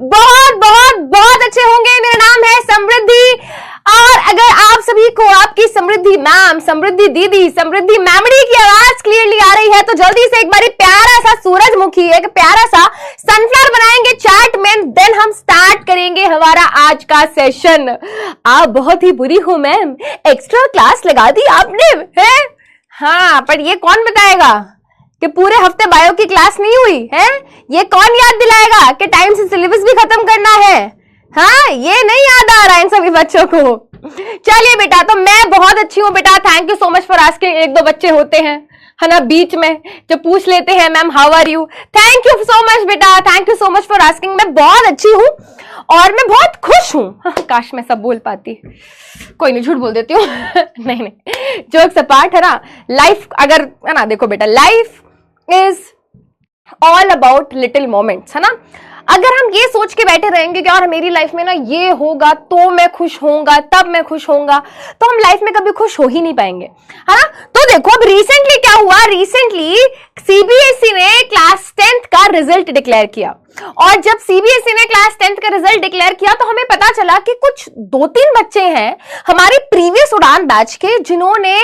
बहुत बहुत बहुत अच्छे होंगे। मेरा नाम है समृद्धि, और अगर आप सभी को आपकी समृद्धि मैम, समृद्धि दीदी, समृद्धि मैमड़ी की आवाज क्लियरली आ रही है तो जल्दी से एक बारी प्यारा सा सूरजमुखी, एक प्यारा सा सनफ्लावर बनाएंगे चैट में, देन हम स्टार्ट करेंगे हमारा आज का सेशन। आप बहुत ही बुरी हो मैम, एक्स्ट्रा क्लास लगा दी आपने है? हाँ, पर ये कौन बताएगा कि पूरे हफ्ते बायो की क्लास नहीं हुई है? ये कौन याद दिलाएगा कि टाइम से सिलेबस भी खत्म करना है? हाँ, ये नहीं याद आ रहा है इन सभी बच्चों को। चलिए बेटा, तो मैं बहुत अच्छी हूँ बेटा, thank you so much for asking. एक दो बच्चे होते हैं है ना बीच में जो पूछ लेते हैं ma'am how are you. Thank you so much बेटा, thank you so much for asking. मैं बहुत अच्छी हूँ और मैं बहुत खुश हूँ। काश मैं सब बोल पाती, कोई नहीं, झूठ बोल देती हूँ। नहीं नहीं, जोक्स अपार्ट है ना, लाइफ अगर है ना, देखो बेटा, life is all about little moments है ना। अगर हम ये सोच के बैठे रहेंगे कि यार मेरी लाइफ में ना ये होगा तो मैं खुश होऊंगा, तब मैं खुश होऊंगा, तो हम लाइफ में कभी खुश हो ही नहीं पाएंगे है ना। तो देखो अब रिसेंटली क्या हुआ, रिसेंटली सीबीएसई ने क्लास 10th का रिजल्ट डिक्लेयर किया, और जब सीबीएसई ने क्लास 10th का रिजल्ट डिक्लेयर किया तो हमें पता चला कि कुछ 2-3 बच्चे हैं हमारे प्रीवियस उड़ान बैच के जिन्होंने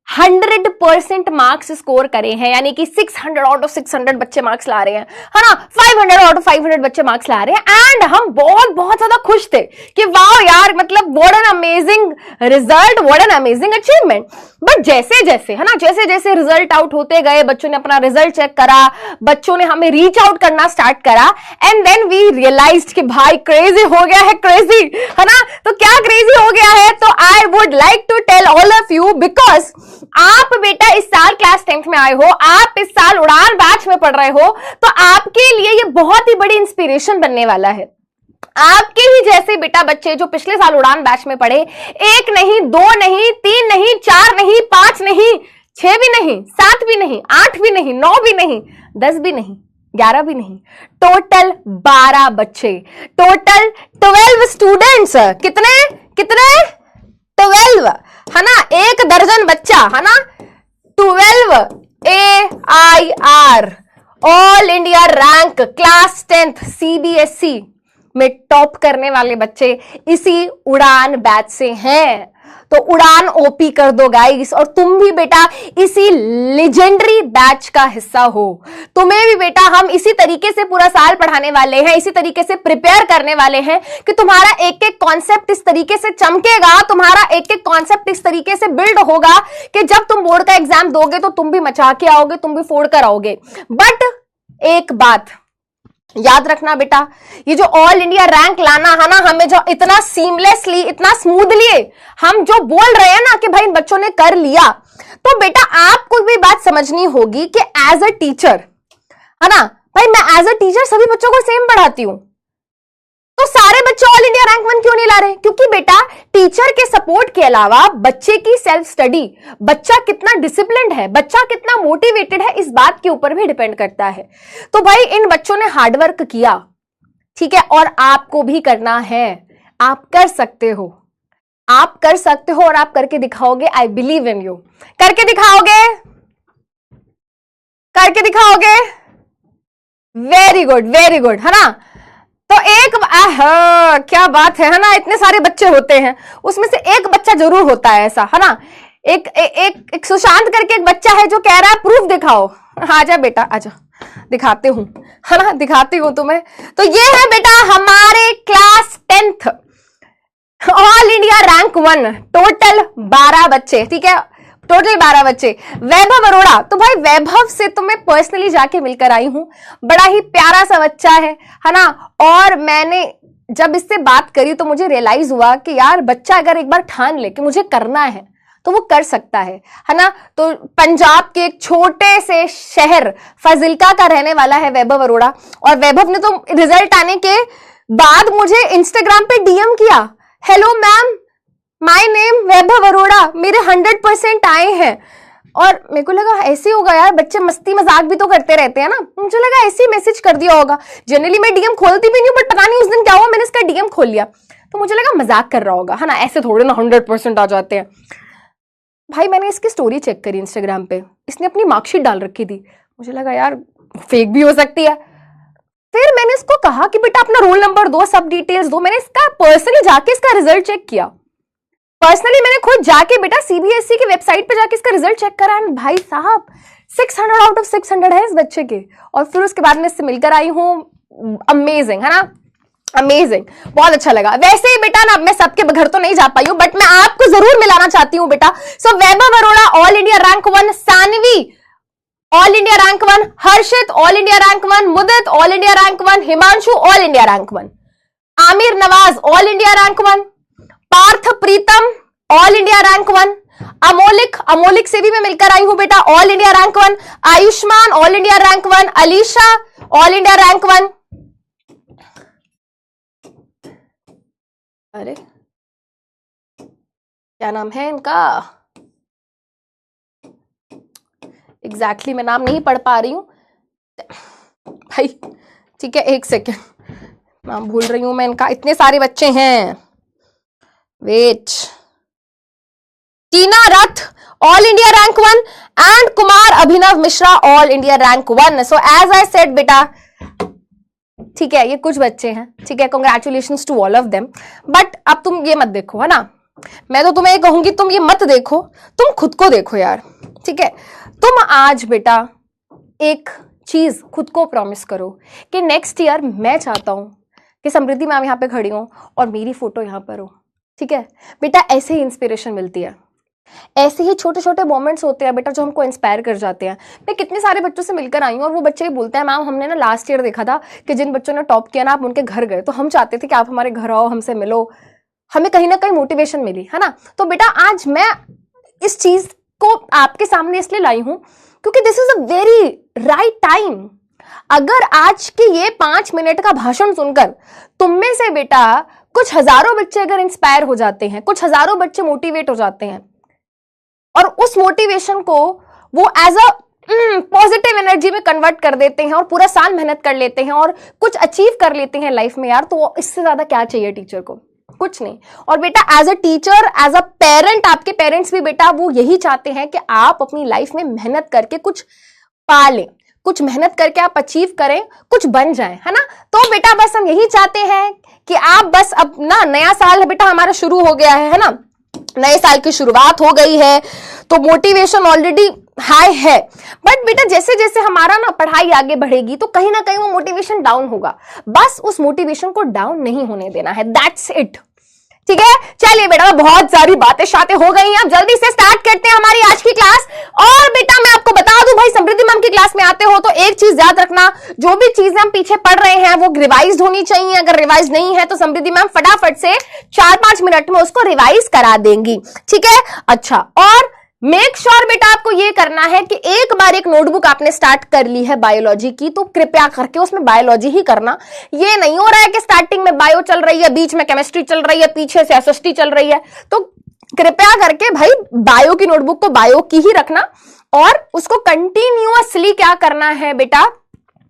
100% मार्क्स स्कोर करे हैं, यानी कि 600 आउट ऑफ 600 बच्चे मार्क्स ला रहे हैं है ना, 500 आउट ऑफ 500 बच्चे मार्क्स ला रहे हैं। एंड हम बहुत बहुत ज्यादा खुश थे कि वाह यार, मतलब what an amazing result, what an amazing achievement. But जैसे जैसे है ना, जैसे जैसे रिजल्ट आउट होते गए, बच्चों ने अपना रिजल्ट चेक करा, बच्चों ने हमें रीच आउट करना स्टार्ट करा, एंड देन वी रियलाइज्ड कि भाई क्रेजी हो गया है, क्रेजी है ना। तो क्या क्रेजी हो गया है, तो I would like to tell all of you, because आप बेटा इस साल क्लास 10th में आए हो, आप इस साल उड़ान बैच में पढ़ रहे हो, तो आपके लिए ये बहुत ही बड़ी इंस्पिरेशन बनने वाला है। आपके ही जैसे बेटा बच्चे जो पिछले साल उड़ान बैच में पढ़े, 1 नहीं, 2 नहीं, 3 नहीं, 4 नहीं, 5 नहीं, 6 भी नहीं, 7 भी नहीं, 8 भी नहीं, 9 भी नहीं, 10 भी नहीं, 11 भी नहीं, टोटल 12 बच्चे, टोटल 12 स्टूडेंट्स। कितने कितने 12 है ना, 1 दर्जन बच्चा है ना, 12 AIR all India rank class 10th CBSE में टॉप करने वाले बच्चे इसी उड़ान बैच से हैं। तो उड़ान ओपी कर दो गाइस, और तुम भी बेटा इसी लेजेंडरी बैच का हिस्सा हो। तुम्हें भी बेटा हम इसी तरीके से पूरा साल पढ़ाने वाले हैं, इसी तरीके से प्रिपेयर करने वाले हैं कि तुम्हारा एक एक कॉन्सेप्ट इस तरीके से चमकेगा, तुम्हारा एक एक कॉन्सेप्ट इस तरीके से बिल्ड होगा कि जब तुम बोर्ड का एग्जाम दोगे तो तुम भी मचा के आओगे, तुम भी फोड़ कर आओगे। बट एक बात याद रखना बेटा, ये जो ऑल इंडिया रैंक लाना है ना, हमें जो इतना सीमलेसली, इतना स्मूथली हम जो बोल रहे हैं ना कि भाई बच्चों ने कर लिया, तो बेटा आपको भी बात समझनी होगी कि एज अ टीचर है ना, भाई मैं एज अ टीचर सभी बच्चों को सेम पढ़ाती हूं, तो सारे बच्चे ऑल इंडिया रैंक 1 क्यों नहीं ला रहे? क्योंकि बेटा टीचर के सपोर्ट के अलावा बच्चे की सेल्फ स्टडी, बच्चा कितना डिसिप्लिन्ड है, बच्चा कितना मोटिवेटेड है, इस बात के ऊपर भी डिपेंड करता है। तो भाई इन बच्चों ने हार्डवर्क किया, ठीक है, और आपको भी करना है। आप कर सकते हो, आप कर सकते हो, और आप करके दिखाओगे। I believe in you. करके दिखाओगे, करके दिखाओगे। वेरी गुड, वेरी गुड है ना। तो एक क्या बात है ना, इतने सारे बच्चे होते हैं, उसमें से एक बच्चा जरूर होता है ऐसा है ना, एक सुशांत करके एक बच्चा है जो कह रहा है प्रूफ दिखाओ। आजा बेटा आजा, दिखाते हूं है ना, दिखाती हूं तुम्हें। तो ये है बेटा हमारे class 10th all India rank 1, total 12 बच्चे, ठीक है, टोटल 12 बच्चे। वैभव अरोड़ा, तो भाई वैभव से तो मैं पर्सनली जाके मिलकर आई हूं, बड़ा ही प्यारा सा बच्चा है ना। और मैंने जब इससे बात करी तो मुझे रियलाइज हुआ कि यार बच्चा अगर एक बार ठान ले कि मुझे करना है तो वो कर सकता है ना। तो पंजाब के एक छोटे से शहर फाजिल्का का रहने वाला है वैभव अरोड़ा, और वैभव ने तो रिजल्ट आने के बाद मुझे इंस्टाग्राम पे डीएम किया, हेलो मैम, माय नेम वैभव अरोड़ा, मेरे 100% आए हैं। और मेरे को लगा ऐसे होगा यार, बच्चे मस्ती मजाक भी तो करते रहते हैं ना, मुझे लगा ऐसे ही मैसेज कर दिया होगा। जनरली मैं डीएम खोलती भी नहीं हूँ, बट पता नहीं उस दिन क्या हुआ, मैंने इसका डीएम खोल लिया, तो मुझे लगा मजाक कर रहा होगा है ना, ऐसे थोड़े ना 100% आ जाते हैं। भाई मैंने इसकी स्टोरी चेक करी इंस्टाग्राम पे, इसने अपनी मार्कशीट डाल रखी थी, मुझे लगा यार फेक भी हो सकती है। फिर मैंने इसको कहा कि बेटा अपना रोल नंबर दो, सब डिटेल्स दो। मैंने इसका पर्सनली जाके इसका रिजल्ट चेक किया, पर्सनली मैंने खुद जाके बेटा सीबीएसई की वेबसाइट पे जाके इसका रिजल्ट चेक करा। एंड भाई साहब 600 आउट ऑफ 600 है इस बच्चे के। और फिर उसके बाद मैं इससे मिलकर आई हूँ, अमेजिंग है ना, अमेजिंग, बहुत अच्छा लगा। वैसे ही बेटा ना, अब मैं सबके घर तो नहीं जा पाई हूं, बट मैं आपको जरूर मिलाना चाहती हूं बेटा। So Vaibhav Arora all India rank 1, Saanvi all India rank 1, Harshit all India rank 1, Mudit all India rank 1, Himanshu all India rank 1, Aamir Nawaz all India rank 1, Parth Pritam all India rank 1, Amolik से भी मैं मिलकर आई हूं बेटा, all India rank 1, Ayushman all India rank 1, Alisha all India rank 1। अरे क्या नाम है इनका, एग्जैक्टली मैं नाम नहीं पढ़ पा रही हूं भाई, ठीक है एक सेकेंड, नाम भूल रही हूं मैं इनका, इतने सारे बच्चे हैं, wait. Tina Rath all India rank 1 and Kumar Abhinav Mishra all India rank 1। So as I said बेटा, ठीक है ये कुछ बच्चे हैं, ठीक है, congratulations to all of them. But अब तुम ये मत देखो, है ना, मैं तो तुम्हें ये कहूंगी तुम ये मत देखो, तुम खुद को देखो यार, ठीक है। तुम आज बेटा एक चीज खुद को प्रॉमिस करो कि नेक्स्ट ईयर मैं चाहता हूं कि समृद्धि मैम यहाँ पे खड़ी हो और मेरी फोटो यहाँ पर हो, ठीक है बेटा। ऐसे ही इंस्पिरेशन मिलती है, ऐसे ही छोटे छोटे मोमेंट्स होते हैं बेटा जो हमको इंस्पायर कर जाते हैं। मैं कितने सारे बच्चों से मिलकर आई हूँ और वो बच्चे ही बोलते हैं मैम हमने ना लास्ट ईयर देखा था कि जिन बच्चों ने टॉप किया ना आप उनके घर गए, तो हम चाहते थे कि आप हमारे घर आओ, हमसे मिलो, हमें कहीं ना कहीं मोटिवेशन मिली, है ना। तो बेटा आज मैं इस चीज को आपके सामने इसलिए लाई हूं क्योंकि this is a very right time. अगर आज के ये 5 मिनट का भाषण सुनकर तुम में से बेटा कुछ हजारों बच्चे अगर इंस्पायर हो जाते हैं, कुछ हजारों बच्चे मोटिवेट हो जाते हैं और उस मोटिवेशन को वो एज अ पॉजिटिव एनर्जी में कन्वर्ट कर देते हैं और पूरा साल मेहनत कर लेते हैं और कुछ अचीव कर लेते हैं लाइफ में यार, तो इससे ज्यादा क्या चाहिए टीचर को, कुछ नहीं। और बेटा as a teacher, as a parent, आपके पेरेंट्स भी बेटा वो यही चाहते हैं कि आप अपनी लाइफ में मेहनत करके कुछ पा लें, कुछ मेहनत करके आप अचीव करें, कुछ बन जाएं, है ना। तो बेटा बस हम यही चाहते हैं कि आप बस, अब ना नया साल बेटा हमारा शुरू हो गया है ना, नए साल की शुरुआत हो गई है, तो मोटिवेशन ऑलरेडी हाई है। बट बेटा जैसे जैसे हमारा ना पढ़ाई आगे बढ़ेगी तो कहीं ना कहीं वो मोटिवेशन डाउन होगा, बस उस मोटिवेशन को डाउन नहीं होने देना है, दैट्स इट, ठीक है। चलिए बेटा बहुत सारी बातें शातें हो गई हैं, अब जल्दी से स्टार्ट करते हैं हमारी आज की क्लास। और बेटा मैं आपको बता दूं भाई, समृद्धि मैम की क्लास में आते हो तो एक चीज याद रखना, जो भी चीजें हम पीछे पढ़ रहे हैं वो रिवाइज होनी चाहिए। अगर रिवाइज नहीं है तो समृद्धि मैम फटाफट से 4-5 मिनट में उसको रिवाइज करा देंगी, ठीक है। अच्छा, और मेक श्योर बेटा आपको ये करना है कि एक बार एक नोटबुक आपने स्टार्ट कर ली है बायोलॉजी की, तो कृपया करके उसमें बायोलॉजी ही करना। ये नहीं हो रहा है कि स्टार्टिंग में बायो चल रही है, बीच में केमिस्ट्री चल रही है, पीछे से एसएसटी चल रही है, तो कृपया करके भाई बायो की नोटबुक को बायो की ही रखना और उसको कंटिन्यूअसली क्या करना है बेटा,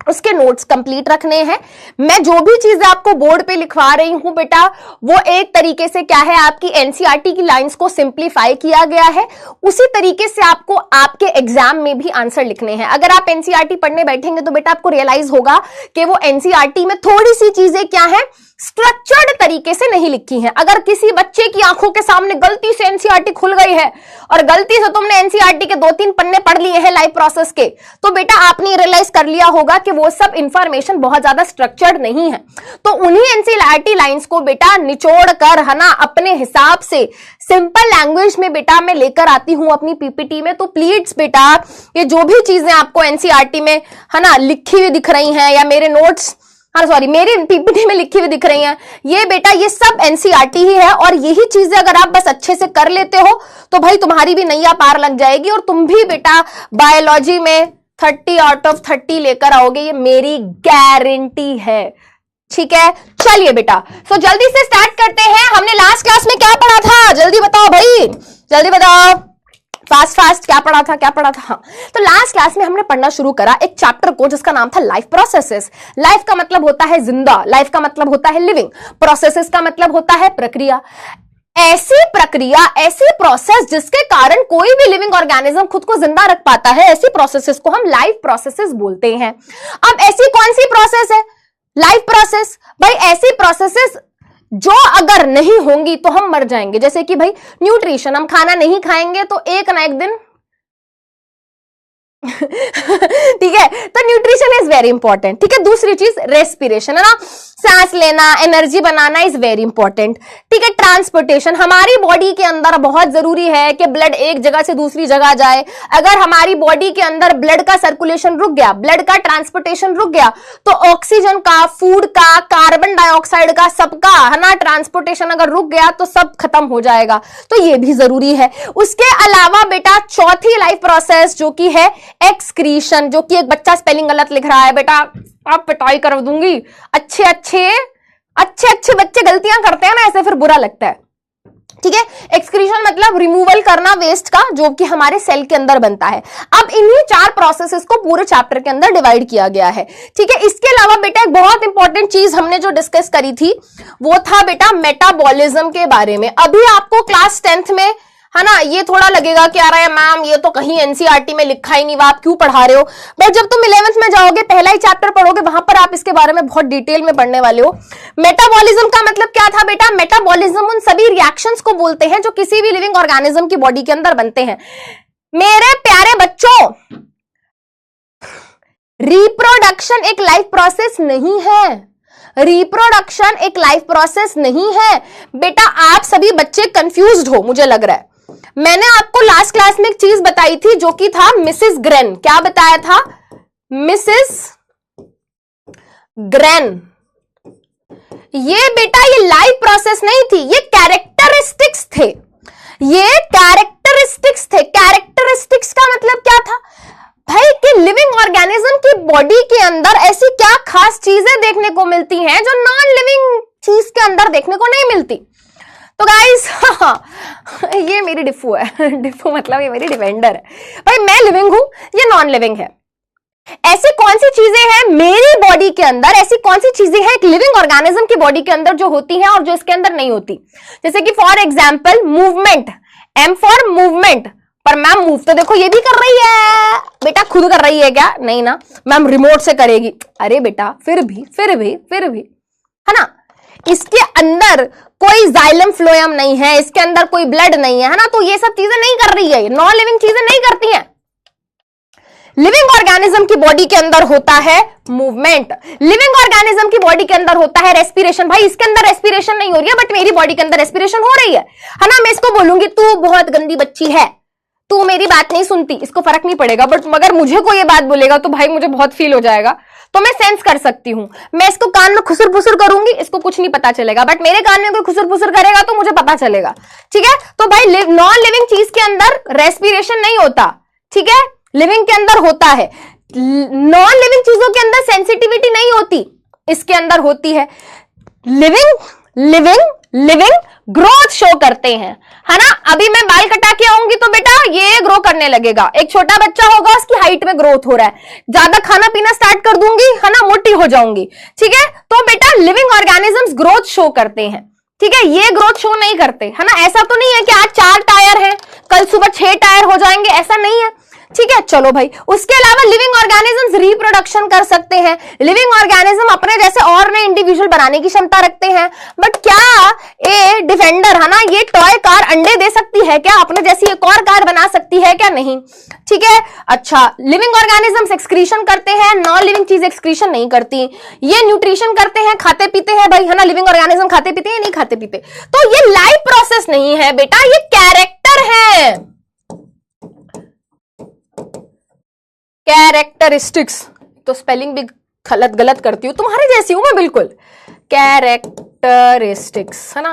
उसके नोट्स कंप्लीट रखने हैं। मैं जो भी चीजें आपको बोर्ड पे लिखवा रही हूं बेटा वो एक तरीके से क्या है, आपकी एनसीईआरटी की लाइंस को सिंप्लीफाई किया गया है, उसी तरीके से आपको आपके एग्जाम में भी आंसर लिखने हैं। अगर आप एनसीईआरटी पढ़ने बैठेंगे तो बेटा आपको रियलाइज होगा कि वो एनसीईआरटी में थोड़ी सी चीजें क्या है, स्ट्रक्चर्ड तरीके से नहीं लिखी हैं। अगर किसी बच्चे की आंखों के सामने गलती से एनसीईआरटी खुल गई है और गलती से तुमने एनसीईआरटी के 2-3 पन्ने पढ़ लिए हैं लाइव प्रोसेस के, तो बेटा आपने रियलाइज कर लिया होगा कि वो सब इंफॉर्मेशन बहुत ज्यादा स्ट्रक्चर्ड नहीं है। तो उन्हीं एनसीईआरटी लाइंस को बेटा निचोड़ कर, है ना, अपने हिसाब से सिंपल लैंग्वेज में बेटा मैं लेकर आती हूं अपनी पीपीटी में। तो प्लीज बेटा ये जो भी चीजें आपको एनसीईआरटी में, है ना, लिखी हुई दिख रही हैं या मेरे नोट्स, मेरी पीपीटी में लिखी हुई दिख रही हैं, ये बेटा ये सब एनसीईआरटी ही है। और यही चीजें अगर आप बस अच्छे से कर लेते हो तो भाई तुम्हारी भी नैया पार लग जाएगी और तुम भी बेटा बायोलॉजी में 30 आउट ऑफ 30 लेकर आओगे, ये मेरी गारंटी है, ठीक है। चलिए बेटा तो जल्दी से स्टार्ट करते हैं। हमने लास्ट क्लास में क्या पढ़ा था, जल्दी बताओ भाई, जल्दी बताओ, फास्ट क्या पढ़ा था। हाँ, तो लास्ट क्लास में हमने पढ़ना शुरू करा एक चैप्टर को जिसका नाम था लाइफ प्रोसेसेस। लाइफ का मतलब होता है जिंदा, लाइफ का मतलब होता है लिविंग, प्रोसेसेस का मतलब होता है प्रक्रिया। ऐसी प्रक्रिया, ऐसी प्रोसेस जिसके कारण कोई भी लिविंग ऑर्गेनिज्म खुद को जिंदा रख पाता है, ऐसी प्रोसेसेस को हम लाइफ प्रोसेसेस बोलते हैं। अब ऐसी कौन सी प्रोसेस है लाइफ प्रोसेस, भाई ऐसी प्रोसेसेस जो अगर नहीं होंगी तो हम मर जाएंगे। जैसे कि भाई न्यूट्रिशन, हम खाना नहीं खाएंगे तो एक ना एक दिन ठीक है, तो न्यूट्रिशन इज वेरी इंपॉर्टेंट। ठीक है, दूसरी चीज रेस्पिरेशन है ना, सांस लेना, energy banana is very important. ठीक है, ट्रांसपोर्टेशन, हमारी बॉडी के अंदर बहुत जरूरी है कि ब्लड एक जगह से दूसरी जगह जाए। अगर हमारी बॉडी के अंदर ब्लड का सर्कुलेशन रुक गया, ब्लड का ट्रांसपोर्टेशन रुक गया, तो ऑक्सीजन का, फूड का, कार्बन डाइऑक्साइड का, सबका है ना ट्रांसपोर्टेशन अगर रुक गया तो सब खत्म हो जाएगा। तो ये भी जरूरी है। उसके अलावा बेटा चौथी लाइफ प्रोसेस जो कि है एक्सक्रीशन, जो कि एक बच्चा स्पेलिंग गलत लिख रहा है बेटा, आप पिटाई कर दूंगी। अच्छे अच्छे बच्चे गलतियां करते हैं ना, ऐसे फिर बुरा लगता है। ठीक है, एक्सक्रीशन मतलब रिमूवल करना वेस्ट का, जो कि हमारे सेल के अंदर बनता है। अब इन्हीं 4 प्रोसेसेस को पूरे चैप्टर के अंदर डिवाइड किया गया है। ठीक है, इसके अलावा बेटा एक बहुत इंपॉर्टेंट चीज हमने जो डिस्कस करी थी वो था बेटा मेटाबॉलिज्म के बारे में। अभी आपको क्लास 10th में है ना, ये थोड़ा लगेगा कि आ रहा है मैम ये तो कहीं एनसीईआरटी में लिखा ही नहीं, आप क्यों पढ़ा रहे हो। बट जब तुम 11th में जाओगे, पहला ही चैप्टर पढ़ोगे, वहां पर आप इसके बारे में बहुत डिटेल में पढ़ने वाले हो। मेटाबॉलिज्म का मतलब क्या था बेटा? मेटाबॉलिज्म उन सभी रिएक्शंस को बोलते हैं जो किसी भी लिविंग ऑर्गेनिज्म की बॉडी के अंदर बनते हैं। मेरे प्यारे बच्चों, रिप्रोडक्शन एक लाइफ प्रोसेस नहीं है। रिप्रोडक्शन एक लाइफ प्रोसेस नहीं है बेटा। आप सभी बच्चे कंफ्यूज्ड हो, मुझे लग रहा है। मैंने आपको लास्ट क्लास में एक चीज बताई थी जो कि था मिसेस ग्रेन। क्या बताया था? Mrs grain. ये बेटा ये लाइफ प्रोसेस नहीं थी, ये कैरेक्टरिस्टिक्स थे। ये कैरेक्टरिस्टिक्स थे। कैरेक्टरिस्टिक्स का मतलब क्या था भाई? कि लिविंग ऑर्गेनिज्म की बॉडी के अंदर ऐसी क्या खास चीजें देखने को मिलती हैं जो नॉन लिविंग चीज के अंदर देखने को नहीं मिलती। तो गाइस ये मेरी डिफू है। डिफू मतलब ये मेरी डिफेंडर है। भाई मैं लिविंग हूं, ये नॉन लिविंग है। ऐसी कौन सी चीजें हैं मेरी बॉडी के अंदर, ऐसी कौन सी चीजें हैं एक लिविंग ऑर्गेनिज्म की बॉडी के अंदर जो होती हैं और जो इसके अंदर नहीं होती। जैसे कि for example movement, M for movement. पर मैम मूव तो देखो ये भी कर रही है। बेटा खुद कर रही है क्या? नहीं ना, मैम रिमोट से करेगी। अरे बेटा फिर भी है ना, इसके अंदर कोई जाइलम फ्लोएम नहीं है, इसके अंदर कोई ब्लड नहीं है ना, तो ये सब चीजें नहीं कर रही है। नॉन लिविंग चीजें नहीं करती हैं। लिविंग ऑर्गेनिज्म की बॉडी के अंदर होता है मूवमेंट। लिविंग ऑर्गेनिज्म की बॉडी के अंदर होता है रेस्पिरेशन। भाई इसके अंदर रेस्पिरेशन नहीं हो रही है बट मेरी बॉडी के अंदर रेस्पिरेशन हो रही है ना। मैं इसको बोलूंगी तू बहुत गंदी बच्ची है, तू मेरी बात नहीं सुनती, इसको फर्क नहीं पड़ेगा। बट मगर मुझे कोई ये बात बोलेगा तो भाई मुझे बहुत फील हो जाएगा। तो मैं सेंस कर सकती हूं। मैं इसको कान में खुसुर फुसुर करूंगी, इसको कुछ नहीं पता चलेगा, बट मेरे कान में कोई खुसुर फुसुर करेगा तो मुझे पता चलेगा। ठीक है, तो भाई नॉन लिविंग चीज के अंदर रेस्पिरेशन नहीं होता। ठीक है, लिविंग के अंदर होता है। नॉन लिविंग चीजों के अंदर सेंसिटिविटी नहीं होती, इसके अंदर होती है। लिविंग ग्रोथ शो करते हैं, है ना। अभी मैं बाल कटा के आऊंगी तो बेटा ये ग्रो करने लगेगा। एक छोटा बच्चा होगा, उसकी हाइट में ग्रोथ हो रहा है। ज्यादा खाना पीना स्टार्ट कर दूंगी, है ना, मोटी हो जाऊंगी। ठीक है, तो बेटा लिविंग ऑर्गेनिजम्स ग्रोथ शो करते हैं। ठीक है, ये ग्रोथ शो नहीं करते, है ना। ऐसा तो नहीं है कि आज 4 टायर हैं, कल सुबह 6 टायर हो जाएंगे, ऐसा नहीं है। ठीक है, चलो भाई। उसके अलावा लिविंग ऑर्गेनिजम्स रिप्रोडक्शन कर सकते हैं। लिविंग ऑर्गेनिज्म अपने जैसे और नए इंडिविजुअल बनाने की क्षमता रखते हैं। बट क्या ए डिफेंडर, है ना, ये टॉय कार अंडे दे सकती है क्या? अपने जैसी एक और कार बना सकती है क्या? नहीं। ठीक है, अच्छा, लिविंग ऑर्गेनिजम्स एक्सक्रीशन करते हैं, नॉन लिविंग चीज एक्सक्रीशन नहीं करती। ये न्यूट्रिशन करते हैं, खाते पीते हैं भाई, है ना। लिविंग ऑर्गेनिज्म खाते पीते हैं, नहीं खाते पीते। तो ये लाइफ प्रोसेस नहीं है बेटा, ये कैरेक्टर है। कैरेक्टरिस्टिक्स, तो स्पेलिंग भी गलत करती हूं, तुम्हारे जैसी हूं मैं बिल्कुल। कैरेक्टरिस्टिक्स, है ना,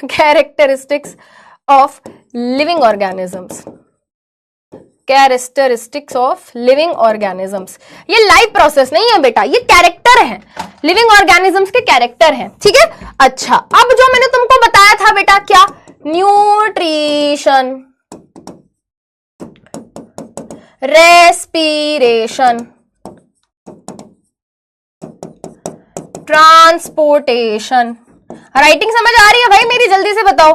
characteristics of living organisms. Characteristics of living organisms, ये लाइफ प्रोसेस नहीं है बेटा, ये कैरेक्टर है। लिविंग ऑर्गेनिजम्स के कैरेक्टर हैं। ठीक है, अच्छा, अब जो मैंने तुमको बताया था बेटा, क्या? Nutrition, respiration, transportation. राइटिंग समझ आ रही है भाई मेरी? जल्दी से बताओ।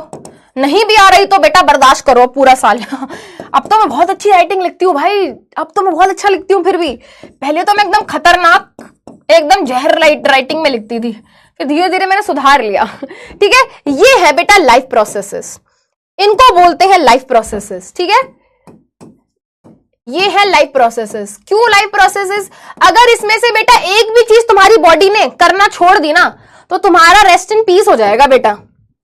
नहीं भी आ रही तो बेटा बर्दाश्त करो पूरा साल। अब तो मैं बहुत अच्छी राइटिंग लिखती हूँ भाई, अब तो मैं बहुत अच्छा लिखती हूँ। फिर भी पहले तो मैं एकदम खतरनाक एकदम जहर राइटिंग में लिखती थी, फिर धीरे धीरे मैंने सुधार लिया। ठीक है, ये है बेटा लाइफ प्रोसेसेस, इनको बोलते हैं लाइफ प्रोसेसेस। ठीक है, ये है लाइफ प्रोसेसेस। क्यों लाइफ प्रोसेसेस? अगर इसमें से बेटा एक भी चीज तुम्हारी बॉडी ने करना छोड़ दी ना तो तुम्हारा रेस्ट इन पीस हो जाएगा बेटा,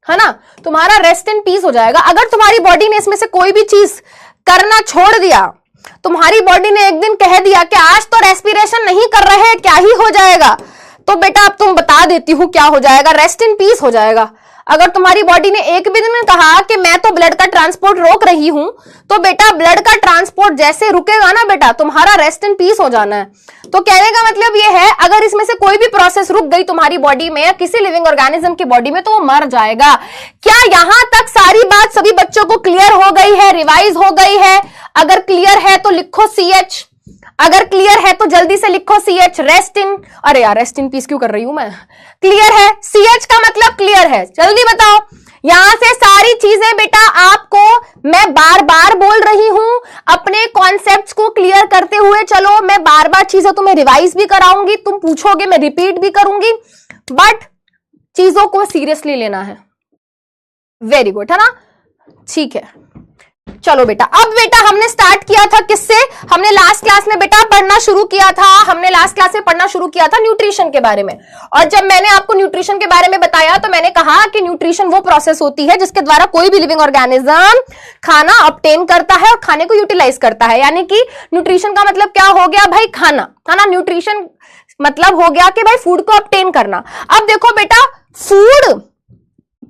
है ना, तुम्हारा रेस्ट इन पीस हो जाएगा। अगर तुम्हारी बॉडी ने इसमें से कोई भी चीज करना छोड़ दिया, तुम्हारी बॉडी ने एक दिन कह दिया कि आज तो रेस्पिरेशन नहीं कर रहे, क्या ही हो जाएगा, तो बेटा अब तुम बता देती हूं क्या हो जाएगा, रेस्ट इन पीस हो जाएगा। अगर तुम्हारी बॉडी ने एक भी दिन कहा कि मैं तो ब्लड का ट्रांसपोर्ट रोक रही हूं, तो बेटा ब्लड का ट्रांसपोर्ट जैसे रुकेगा ना बेटा, तुम्हारा रेस्ट इन पीस हो जाना है। तो कहने का मतलब ये है, अगर इसमें से कोई भी प्रोसेस रुक गई तुम्हारी बॉडी में या किसी लिविंग ऑर्गेनिज्म की बॉडी में, तो वो मर जाएगा। क्या यहां तक सारी बात सभी बच्चों को क्लियर हो गई है, रिवाइज हो गई है? अगर क्लियर है तो लिखो CH, अगर क्लियर है तो जल्दी से लिखो CH, रेस्ट इन। अरे यार रेस्ट इन पीस क्यों कर रही हूं मैं? क्लियर है, CH का मतलब क्लियर है। जल्दी बताओ, यहां से सारी चीजें बेटा आपको मैं बार बार बोल रही हूं, अपने कॉन्सेप्ट्स को क्लियर करते हुए चलो। मैं बार बार चीजें तुम्हें रिवाइज भी कराऊंगी, तुम पूछोगे मैं रिपीट भी करूंगी, बट चीजों को सीरियसली लेना है। वेरी गुड, है ना? ठीक है, चलो बेटा। अब बेटा हमने स्टार्ट किया था किससे? हमने लास्ट क्लास में बेटा पढ़ना शुरू किया था, हमने लास्ट क्लास में पढ़ना शुरू किया था न्यूट्रिशन के बारे में। और जब मैंने आपको न्यूट्रिशन के बारे में बताया तो मैंने कहा कि न्यूट्रिशन वो प्रोसेस होती है जिसके द्वारा कोई भी लिविंग ऑर्गेनिज्म खाना ऑब्टेन करता है और खाने को यूटिलाइज करता है। यानी कि न्यूट्रिशन का मतलब क्या हो गया भाई? खाना, है ना? न्यूट्रिशन मतलब हो गया कि भाई फूड को ऑब्टेन करना। अब देखो बेटा, फूड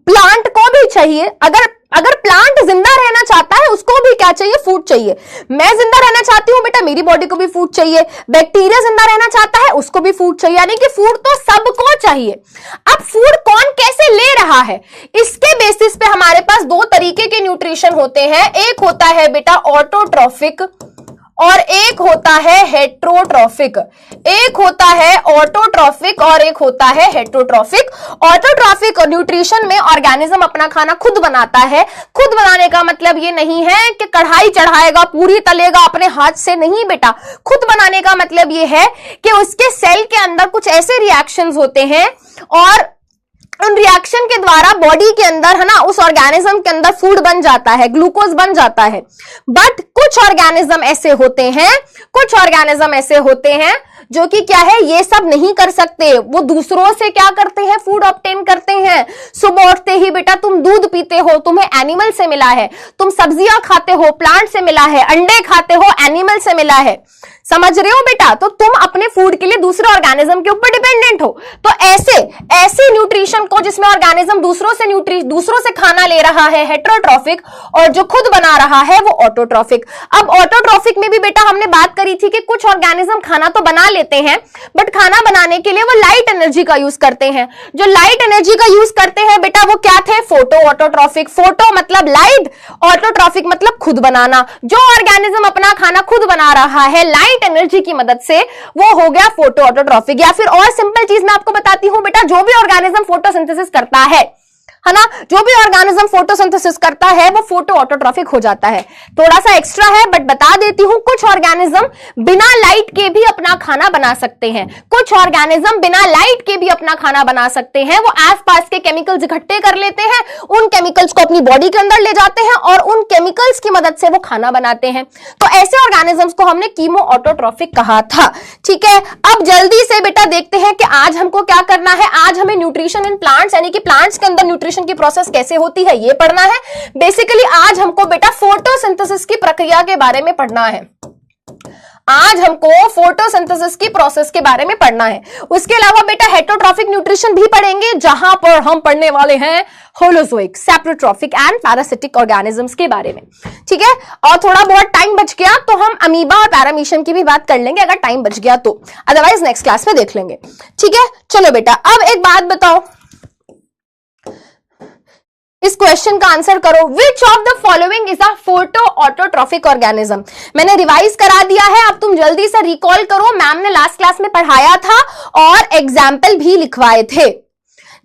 प्लांट को भी चाहिए। अगर प्लांट जिंदा रहना चाहता है उसको भी क्या चाहिए? फूड चाहिए। मैं जिंदा रहना चाहती हूं बेटा, मेरी बॉडी को भी फूड चाहिए। बैक्टीरिया जिंदा रहना चाहता है, उसको भी फूड चाहिए। यानी कि फूड तो सबको चाहिए। अब फूड कौन कैसे ले रहा है, इसके बेसिस पे हमारे पास दो तरीके के न्यूट्रिशन होते हैं। एक होता है बेटा ऑटोट्रॉफिक और एक होता है हेट्रोट्रॉफिक। एक होता है ऑटोट्रॉफिक और एक होता है हेट्रोट्रॉफिक। ऑटोट्रॉफिक न्यूट्रिशन में ऑर्गेनिज्म अपना खाना खुद बनाता है। खुद बनाने का मतलब ये नहीं है कि कढ़ाई चढ़ाएगा, पूरी तलेगा अपने हाथ से, नहीं बेटा। खुद बनाने का मतलब ये है कि उसके सेल के अंदर कुछ ऐसे रिएक्शंस होते हैं और उन रिएक्शन के द्वारा बॉडी के अंदर, है ना, उस ऑर्गेनिज्म के अंदर फूड बन जाता है, ग्लूकोज बन जाता है। बट कुछ ऑर्गेनिज्म ऐसे होते हैं जो कि क्या है, ये सब नहीं कर सकते। वो दूसरों से क्या करते हैं? फूड ऑब्टेन करते हैं। सुबह उठते ही बेटा तुम दूध पीते हो, तुम्हें एनिमल से मिला है। तुम सब्जियां खाते हो, प्लांट से मिला है। अंडे खाते हो, एनिमल से मिला है। समझ रहे हो बेटा? तो तुम अपने फूड के लिए दूसरे ऑर्गेनिज्म के ऊपर डिपेंडेंट हो। तो ऐसे न्यूट्रिशन को जिसमें ऑर्गेनिज्म दूसरों से खाना ले रहा है, हेट्रोट्रॉफिक, और जो खुद बना रहा है वो ऑटोट्रॉफिक। अब ऑटोट्रॉफिक में भी बेटा हमने बात करी थी कि कुछ ऑर्गेनिज्म खाना तो बना लेते हैं, बट खाना बनाने के लिए वो लाइट एनर्जी का यूज करते हैं। जो लाइट एनर्जी का यूज करते हैं बेटा वो क्या थे? Photo autotrophic. फोटो मतलब लाइट, ऑटोट्रॉफिक मतलब खुद बनाना। जो ऑर्गेनिज्म अपना खाना खुद बना रहा है लाइट एनर्जी की मदद से, वो हो गया फोटो ऑटोट्रॉफिक। या फिर और सिंपल चीज मैं आपको बताती हूं बेटा, जो भी ऑर्गेनिज्म फोटोसिंथेसिस करता है ना, जो भी ऑर्गेनिज्म फोटोसिंथेसिस करता है वो फोटो ऑटोट्रॉफिक हो जाता है। थोड़ा सा एक्स्ट्रा है बट बता देती हूं, कुछ ऑर्गेनिज्म बिना लाइट के भी अपना खाना बना सकते हैं। कुछ ऑर्गेनिज्म बिना लाइट के भी अपना खाना बना सकते हैं। वो आसपास के केमिकल्स इकट्ठे कर लेते हैं, उन केमिकल्स को अपनी बॉडी के अंदर ले जाते हैं और उन केमिकल्स की मदद से वो खाना बनाते हैं। तो ऐसे ऑर्गेनिजम्स को हमने कीमो ऑटोट्रॉफिक कहा था। ठीक है, अब जल्दी से बेटा देखते हैं कि आज हमको क्या करना है। आज हमें न्यूट्रिशन इन प्लांट्स, यानी कि प्लांट्स के अंदर न्यूट्रिशन की प्रोसेस कैसे होती है ये पढ़ना है। बेसिकली आज हमको बेटा फोटोसिंथेसिस की प्रक्रिया के बारे में पढ़ना है। आज हमको फोटोसिंथेसिस की प्रोसेस के बारे में पढ़ना है। उसके अलावा बेटा हेटरोट्रॉफिक न्यूट्रिशन भी पढ़ेंगे, जहां पर हम पढ़ने वाले हैं होलोजोइक, सैप्रोट्रॉफिक एंड पैरासिटिक ऑर्गेनिजम्स के बारे में। ठीक है, और थोड़ा बहुत टाइम बच गया तो हम अमीबा और पैरामीशियम की भी बात कर लेंगे, अगर टाइम बच गया तो, अदरवाइज नेक्स्ट क्लास में देख लेंगे। ठीक है, चलो बेटा अब एक बात बताओ, इस क्वेश्चन का आंसर करो। Which of the following is a photo autotrophic organism? मैंने रिवाइज करा दिया है, अब तुम जल्दी से रिकॉल करो। मैम ने लास्ट क्लास में पढ़ाया था और एग्जाम्पल भी लिखवाए थे।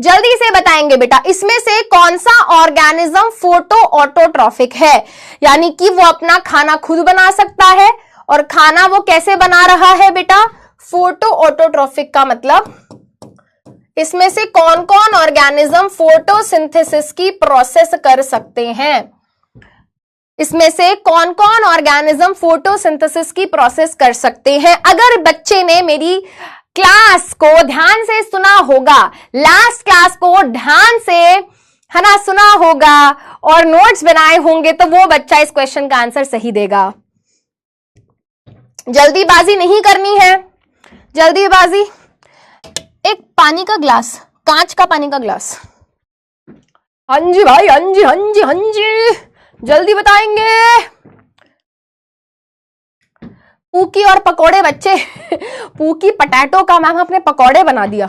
जल्दी से बताएंगे बेटा, इसमें से कौन सा ऑर्गेनिज्म फोटो ऑटोट्रॉफिक है? यानी कि वो अपना खाना खुद बना सकता है। और खाना वो कैसे बना रहा है बेटा? फोटो ऑटोट्रॉफिक का मतलब इसमें से कौन कौन ऑर्गेनिज्म फोटोसिंथेसिस की प्रोसेस कर सकते हैं, इसमें से कौन कौन ऑर्गेनिज्म फोटोसिंथेसिस की प्रोसेस कर सकते हैं। अगर बच्चे ने मेरी क्लास को ध्यान से सुना होगा, लास्ट क्लास को ध्यान से है ना सुना होगा और नोट्स बनाए होंगे, तो वो बच्चा इस क्वेश्चन का आंसर सही देगा। जल्दीबाजी नहीं करनी है, जल्दीबाजी। एक पानी का ग्लास, कांच का पानी का ग्लास। हाँ जी भाई, हाँ जी, हाँ जी, हाँ जी, जल्दी बताएंगे। पूकी और पकोड़े बच्चे पूकी पटैटो का मैम आपने पकोड़े बना दिया।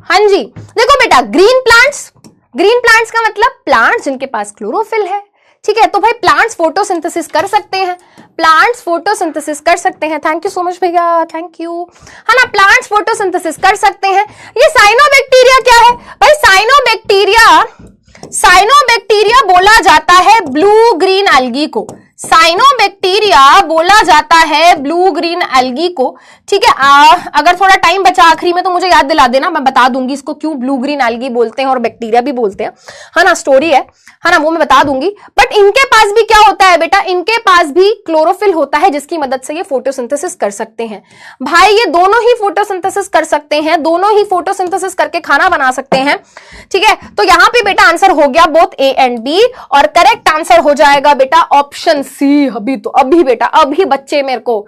हाँ जी, देखो बेटा, ग्रीन प्लांट्स, ग्रीन प्लांट्स का मतलब प्लांट्स जिनके पास क्लोरोफिल है, ठीक है। तो भाई प्लांट्स फोटोसिंथेसिस कर सकते हैं, प्लांट्स फोटोसिंथेसिस कर सकते हैं। थैंक यू सो मच भैया, थैंक यू, है ना। प्लांट्स फोटोसिंथेसिस कर सकते हैं। ये साइनोबैक्टीरिया क्या है भाई? साइनोबैक्टीरिया, साइनोबैक्टीरिया बोला जाता है ब्लू ग्रीन एल्गी को, साइनोबैक्टीरिया बोला जाता है ब्लू ग्रीन एल्गी को, ठीक है। अगर थोड़ा टाइम बचा आखिरी में तो मुझे याद दिला देना, मैं बता दूंगी इसको क्यों ब्लू ग्रीन एल्गी बोलते हैं और बैक्टीरिया भी बोलते हैं, है ना, स्टोरी है ना, वो मैं बता दूंगी। बट इनके पास भी क्या होता है बेटा? इनके पास भी क्लोरोफिल होता है जिसकी मदद से ये फोटोसिंथेसिस कर सकते हैं। भाई ये दोनों ही फोटोसिंथेसिस कर सकते हैं, दोनों ही फोटोसिंथेसिस करके खाना बना सकते हैं, ठीक है। तो यहां पे बेटा आंसर हो गया बोथ ए एंड बी, और करेक्ट आंसर हो जाएगा बेटा ऑप्शन सी। अभी तो अभी बेटा, अभी बच्चे मेरे को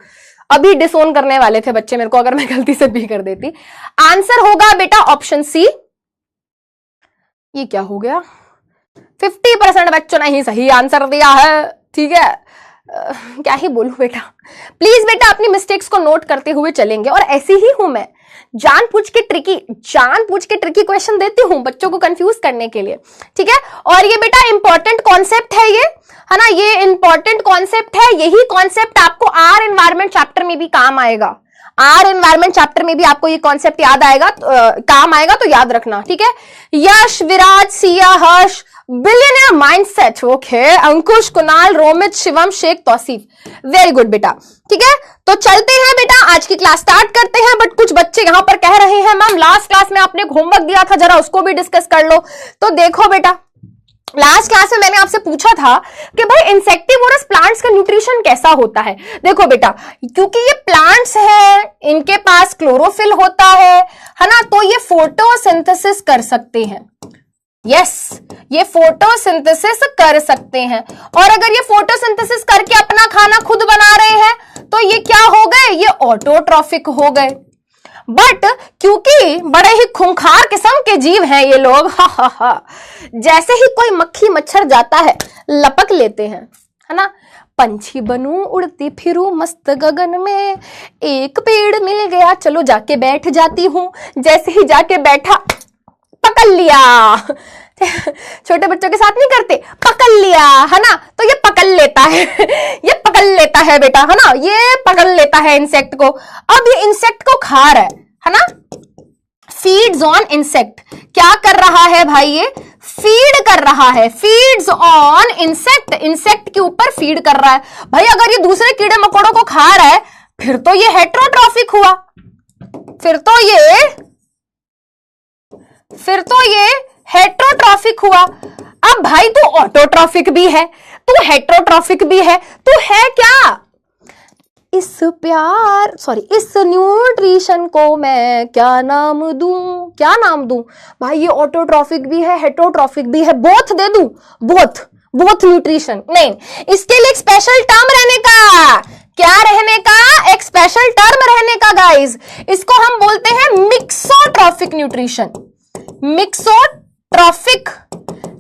अभी डिसोन करने वाले थे बच्चे मेरे को अगर मैं गलती से बी कर देती। आंसर होगा बेटा ऑप्शन सी। ये क्या हो गया? 50% बच्चों ने ही सही आंसर दिया है, ठीक है। क्या ही बोलूं बेटा, प्लीज बेटा अपनी मिस्टेक्स को नोट करते हुए चलेंगे। और ऐसी ही हूं मैं, जानबूझ के ट्रिकी क्वेश्चन देती हूं बच्चों को कंफ्यूज करने के लिए, ठीक है। और ये बेटा इंपॉर्टेंट कॉन्सेप्ट है ये, है ना, ये इंपॉर्टेंट कॉन्सेप्ट है। यही कॉन्सेप्ट आपको आर एनवायरमेंट चैप्टर में भी काम आएगा, आर एनवायरमेंट चैप्टर में भी आपको ये कॉन्सेप्ट याद आएगा, काम आएगा, तो याद रखना, ठीक है। यश, विराज, सिया, हर्ष, बिलियनियर माइंडसेट, ओके, अंकुश, कुणाल, रोमित, शिवम, शेख, तौसीफ, वेरी गुड बेटा, ठीक है। तो चलते हैं बेटा, आज की क्लास स्टार्ट करते हैं। बट कुछ बच्चे यहां पर कह रहे हैं मैम लास्ट क्लास में आपने होमवर्क दिया था, जरा उसको भी डिस्कस कर लो। तो देखो बेटा, लास्ट क्लास में मैंने आपसे पूछा था कि भाई इंसेक्टिवोरस प्लांट्स का न्यूट्रिशन कैसा होता है। देखो बेटा, क्योंकि ये प्लांट्स हैं, इनके पास क्लोरोफिल होता है ना, तो ये फोटोसिंथेसिस कर सकते हैं। यस, ये फोटोसिंथेसिस कर सकते हैं। और अगर ये फोटोसिंथेसिस करके अपना खाना खुद बना रहे हैं तो ये क्या हो गए? ये ऑटोट्रॉफिक हो गए। बट क्योंकि बड़े ही खूंखार किस्म के जीव हैं ये लोग, हा हा हा, जैसे ही कोई मक्खी मच्छर जाता है लपक लेते हैं, है ना। पंछी बनूं उड़ती फिरूं मस्त गगन में, एक पेड़ मिल गया चलो जाके बैठ जाती हूं, जैसे ही जाके बैठा पकड़ लिया। छोटे बच्चों के साथ नहीं करते, पकड़ लिया, है ना, तो ये पकड़ लेता है ये पकड़ लेता है बेटा, है ना, ये पकड़ लेता है इंसेक्ट को। अब ये इंसेक्ट को खा रहा है ना, फीड्स ऑन इंसेक्ट। क्या कर रहा है भाई? ये फीड कर रहा है, फीड्स ऑन इंसेक्ट, इंसेक्ट के ऊपर फीड कर रहा है। भाई अगर ये दूसरे कीड़े मकोड़ों को खा रहा है फिर तो ये हेट्रोट्रॉफिक हुआ, फिर तो ये हेट्रोट्रॉफिक हुआ। अब भाई तू ऑटोट्रॉफिक भी है, तू हेट्रोट्रॉफिक भी है, तू है क्या? इस न्यूट्रिशन को मैं क्या नाम दूं? भाई ये ऑटोट्रॉफिक भी है, हेट्रोट्रॉफिक भी है, बोथ दे दूं? बोथ न्यूट्रिशन नहीं, इसके लिए एक स्पेशल टर्म रहने का, क्या रहने का? एक स्पेशल टर्म रहने का गाइस। इसको हम बोलते हैं मिक्सोट्रॉफिक न्यूट्रिशन, मिक्सोट्रॉफिक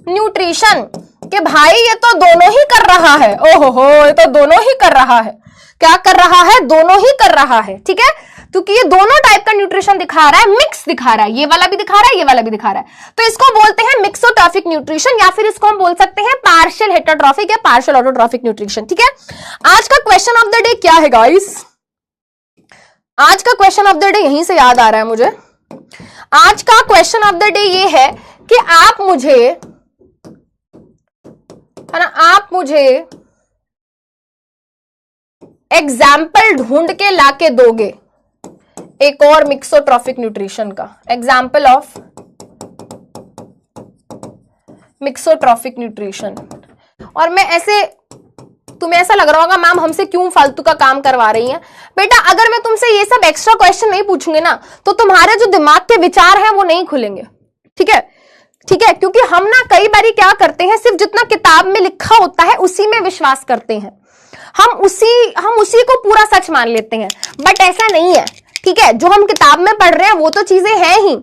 न्यूट्रिशन। कि भाई ये तो दोनों ही कर रहा है, ओहो, ये तो दोनों ही कर रहा है। क्या कर रहा है? दोनों ही कर रहा है, ठीक है, क्योंकि ये दोनों टाइप का न्यूट्रिशन दिखा रहा है, मिक्स दिखा रहा है, ये वाला भी दिखा रहा है, ये वाला भी दिखा रहा है। तो इसको बोलते हैं मिक्सोट्रॉफिक न्यूट्रिशन, या फिर इसको हम बोल सकते हैं पार्शियल हेट्रोट्रॉफिक या पार्शियल ऑटोट्रॉफिक न्यूट्रिशन, ठीक है। आज का क्वेश्चन ऑफ द डे क्या है गाइस? आज का क्वेश्चन ऑफ द डे यहीं से याद आ रहा है मुझे। आज का क्वेश्चन ऑफ द डे ये है कि आप मुझे एग्जाम्पल ढूंढ के लाके दोगे, एक और मिक्सोट्रॉफिक न्यूट्रिशन का एग्जाम्पल ऑफ मिक्सोट्रॉफिक न्यूट्रिशन। और मैं ऐसे, तुम्हें ऐसा लग रहा होगा मैम हमसे क्यों फालतू का काम करवा रही हैं। बेटा अगर मैं तुमसे ये सब एक्स्ट्रा क्वेश्चन नहीं पूछूंगी ना तो तुम्हारे जो दिमाग के विचार हैं वो नहीं खुलेंगे। ठीक है, ठीक है, क्योंकि हम ना कई बारी क्या करते हैं, सिर्फ जितना किताब में लिखा होता है उसी में विश्वास करते हैं, हम उसी को पूरा सच मान लेते हैं, बट ऐसा नहीं है। ठीक है, जो हम किताब में पढ़ रहे हैं वो तो चीजें हैं ही,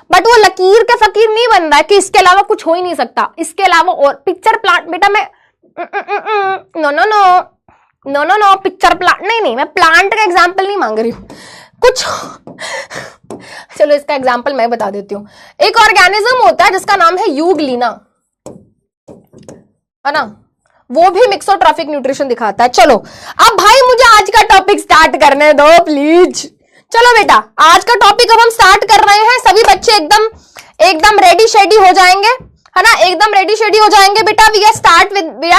बट वो लकीर के फकीर नहीं बन रहा है कि इसके अलावा कुछ हो ही नहीं सकता, इसके अलावा और पिक्चर प्लांट। बेटा मैं no no no no no no picture plant नहीं, मैं प्लांट का एग्जाम्पल नहीं मांग रही हूं कुछ। चलो इसका एग्जाम्पल मैं बता देती हूं। एक ऑर्गेनिज्म होता है जिसका नाम है यूग्लिना, है ना, वो भी मिक्सोट्रॉफिक न्यूट्रिशन दिखाता है। चलो अब भाई मुझे आज का टॉपिक स्टार्ट करने दो प्लीज। चलो बेटा आज का टॉपिक अब हम स्टार्ट कर रहे हैं। सभी बच्चे एकदम रेडी शेडी हो जाएंगे, है ना, एकदम रेडी शेडी हो जाएंगे बेटा। We are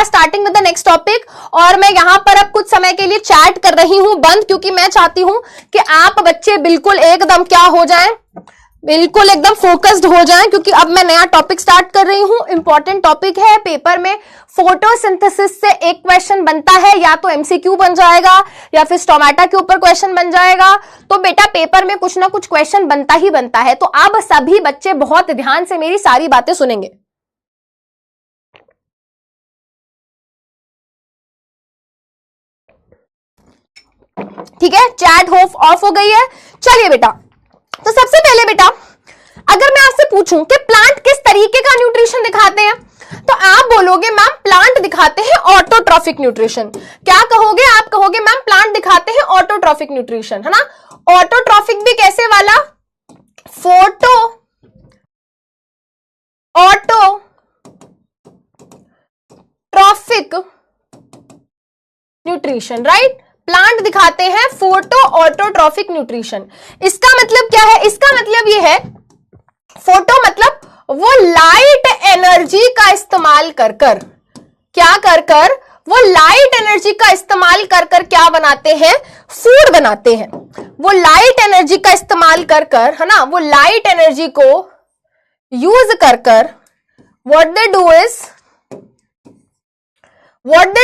starting with the next topic. और मैं यहां पर अब कुछ समय के लिए चैट कर रही हूं बंद, क्योंकि मैं चाहती हूं कि आप बच्चे बिल्कुल एकदम क्या हो जाएं, बिल्कुल एकदम फोकस्ड हो जाएं, क्योंकि अब मैं नया टॉपिक स्टार्ट कर रही हूं। इंपॉर्टेंट टॉपिक है, पेपर में फोटोसिंथेसिस से एक क्वेश्चन बनता है, या तो एमसीक्यू बन जाएगा या फिर स्टोमेटा के ऊपर क्वेश्चन बन जाएगा। तो बेटा पेपर में कुछ ना कुछ क्वेश्चन बनता ही बनता है। तो अब सभी बच्चे बहुत ध्यान से मेरी सारी बातें सुनेंगे। ठीक है, चैट ऑफ हो गई है। चलिए बेटा, तो सबसे पहले बेटा अगर मैं आपसे पूछूं कि प्लांट किस तरीके का न्यूट्रिशन दिखाते हैं, तो आप बोलोगे मैम प्लांट दिखाते हैं ऑटोट्रॉफिक न्यूट्रिशन। क्या कहोगे? आप कहोगे मैम प्लांट दिखाते हैं ऑटोट्रॉफिक न्यूट्रिशन, है ना। ऑटोट्रॉफिक भी कैसे वाला? Photo autotrophic nutrition, right. Plant दिखाते हैं फोटो ऑटोट्रॉफिक न्यूट्रिशन। इसका मतलब क्या है? इसका मतलब ये है, फोटो मतलब वो लाइट एनर्जी का इस्तेमाल कर कर क्या कर कर वो लाइट एनर्जी का इस्तेमाल कर कर क्या बनाते हैं? फूड बनाते हैं। वो लाइट एनर्जी का इस्तेमाल कर कर, है ना, वो लाइट एनर्जी को यूज कर कर व्हाट दे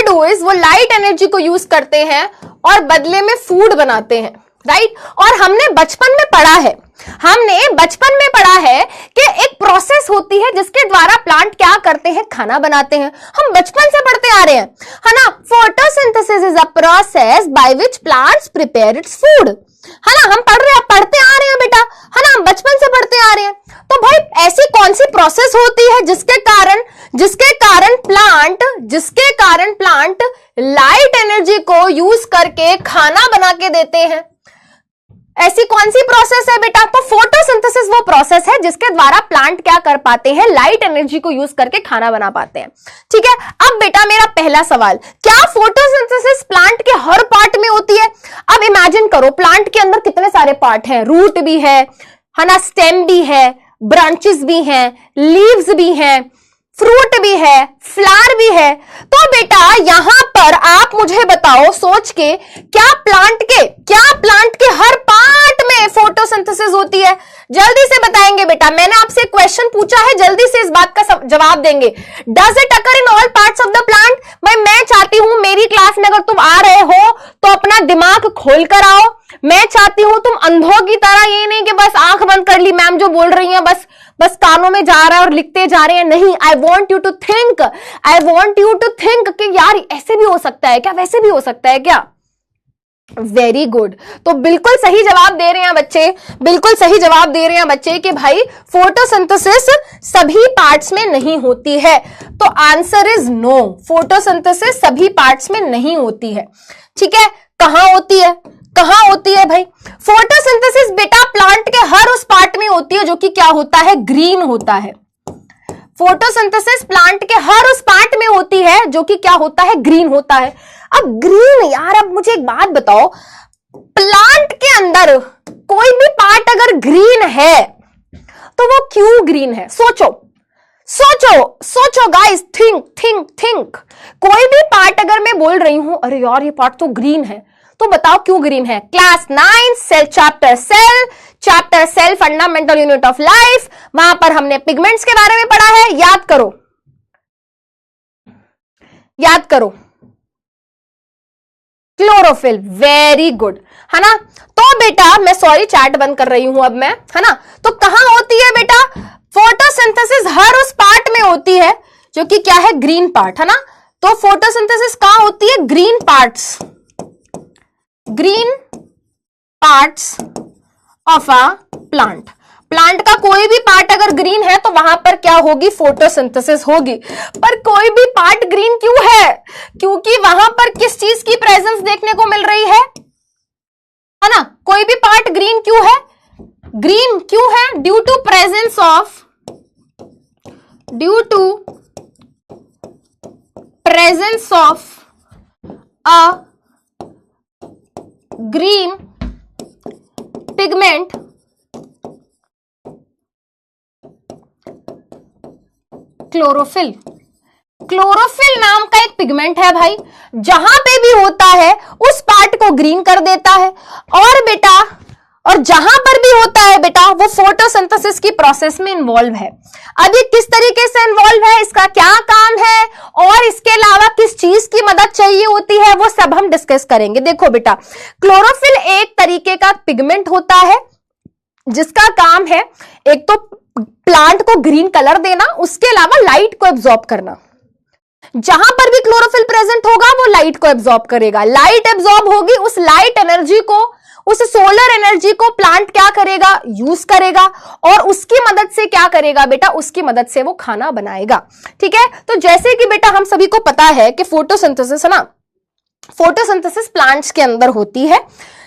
डू इज वो लाइट एनर्जी को यूज करते हैं और बदले में फूड बनाते हैं, राइट। और हमने बचपन में पढ़ा है कि एक प्रोसेस होती है जिसके द्वारा प्लांट क्या करते हैं? खाना बनाते हैं। हम बचपन से पढ़ते आ रहे हैं, है ना। Photosynthesis is a process by which plants prepare its food, है ना। हम पढ़ते आ रहे हैं बेटा, है ना, हम बचपन से पढ़ते आ रहे हैं। तो भाई ऐसी कौन सी प्रोसेस होती है जिसके कारण प्लांट लाइट एनर्जी को यूज करके खाना बना के देते हैं? ऐसी कौन सी प्रोसेस है बेटा? तो फोटोसिंथेसिस वो प्रोसेस है जिसके द्वारा प्लांट क्या कर पाते हैं? लाइट एनर्जी को यूज करके खाना बना पाते हैं। ठीक है, अब बेटा मेरा पहला सवाल, क्या फोटोसिंथेसिस प्लांट के हर पार्ट में होती है? अब इमेजिन करो प्लांट के अंदर कितने सारे पार्ट हैं, रूट भी है ना, स्टेम भी है, ब्रांचेस भी हैं, लीव्स भी हैं, फ्रूट भी है, फ्लावर भी है। तो बेटा यहां पर आप मुझे बताओ सोच के, क्या प्लांट के हर पार्ट में फोटोसिंथेसिस होती है? जल्दी से बताएंगे बेटा, मैंने आपसे क्वेश्चन पूछा है, जल्दी से इस बात का जवाब देंगे। Does it occur in all parts of the plant? भाई मैं चाहती हूं मेरी क्लास में अगर तुम आ रहे हो तो अपना दिमाग खोल कर आओ। मैं चाहती हूं तुम अंधों की तरह, ये नहीं कि बस आंख बंद कर ली, मैम जो बोल रही है बस कानों में जा रहा है और लिखते जा रहे हैं। नहीं, I want you to think कि यार ऐसे भी हो सकता है क्या, वैसे भी हो सकता है क्या। वेरी गुड, तो बिल्कुल सही जवाब दे रहे हैं बच्चे, कि भाई फोटोसिंथेसिस सभी पार्ट्स में नहीं होती है। तो आंसर इज नो, फोटोसिंथेसिस सभी पार्ट्स में नहीं होती है। ठीक है, कहां होती है भाई? फोटोसिंथेसिस बेटा प्लांट के हर उस पार्ट में होती है जो कि क्या होता है? ग्रीन होता है। फोटोसिंथेसिस प्लांट के हर उस पार्ट में होती है जो कि क्या होता है? ग्रीन होता है। अब ग्रीन यार, अब मुझे एक बात बताओ, प्लांट के अंदर कोई भी पार्ट अगर ग्रीन है तो वो क्यों ग्रीन है? सोचो गाइस, थिंक। कोई भी पार्ट अगर मैं बोल रही हूं अरे यार ये पार्ट तो ग्रीन है, तो बताओ क्यों ग्रीन है? Class 9 cell chapter cell fundamental unit of life, वहां पर हमने पिगमेंट्स के बारे में पढ़ा है, याद करो याद करो। क्लोरोफिल, वेरी गुड, है ना। तो बेटा मैं सॉरी चैट बंद कर रही हूं अब मैं, है ना। तो कहां होती है बेटा? फोटोसिंथेसिस हर उस पार्ट में होती है जो कि क्या है? ग्रीन पार्ट, है ना। तो फोटोसिंथेसिस कहां होती है? Green parts of a plant. Plant का कोई भी पार्ट अगर ग्रीन है तो वहां पर क्या होगी? फोटोसिंथेसिस होगी। पर कोई भी पार्ट ग्रीन क्यों है? क्योंकि वहां पर किस चीज की प्रेजेंस देखने को मिल रही है ना। कोई भी पार्ट ग्रीन क्यों है? ग्रीन क्यों है? Due to presence of a green pigment chlorophyll. Chlorophyll नाम का एक पिगमेंट है भाई, जहां पे भी होता है उस पार्ट को ग्रीन कर देता है। और जहां पर भी होता है बेटा वो फोटोसिंथेसिस की प्रोसेस में इन्वॉल्व है। अब ये किस तरीके से इन्वॉल्व है, इसका क्या काम है और इसके अलावा किस चीज की मदद चाहिए होती है, वो सब हम डिस्कस करेंगे। देखो बेटा, क्लोरोफिल एक तरीके का पिगमेंट होता है जिसका काम है एक तो प्लांट को ग्रीन कलर देना, उसके अलावा लाइट को एब्जॉर्ब करना। जहां पर भी क्लोरोफिल प्रेजेंट होगा वो लाइट को एब्जॉर्ब करेगा, लाइट एब्जॉर्ब होगी, उस लाइट एनर्जी को, उस सोलर एनर्जी को प्लांट क्या करेगा? यूज करेगा और उसकी मदद से क्या करेगा बेटा? उसकी मदद से वो खाना बनाएगा। ठीक है, तो जैसे कि बेटा हम सभी को पता है कि फोटोसिंथेसिस, है ना, फोटोसिंथेसिस प्लांट्स के अंदर होती है।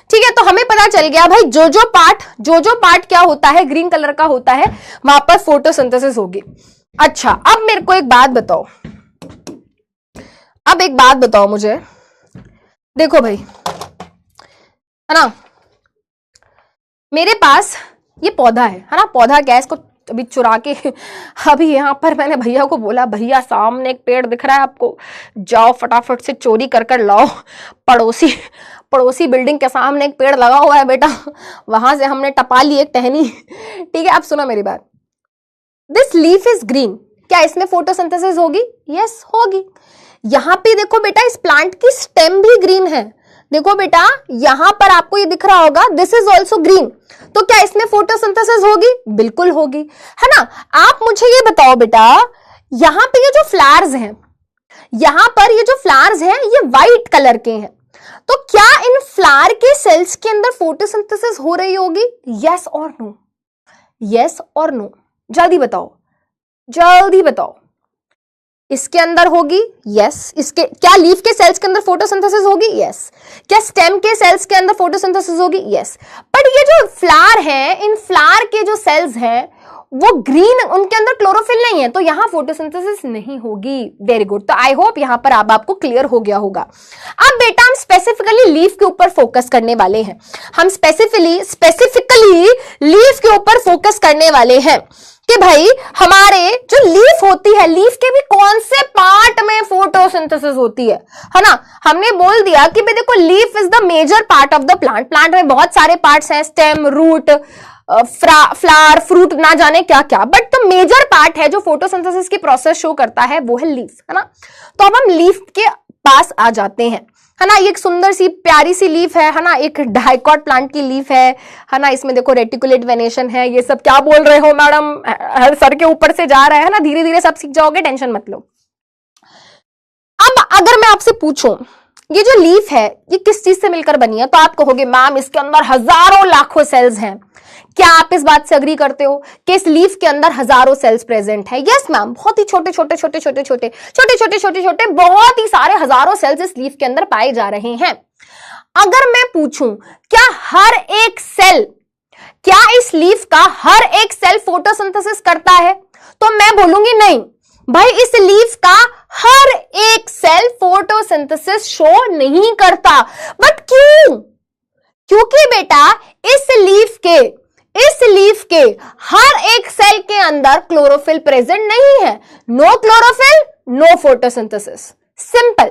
ठीक है, तो हमें पता चल गया भाई जो जो पार्ट क्या होता है? ग्रीन कलर का होता है, वहां पर फोटोसिंथेसिस होगी। अच्छा, अब मेरे को एक बात बताओ, मुझे देखो भाई, है ना, मेरे पास ये पौधा है ना। पौधा क्या है? इसको अभी चुरा के अभी यहां पर मैंने भैया को बोला, भैया सामने एक पेड़ दिख रहा है आपको, जाओ फटाफट से चोरी कर लाओ। पड़ोसी बिल्डिंग के सामने एक पेड़ लगा हुआ है बेटा, वहां से हमने टपा ली एक टहनी। ठीक है, अब सुनो मेरी बात। दिस लीफ इज ग्रीन, क्या इसमें फोटोसिंथेसिस होगी? यस, होगी। यहां पे देखो बेटा, इस प्लांट की स्टेम भी ग्रीन है। देखो बेटा, यहां पर आपको ये दिख रहा होगा, दिस इज ऑल्सो ग्रीन। तो क्या इसमें फोटोसिंथेसिस होगी? बिल्कुल होगी, है ना। आप मुझे ये बताओ बेटा, यहां पे ये जो फ्लावर्स हैं, ये व्हाइट कलर के हैं, तो क्या इन फ्लावर के सेल्स के अंदर फोटोसिंथेसिस हो रही होगी? यस और नो? यस और नो? जल्दी बताओ। इसके अंदर होगी? यस। इसके क्या लीफ के सेल्स के अंदर फोटोसिंथेसिस होगी? यस। क्या स्टेम के सेल्स के अंदर फोटोसिंथेसिस होगी? यस। बट ये जो फ्लावर है, इन फ्लावर के जो सेल्स हैं वो ग्रीन, उनके अंदर क्लोरोफिल नहीं है, तो यहां फोटोसिंथेसिस नहीं होगी। Very good. तो आई होप यहां पर आपको क्लियर हो गया होगा। अब बेटा हम स्पेसिफिकली लीफ के ऊपर फोकस करने वाले हैं। हम स्पेसिफिकली लीफ के ऊपर फोकस करने वाले हैं कि भाई हमारे जो लीफ होती है, लीफ के भी कौन से पार्ट में फोटोसिंथेसिस होती है ना। हमने बोल दिया कि भाई देखो, leaf is the major part of the plant. Plant में बहुत सारे पार्ट्स हैं, स्टेम, रूट, फ्लावर, फ्रूट, ना जाने क्या क्या, बट तो मेजर पार्ट है जो फोटोसिंथेसिस की प्रोसेस शो करता है वो है लीफ, है ना। तो अब हम लीफ के पास आ जाते हैं, है ना। ये एक सुंदर सी प्यारी सी लीफ है ना, एक डाइकॉट प्लांट की लीफ है ना। इसमें देखो रेटिकुलेट वेनेशन है। ये सब क्या बोल रहे हो मैडम? सर के ऊपर से जा रहा है ना, धीरे धीरे सब सीख जाओगे, टेंशन मत लो। अब अगर मैं आपसे पूछूं ये जो लीफ है ये किस चीज से मिलकर बनी है, तो आप कहोगे मैम इसके अंदर हजारों लाखों सेल्स हैं। क्या आप इस बात से अग्री करते हो कि इस लीफ के अंदर हजारों सेल्स प्रेजेंट है? यस मैम, बहुत ही छोटे छोटे बहुत ही सारे हजारों सेल्स इस लीफ के अंदर पाए जा रहे हैं। अगर मैं पूछूं क्या इस लीफ का हर एक सेल फोटोसिंथेसिस करता है, तो मैं बोलूंगी नहीं भाई, इस लीफ का हर एक सेल फोटोसिंथेसिस शो नहीं करता। बट क्यों? क्योंकि बेटा इस लीफ के हर एक सेल के अंदर क्लोरोफिल प्रेजेंट नहीं है। No chlorophyll, no photosynthesis, simple.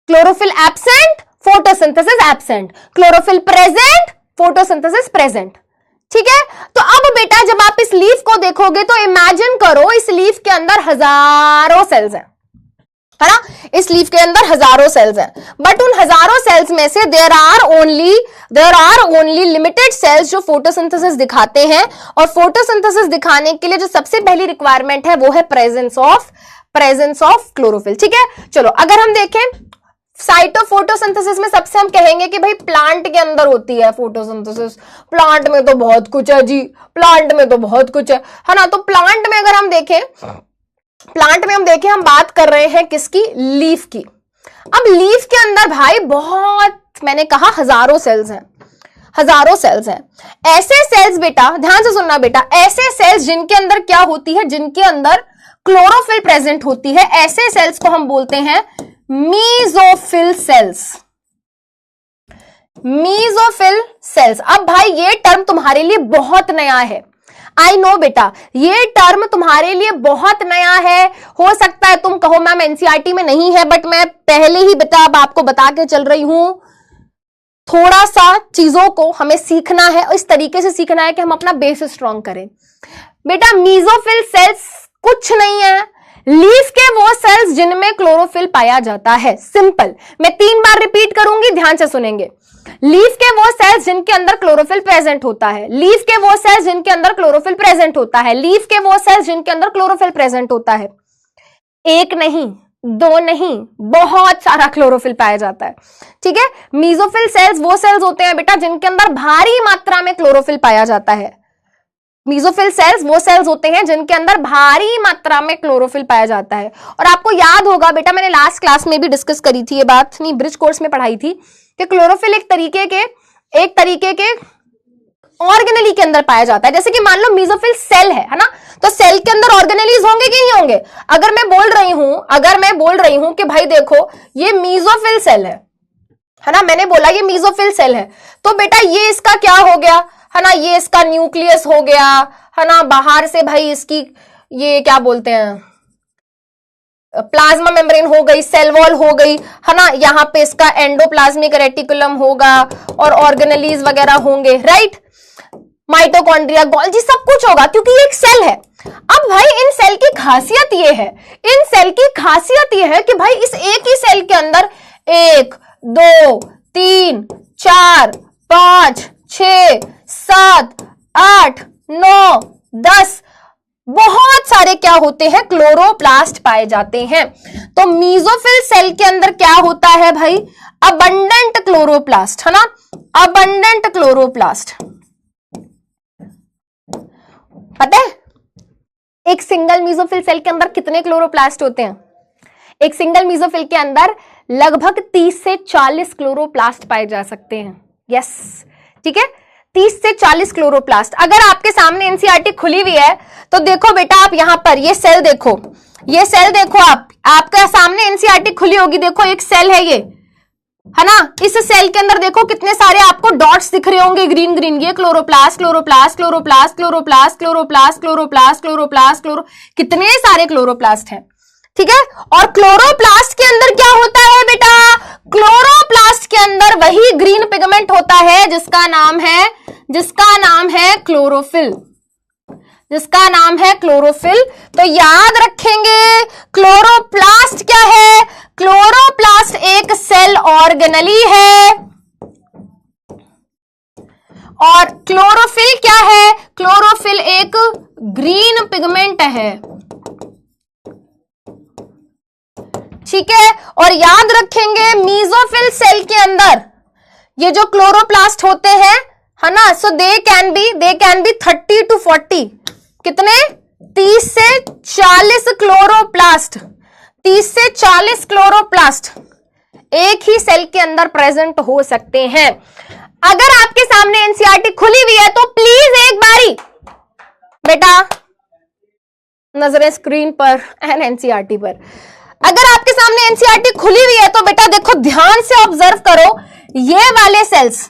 Chlorophyll absent, photosynthesis absent, chlorophyll present, photosynthesis present. ठीक है, तो अब बेटा जब आप इस लीफ को देखोगे तो इमेजिन करो इस लीफ के अंदर हजारों सेल्स हैं, है ना, इस लीफ के अंदर हजारों सेल्स हैं, बट उन हजारों सेल्स में से there are only limited cells जो फोटोसिंथेसिस दिखाते हैं, और फोटोसिंथेसिस दिखाने के लिए जो सबसे पहली रिक्वायरमेंट है वो है प्रेजेंस ऑफ क्लोरोफिल। ठीक है, चलो अगर हम देखें साइट ऑफ फोटोसिंथेसिस में सबसे हम कहेंगे कि भाई प्लांट के अंदर होती है फोटोसिंथेसिस, प्लांट में तो बहुत कुछ है जी, प्लांट में तो बहुत कुछ है ना। तो प्लांट में अगर हम देखें, हम बात कर रहे हैं किसकी, लीफ की। अब लीफ के अंदर भाई बहुत, मैंने कहा हजारों सेल्स हैं, ऐसे सेल्स बेटा ध्यान से सुनना बेटा, ऐसे सेल्स जिनके अंदर क्या होती है, जिनके अंदर क्लोरोफिल प्रेजेंट होती है, ऐसे सेल्स को हम बोलते हैं मीजोफिल सेल्स। अब भाई ये टर्म तुम्हारे लिए बहुत नया है, आई नो बेटा, ये टर्म तुम्हारे लिए बहुत नया है। हो सकता है तुम कहो मैम एनसीईआरटी में नहीं है, बट मैं पहले ही बेटा अब आपको बता के चल रही हूं, थोड़ा सा चीजों को हमें सीखना है, इस तरीके से सीखना है कि हम अपना बेस स्ट्रॉन्ग करें। बेटा मीजोफिल सेल्स कुछ नहीं है, लीफ के वो सेल्स जिनमें क्लोरोफिल पाया जाता है। सिंपल, मैं 3 बार रिपीट करूंगी, ध्यान से सुनेंगे। लीफ के वो सेल्स जिनके अंदर क्लोरोफिल प्रेजेंट होता है, लीफ के वो सेल्स जिनके अंदर क्लोरोफिल प्रेजेंट होता है, लीफ के वो सेल्स जिनके अंदर क्लोरोफिल प्रेजेंट होता है। एक नहीं, 2 नहीं, बहुत सारा क्लोरोफिल पाया जाता है। ठीक है, मीजोफिल सेल्स वो सेल्स होते हैं बेटा जिनके अंदर भारी मात्रा में क्लोरोफिल पाया जाता है। मीजोफिल सेल्स वो सेल्स होते हैं जिनके अंदर भारी मात्रा में क्लोरोफिल पाया जाता है। और आपको याद होगा बेटा, मैंने लास्ट क्लास में भी डिस्कस करी थी ये बात, नहीं ब्रिज कोर्स में पढ़ाई थी कि क्लोरोफिल एक तरीके के ऑर्गेनेली के अंदर पाया जाता है। जैसे कि मान लो मीजोफिल सेल है ना, तो सेल के अंदर ऑर्गेनेलीज होंगे कि नहीं होंगे। अगर मैं बोल रही हूं कि भाई देखो ये मीजोफिल सेल है ना, मैंने बोला ये मीजोफिल सेल है, तो बेटा ये इसका क्या हो गया, है ना, ये इसका न्यूक्लियस हो गया, है ना, बाहर से भाई इसकी ये क्या बोलते हैं प्लाज्मा मेम्ब्रेन हो गई, सेल वॉल हो गई, है ना, यहाँ पे इसका एंडोप्लाज्मिक रेटिकुलम होगा और ऑर्गेनेलीज वगैरह होंगे, राइट, माइटोकॉन्ड्रिया, गोल्जी, सब कुछ होगा क्योंकि ये एक सेल है। अब भाई इन सेल की खासियत ये है कि भाई इस एक ही सेल के अंदर 1 2 3 4 5 6 7 8 9 10 बहुत सारे क्या होते हैं, क्लोरोप्लास्ट पाए जाते हैं। तो मीजोफिल सेल के अंदर क्या होता है भाई, अबंडेंट क्लोरोप्लास्ट, है ना, अबंडेंट क्लोरोप्लास्ट। पता है एक सिंगल मीजोफिल सेल के अंदर कितने क्लोरोप्लास्ट होते हैं? एक सिंगल मीजोफिल के अंदर लगभग 30 से 40 क्लोरोप्लास्ट पाए जा सकते हैं। यस, ठीक है, 30 से 40 क्लोरोप्लास्ट। अगर आपके सामने एनसीईआरटी खुली हुई है तो देखो बेटा, आप यहां पर ये सेल देखो, आपके सामने एनसीईआरटी खुली होगी, देखो एक सेल है ये, है ना, इस सेल के अंदर देखो कितने सारे आपको डॉट्स दिख रहे होंगे, ग्रीन ग्रीन, ये chloroplast chloroplast chloroplast chloroplast chloroplast chloroplast chloroplast chloro, कितने सारे क्लोरोप्लास्ट हैं, ठीक है। और क्लोरोप्लास्ट के अंदर क्या होता है बेटा, क्लोरोप्लास्ट के अंदर वही ग्रीन पिगमेंट होता है जिसका नाम है क्लोरोफिल, जिसका नाम है क्लोरोफिल। तो याद रखेंगे क्लोरोप्लास्ट क्या है, क्लोरोप्लास्ट एक सेल ऑर्गेनेली है, और क्लोरोफिल क्या है, क्लोरोफिल एक ग्रीन पिगमेंट है, ठीक है। और याद रखेंगे मीजोफिल सेल के अंदर ये जो क्लोरोप्लास्ट होते हैं, है ना, सो दे कैन बी 30 to 40, कितने, 30 से 40 क्लोरोप्लास्ट, 30 से 40 क्लोरोप्लास्ट एक ही सेल के अंदर प्रेजेंट हो सकते हैं। अगर आपके सामने एनसीईआरटी खुली हुई है तो प्लीज एक बारी बेटा नजरें स्क्रीन पर एंड एनसीईआरटी पर, अगर आपके सामने एनसीईआरटी खुली हुई है तो बेटा देखो ध्यान से ऑब्जर्व करो, ये वाले सेल्स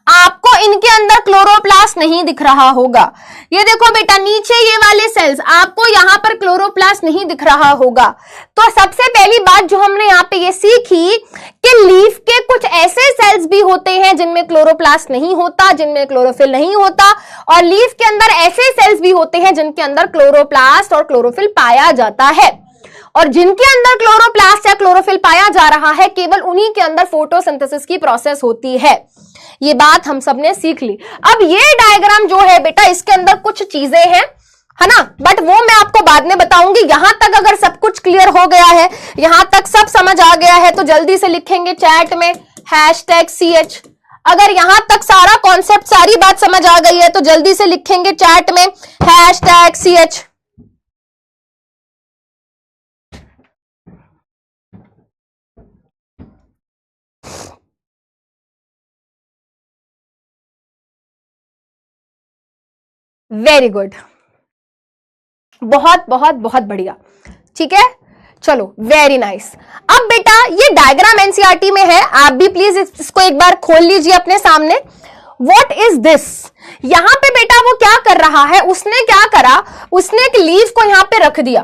आपको इनके अंदर क्लोरोप्लास्ट नहीं दिख रहा होगा। ये देखो बेटा नीचे ये वाले सेल्स, आपको यहां पर क्लोरोप्लास्ट नहीं दिख रहा होगा। तो सबसे पहली बात जो हमने यहां पे ये सीखी कि लीफ के कुछ ऐसे सेल्स भी होते हैं जिनमें क्लोरोप्लास्ट नहीं होता, जिनमें क्लोरोफिल नहीं होता, और लीफ के अंदर ऐसे सेल्स भी होते हैं जिनके अंदर क्लोरोप्लास्ट और क्लोरोफिल पाया जाता है। और जिनके अंदर क्लोरोप्लास्ट या क्लोरोफिल पाया जा रहा है, केवल उन्हीं के अंदर फोटोसिंथेसिस की प्रोसेस होती है। ये बात हम सब ने सीख ली। अब ये डायग्राम जो है बेटा, इसके अंदर कुछ चीजें हैं, है ना, बट वो मैं आपको बाद में बताऊंगी। यहां तक अगर सब कुछ क्लियर हो गया है, यहां तक सब समझ आ गया है, तो जल्दी से लिखेंगे चैट में #CH। अगर यहां तक सारा कॉन्सेप्ट, सारी बात समझ आ गई है, तो जल्दी से लिखेंगे चैट में #CH। वेरी गुड, बहुत बहुत बहुत बढ़िया, ठीक है, चलो वेरी नाइस। अब बेटा ये डायग्राम एनसीईआरटी में है, आप भी प्लीज इसको एक बार खोल लीजिए अपने सामने। What is this? यहां पे बेटा वो क्या कर रहा है, उसने क्या करा, उसने एक लीफ को यहां पे रख दिया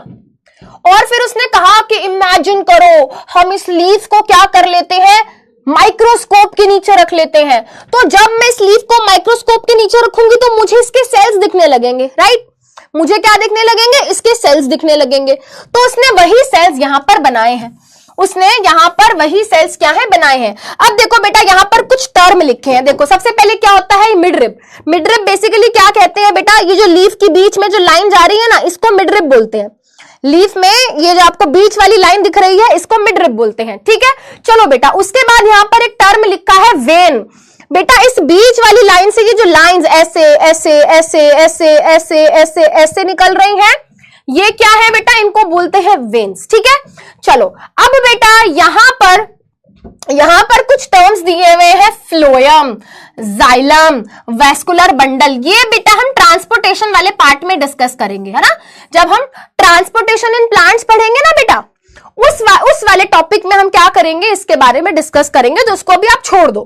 और फिर उसने कहा कि इमेजिन करो हम इस लीफ को क्या कर लेते हैं, माइक्रोस्कोप के नीचे रख लेते हैं। तो जब मैं इस लीफ को माइक्रोस्कोप के नीचे रखूंगी तो मुझे इसके सेल्स दिखने लगेंगे, राइट? मुझे क्या दिखने लगेंगे, इसके सेल्स दिखने लगेंगे। तो उसने वही सेल्स यहां पर बनाए हैं, उसने यहां पर वही सेल्स क्या है बनाए हैं। अब देखो बेटा यहां पर कुछ टर्म लिखे हैं, देखो सबसे पहले क्या होता है मिडरिब। मिडरिब बेसिकली क्या कहते हैं बेटा, ये जो लीफ के बीच में जो लाइन जा रही है ना, इसको मिडरिब बोलते हैं। लीफ में ये जो आपको बीच वाली लाइन दिख रही है, इसको मिडरिब बोलते हैं, ठीक है। चलो बेटा उसके बाद यहां पर एक टर्म लिखा है वेन। बेटा इस बीच वाली लाइन से ये जो लाइंस ऐसे ऐसे ऐसे ऐसे ऐसे ऐसे ऐसे निकल रही हैं, ये क्या है बेटा, इनको बोलते हैं वेन्स, ठीक है। चलो अब बेटा यहां पर कुछ टर्म्स दिए हुए हैं, फ्लोएम, जाइलम, वैस्कुलर बंडल। ये बेटा हम ट्रांसपोर्टेशन वाले पार्ट में डिस्कस करेंगे, है ना। जब हम ट्रांसपोर्टेशन इन प्लांट्स पढ़ेंगे ना बेटा, उस वाले टॉपिक में हम क्या करेंगे, इसके बारे में डिस्कस करेंगे, तो उसको भी आप छोड़ दो,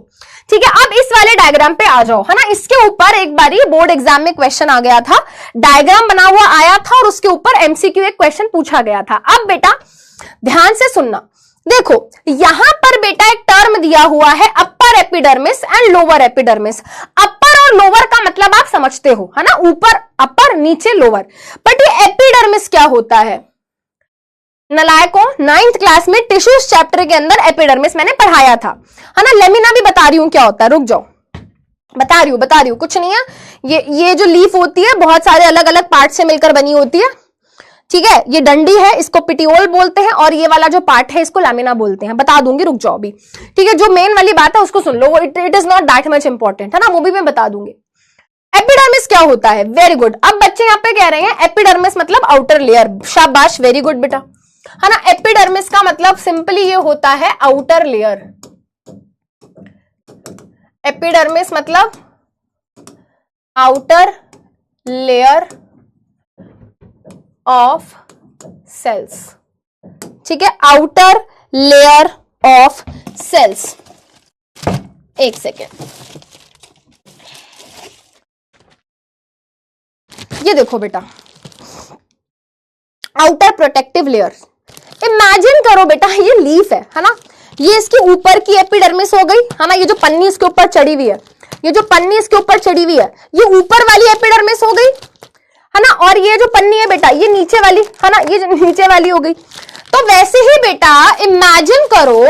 ठीक है। अब इस वाले डायग्राम पे आ जाओ, है ना। इसके ऊपर एक बारी बोर्ड एग्जाम में क्वेश्चन आ गया था, डायग्राम बना हुआ आया था और उसके ऊपर एमसीक्यू एक क्वेश्चन पूछा गया था। अब बेटा ध्यान से सुनना, देखो यहां पर बेटा एक टर्म दिया हुआ है upper epidermis and lower epidermis. Upper और लोअर का मतलब आप समझते हो, है ना, ऊपर अपर नीचे लोअर। बट ये एपिडर्मिस क्या होता है, नलायकों 9th क्लास में टिश्यूज चैप्टर के अंदर एपिडर्मिस मैंने पढ़ाया था, है ना। लेमिना भी बता रही हूं क्या होता है, रुक जाओ, बता रही हूं, कुछ नहीं है। ये जो लीफ होती है बहुत सारे अलग अलग पार्ट से मिलकर बनी होती है, ठीक है। ये डंडी है, इसको पिटियोल बोलते हैं, और ये वाला जो पार्ट है इसको लामिना बोलते हैं। बता दूंगी, रुक जाओ अभी, ठीक है। जो मेन वाली बात है उसको सुन लो, वो it is not that much important, है ना, वो भी मैं बता दूंगी। एपिडर्मिस क्या होता है, वेरी गुड। अब बच्चे यहाँ पे कह रहे हैं एपिडर्मिस मतलब आउटर लेयर, शाबाश, वेरी गुड बेटा, है ना। एपिडर्मिस का मतलब सिंपली ये होता है आउटर लेयर। एपिडर्मिस मतलब आउटर लेयर ऑफ सेल्स, ठीक है, आउटर लेयर ऑफ सेल्स। एक सेकेंड, ये देखो बेटा आउटर प्रोटेक्टिव लेयर। इमेजिन करो बेटा ये लीफ है ना, ये इसके ऊपर की एपिडर्मिस हो गई, है ना। ये जो पन्नी इसके ऊपर चढ़ी हुई है, ये जो पन्नी इसके ऊपर चढ़ी हुई है, ये ऊपर वाली एपिडर्मिस हो गई, है ना। और ये जो पन्नी है बेटा ये नीचे वाली, है ना, ये नीचे वाली हो गई। तो वैसे ही बेटा इमेजिन करो,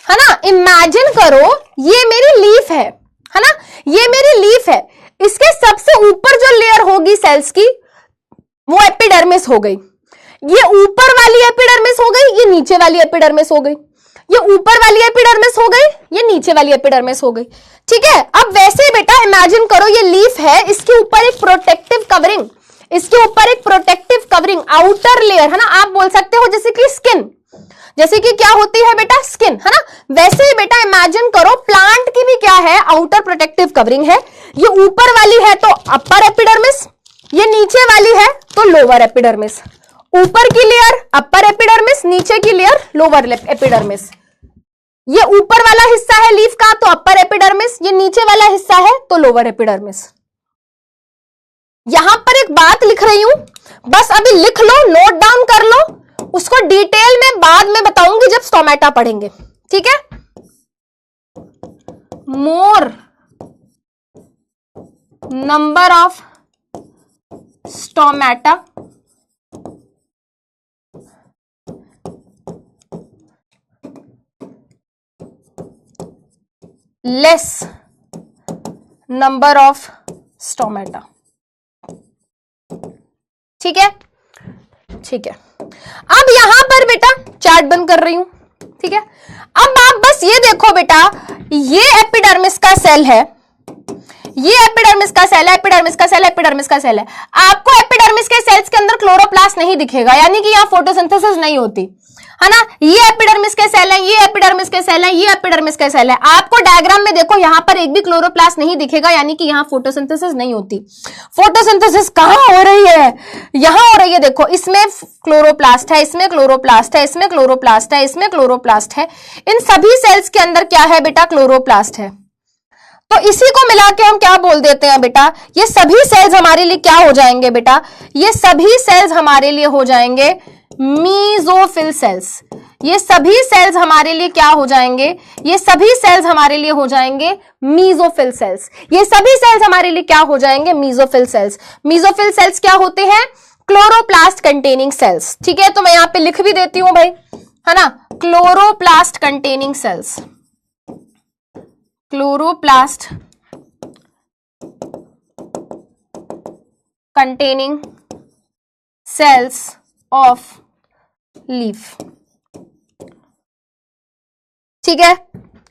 है ना, इमेजिन करो ये मेरी लीफ है ना, ये मेरी लीफ है। इसके सबसे ऊपर जो लेयर होगी सेल्स की वो एपिडर्मिस हो गई। ये ऊपर वाली एपिडर्मिस हो गई, ये नीचे वाली एपिडर्मिस हो गई। ये ऊपर वाली एपिडर्मिस हो गई, ये नीचे वाली एपिडर्मिस हो गई, ठीक है। अब वैसे ही बेटा इमेजिन करो ये लीफ है, इसके ऊपर एक प्रोटेक्टिव कवरिंग, इसके ऊपर एक प्रोटेक्टिव कवरिंग, आउटर लेयर, है ना। आप बोल सकते हो जैसे कि स्किन, जैसे कि क्या होती है बेटा, स्किन, है ना। वैसे ही बेटा इमेजिन करो प्लांट की भी क्या है, आउटर प्रोटेक्टिव कवरिंग है। ये ऊपर वाली है तो अपर एपिडर्मिस, ये नीचे वाली है तो लोअर एपिडर्मिस। ऊपर की लेयर अपर एपिडर्मिस, नीचे की लेयर लोअर एपिडर्मिस। ये ऊपर वाला हिस्सा है लीफ का तो अपर एपिडर्मिस, ये नीचे वाला हिस्सा है तो लोअर एपिडर्मिस। यहां पर एक बात लिख रही हूं, बस अभी लिख लो, नोट डाउन कर लो, उसको डिटेल में बाद में बताऊंगी जब स्टोमेटा पढ़ेंगे, ठीक है। मोर number of stomata less number of stomata, ठीक है, ठीक है। अब यहां पर बेटा चार्ट बंद कर रही हूं, ठीक है। अब आप बस ये देखो बेटा, ये एपिडर्मिस का सेल है, ये एपिडर्मिस का सेल है, एपिडर्मिस का सेल, एपिडर्मिस का सेल है। आपको एपिडर्मिस के सेल्स के अंदर क्लोरोप्लास्ट नहीं दिखेगा, यानी कि यहां फोटोसिंथेसिस नहीं होती है ना। ये एपिडर्मिस के सेल है, ये एपिडर्मिस के सेल है, ये एपिडर्मिस के सेल है। आपको डायग्राम में देखो यहां पर एक भी क्लोरोप्लास्ट नहीं दिखेगा, यानी कि यहां फोटोसिंथेसिस नहीं होती। फोटोसिंथेसिस कहां हो रही है? यहां हो रही है, देखो इसमें क्लोरोप्लास्ट है, इसमें क्लोरोप्लास्ट है, इसमें क्लोरोप्लास्ट है, इसमें क्लोरोप्लास्ट है। इन सभी सेल्स के अंदर क्या है बेटा? क्लोरोप्लास्ट है। तो इसी को मिला के हम क्या बोल देते हैं बेटा? ये सभी सेल्स हमारे लिए क्या हो जाएंगे बेटा? ये सभी सेल्स हमारे लिए हो जाएंगे मीजोफिल सेल्स। ये सभी सेल्स हमारे लिए क्या हो जाएंगे? ये सभी सेल्स हमारे लिए हो जाएंगे मीजोफिल सेल्स। ये सभी सेल्स हमारे लिए क्या हो जाएंगे? Mesophyll cells. मीजोफिल सेल्स क्या होते हैं? क्लोरोप्लास्ट कंटेनिंग सेल्स, ठीक है। तो मैं यहां पे लिख भी देती हूं भाई, है ना, chloroplast containing cells, chloroplast containing cells of leaf, ठीक है।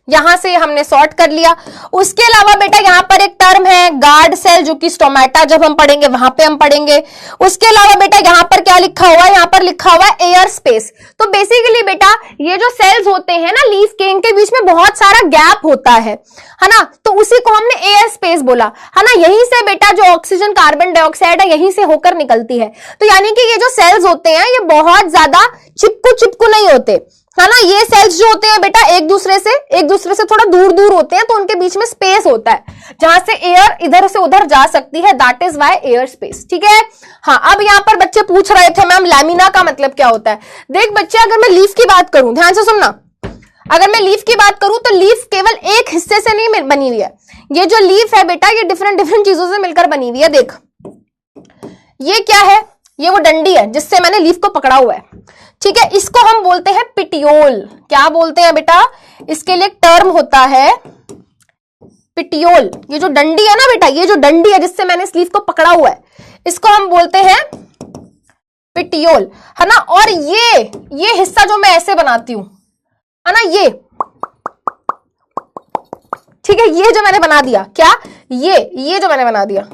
यहां से हमने सॉर्ट कर लिया। उसके अलावा बेटा यहां पर एक टर्म है गार्ड सेल, जो कि स्टोमेटा जब हम पढ़ेंगे वहां पे हम पढ़ेंगे। उसके अलावा बेटा यहां पर क्या लिखा हुआ है? यहां पर लिखा हुआ है एयर स्पेस। तो बेसिकली बेटा ये जो सेल्स होते हैं ना लीफ के, इनके बीच में बहुत सारा गैप होता है ना, तो उसी को हमने एयर स्पेस बोला, है ना। यहीं से बेटा जो ऑक्सीजन कार्बन डाइऑक्साइड है यहीं से होकर निकलती है। तो यानी कि ये जो सेल्स होते हैं ये बहुत ज्यादा चिपकू नहीं होते, है ना। ये सेल्स जो होते हैं बेटा एक दूसरे से थोड़ा दूर दूर होते हैं, तो उनके बीच में स्पेस होता है जहां से एयर इधर से उधर जा सकती है, that is why air space, ठीक है। हाँ, अब यहां पर बच्चे पूछ रहे थे मैम लैमिना का मतलब क्या होता है? देख बच्चे, अगर मैं लीफ की बात करूं, ध्यान से सुनना, अगर मैं लीफ की बात करूं तो लीफ केवल एक हिस्से से नहीं बनी हुई है। ये जो लीफ है बेटा ये डिफरेंट चीजों से मिलकर बनी हुई है। देख ये क्या है? ये वो डंडी है जिससे मैंने लीफ को पकड़ा हुआ है, ठीक है। इसको हम बोलते हैं पिटियोल। क्या बोलते हैं बेटा? इसके लिए एक टर्म होता है पिटियोल। ये जो डंडी है ना बेटा, ये जो डंडी है जिससे मैंने इस लीफ को पकड़ा हुआ है, इसको हम बोलते हैं पिटियोल, है ना। और ये हिस्सा जो मैं ऐसे बनाती हूं, है ना, ये ठीक है, ये जो मैंने बना दिया, क्या ये जो मैंने बना दिया,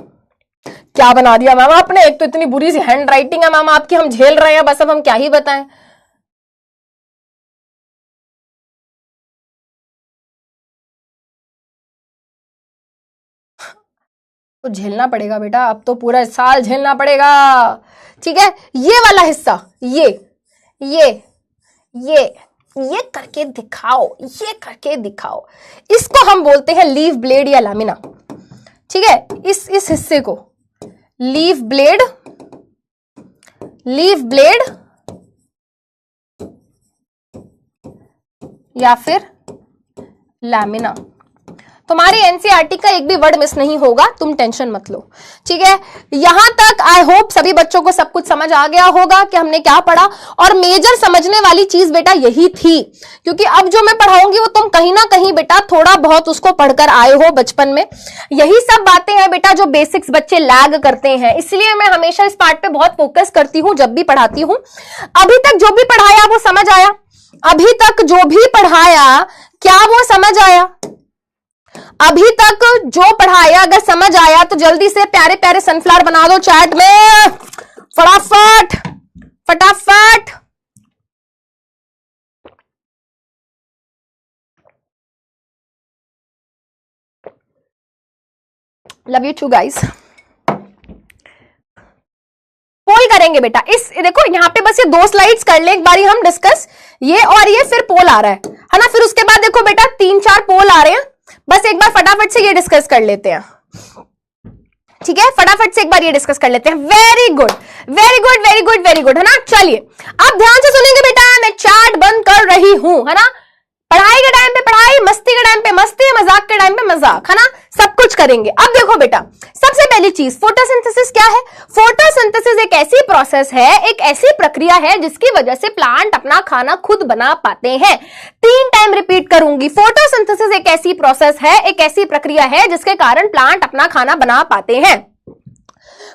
क्या बना दिया मैम आपने? एक तो इतनी बुरी सी हैंड राइटिंग है मैम आपकी, हम झेल रहे हैं, बस अब हम क्या ही बताएं। तो झेलना पड़ेगा बेटा, अब तो पूरा साल झेलना पड़ेगा, ठीक है। ये वाला हिस्सा, ये करके दिखाओ, ये करके दिखाओ, इसको हम बोलते हैं लीफ ब्लेड या लैमिना, ठीक है। इस हिस्से को लीफ ब्लेड या फिर लैमिना। तुम्हारी एनसीईआरटी का एक भी वर्ड मिस नहीं होगा, तुम टेंशन मत लो, ठीक है। यहां तक आई होप सभी बच्चों को सब कुछ समझ आ गया होगा कि हमने क्या पढ़ा। और मेजर समझने वाली चीज बेटा यही थी, क्योंकि अब जो मैं पढ़ाऊंगी वो तुम कहीं ना कहीं बेटा थोड़ा बहुत उसको पढ़कर आए हो बचपन में। यही सब बातें हैं बेटा जो बेसिक्स बच्चे लैग करते हैं, इसलिए मैं हमेशा इस पार्ट पे बहुत फोकस करती हूं जब भी पढ़ाती हूं। अभी तक जो भी पढ़ाया वो समझ आया? अभी तक जो भी पढ़ाया क्या वो समझ आया? अभी तक जो पढ़ाया अगर समझ आया तो जल्दी से प्यारे प्यारे सनफ्लावर बना दो चैट में, फटाफट फटाफट। Love you too guys. Poll करेंगे बेटा, इस देखो यहाँ पे बस ये 2 स्लाइड्स कर ले एक बारी हम डिस्कस, ये और ये, फिर पोल आ रहा है ना, फिर उसके बाद देखो बेटा 3-4 पोल आ रहे हैं, बस एक बार फटाफट से ये डिस्कस कर लेते हैं, ठीक है, फटाफट से एक बार ये डिस्कस कर लेते हैं। Very good very good very good very good, है ना। चलिए आप ध्यान से सुनेंगे बेटा, मैं चैट बंद कर रही हूं, है ना। पढ़ाई के टाइम पे पढ़ाई, मस्ती के टाइम पे मस्ती, मजाक के टाइम पे मजाक, है ना, सब कुछ करेंगे। अब देखो बेटा, सबसे पहली चीज फोटोसिंथेसिस क्या है। फोटोसिंथेसिस एक ऐसी प्रोसेस है, एक ऐसी प्रक्रिया है जिसकी वजह से प्लांट अपना खाना खुद बना पाते हैं। 3 टाइम रिपीट करूंगी, फोटोसिंथेसिस एक ऐसी प्रोसेस है, एक ऐसी प्रक्रिया है जिसके कारण प्लांट अपना खाना बना पाते हैं।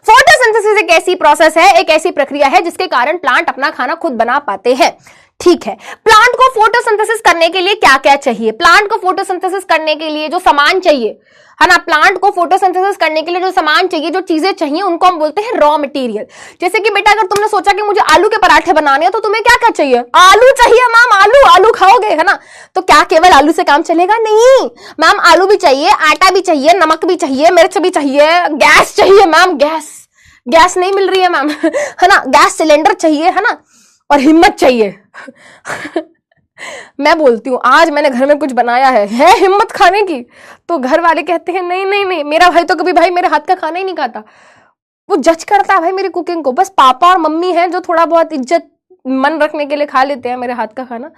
फोटोसिंथेसिस एक ऐसी प्रोसेस है, एक ऐसी प्रक्रिया है जिसके कारण प्लांट अपना खाना खुद बना पाते हैं। ठीक है, प्लांट को फोटोसिंथेसिस करने के लिए क्या क्या चाहिए। प्लांट को फोटोसिंथेसिस करने के लिए जो सामान चाहिए, है ना, प्लांट को फोटोसिंथेसिस करने के लिए जो सामान चाहिए, जो चीजें चाहिए, उनको हम बोलते हैं रॉ मटेरियल। जैसे कि बेटा अगर तुमने सोचा कि मुझे आलू के पराठे बनाने हैं, तो तुम्हें क्या क्या चाहिए, आलू चाहिए मैम, आलू आलू खाओगे, है ना। तो क्या केवल आलू से काम चलेगा, नहीं मैम, आलू भी चाहिए, आटा भी चाहिए, नमक भी चाहिए, मिर्च भी चाहिए, गैस चाहिए मैम, गैस नहीं मिल रही है मैम, है ना, गैस सिलेंडर चाहिए, है ना, और हिम्मत चाहिए। मैं बोलती हूं आज मैंने घर में कुछ बनाया है हिम्मत खाने की, तो घर वाले कहते हैं नहीं नहीं नहीं, मेरा भाई तो कभी भाई मेरे हाथ का खाना ही नहीं खाता, वो जज करता है भाई मेरी कुकिंग को। बस पापा और मम्मी हैं जो थोड़ा बहुत इज्जत मन रखने के लिए खा लेते हैं मेरे हाथ का खाना।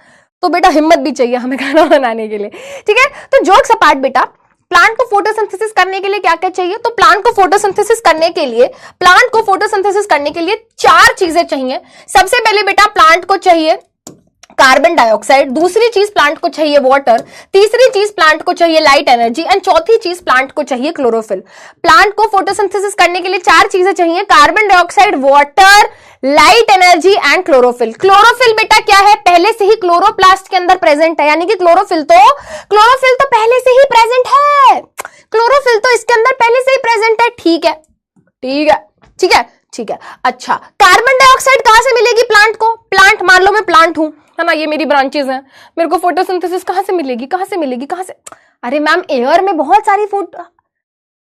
तो बेटा हिम्मत भी चाहिए हमें खाना बनाने के लिए, ठीक है। तो जोक्स अपार्ट बेटा, प्लांट को फोटोसिंथेसिस करने के लिए क्या क्या चाहिए। तो प्लांट को फोटोसिंथेसिस करने के लिए 4 चीजें चाहिए। सबसे पहले बेटा प्लांट को चाहिए कार्बन डाइऑक्साइड, दूसरी चीज प्लांट को चाहिए वाटर, तीसरी चीज प्लांट को चाहिए लाइट एनर्जी, एंड चौथी चीज प्लांट को चाहिए क्लोरोफिल। प्लांट को फोटोसिंथेसिस करने के लिए 4 चीजें चाहिए, carbon dioxide, water, light energy and chlorophyll. Chlorophyll बेटा क्या है, पहले से ही क्लोरोप्लास्ट के अंदर प्रेजेंट है, यानी कि क्लोरोफिल तो पहले से ही प्रेजेंट है, क्लोरोफिल तो इसके अंदर पहले से ही प्रेजेंट है। ठीक है ठीक है ठीक है ठीक है। अच्छा, कार्बन डाइऑक्साइड कहां से मिलेगी प्लांट को। प्लांट, मान लो मैं प्लांट हूं, है ना, ये मेरी ब्रांचेस हैं, मेरे को फोटोसिंथेसिस कहां से मिलेगी, कहां से मिलेगी, कहां से। अरे मैम एयर में बहुत सारी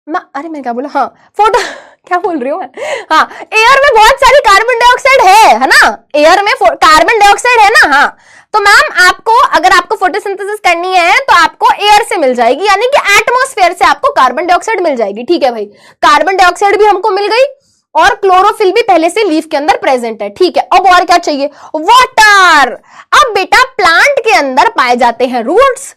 अरे मैं क्या बोला, हाँ फोटो क्या बोल रही हूँ मैं, हाँ एयर में बहुत सारी कार्बन डाइऑक्साइड है ना, एयर में कार्बन डाइऑक्साइड है ना। हाँ तो मैम आपको, अगर आपको फोटोसिंथेसिस करनी है तो आपको एयर से मिल जाएगी, यानी कि एटमॉस्फेयर से आपको कार्बन डाइऑक्साइड मिल जाएगी। ठीक है भाई, कार्बन डाइऑक्साइड भी हमको मिल गई और क्लोरोफिल भी पहले से लीफ के अंदर प्रेजेंट है। ठीक है, अब और क्या चाहिए, वाटर। अब बेटा प्लांट के अंदर पाए जाते हैं रूट्स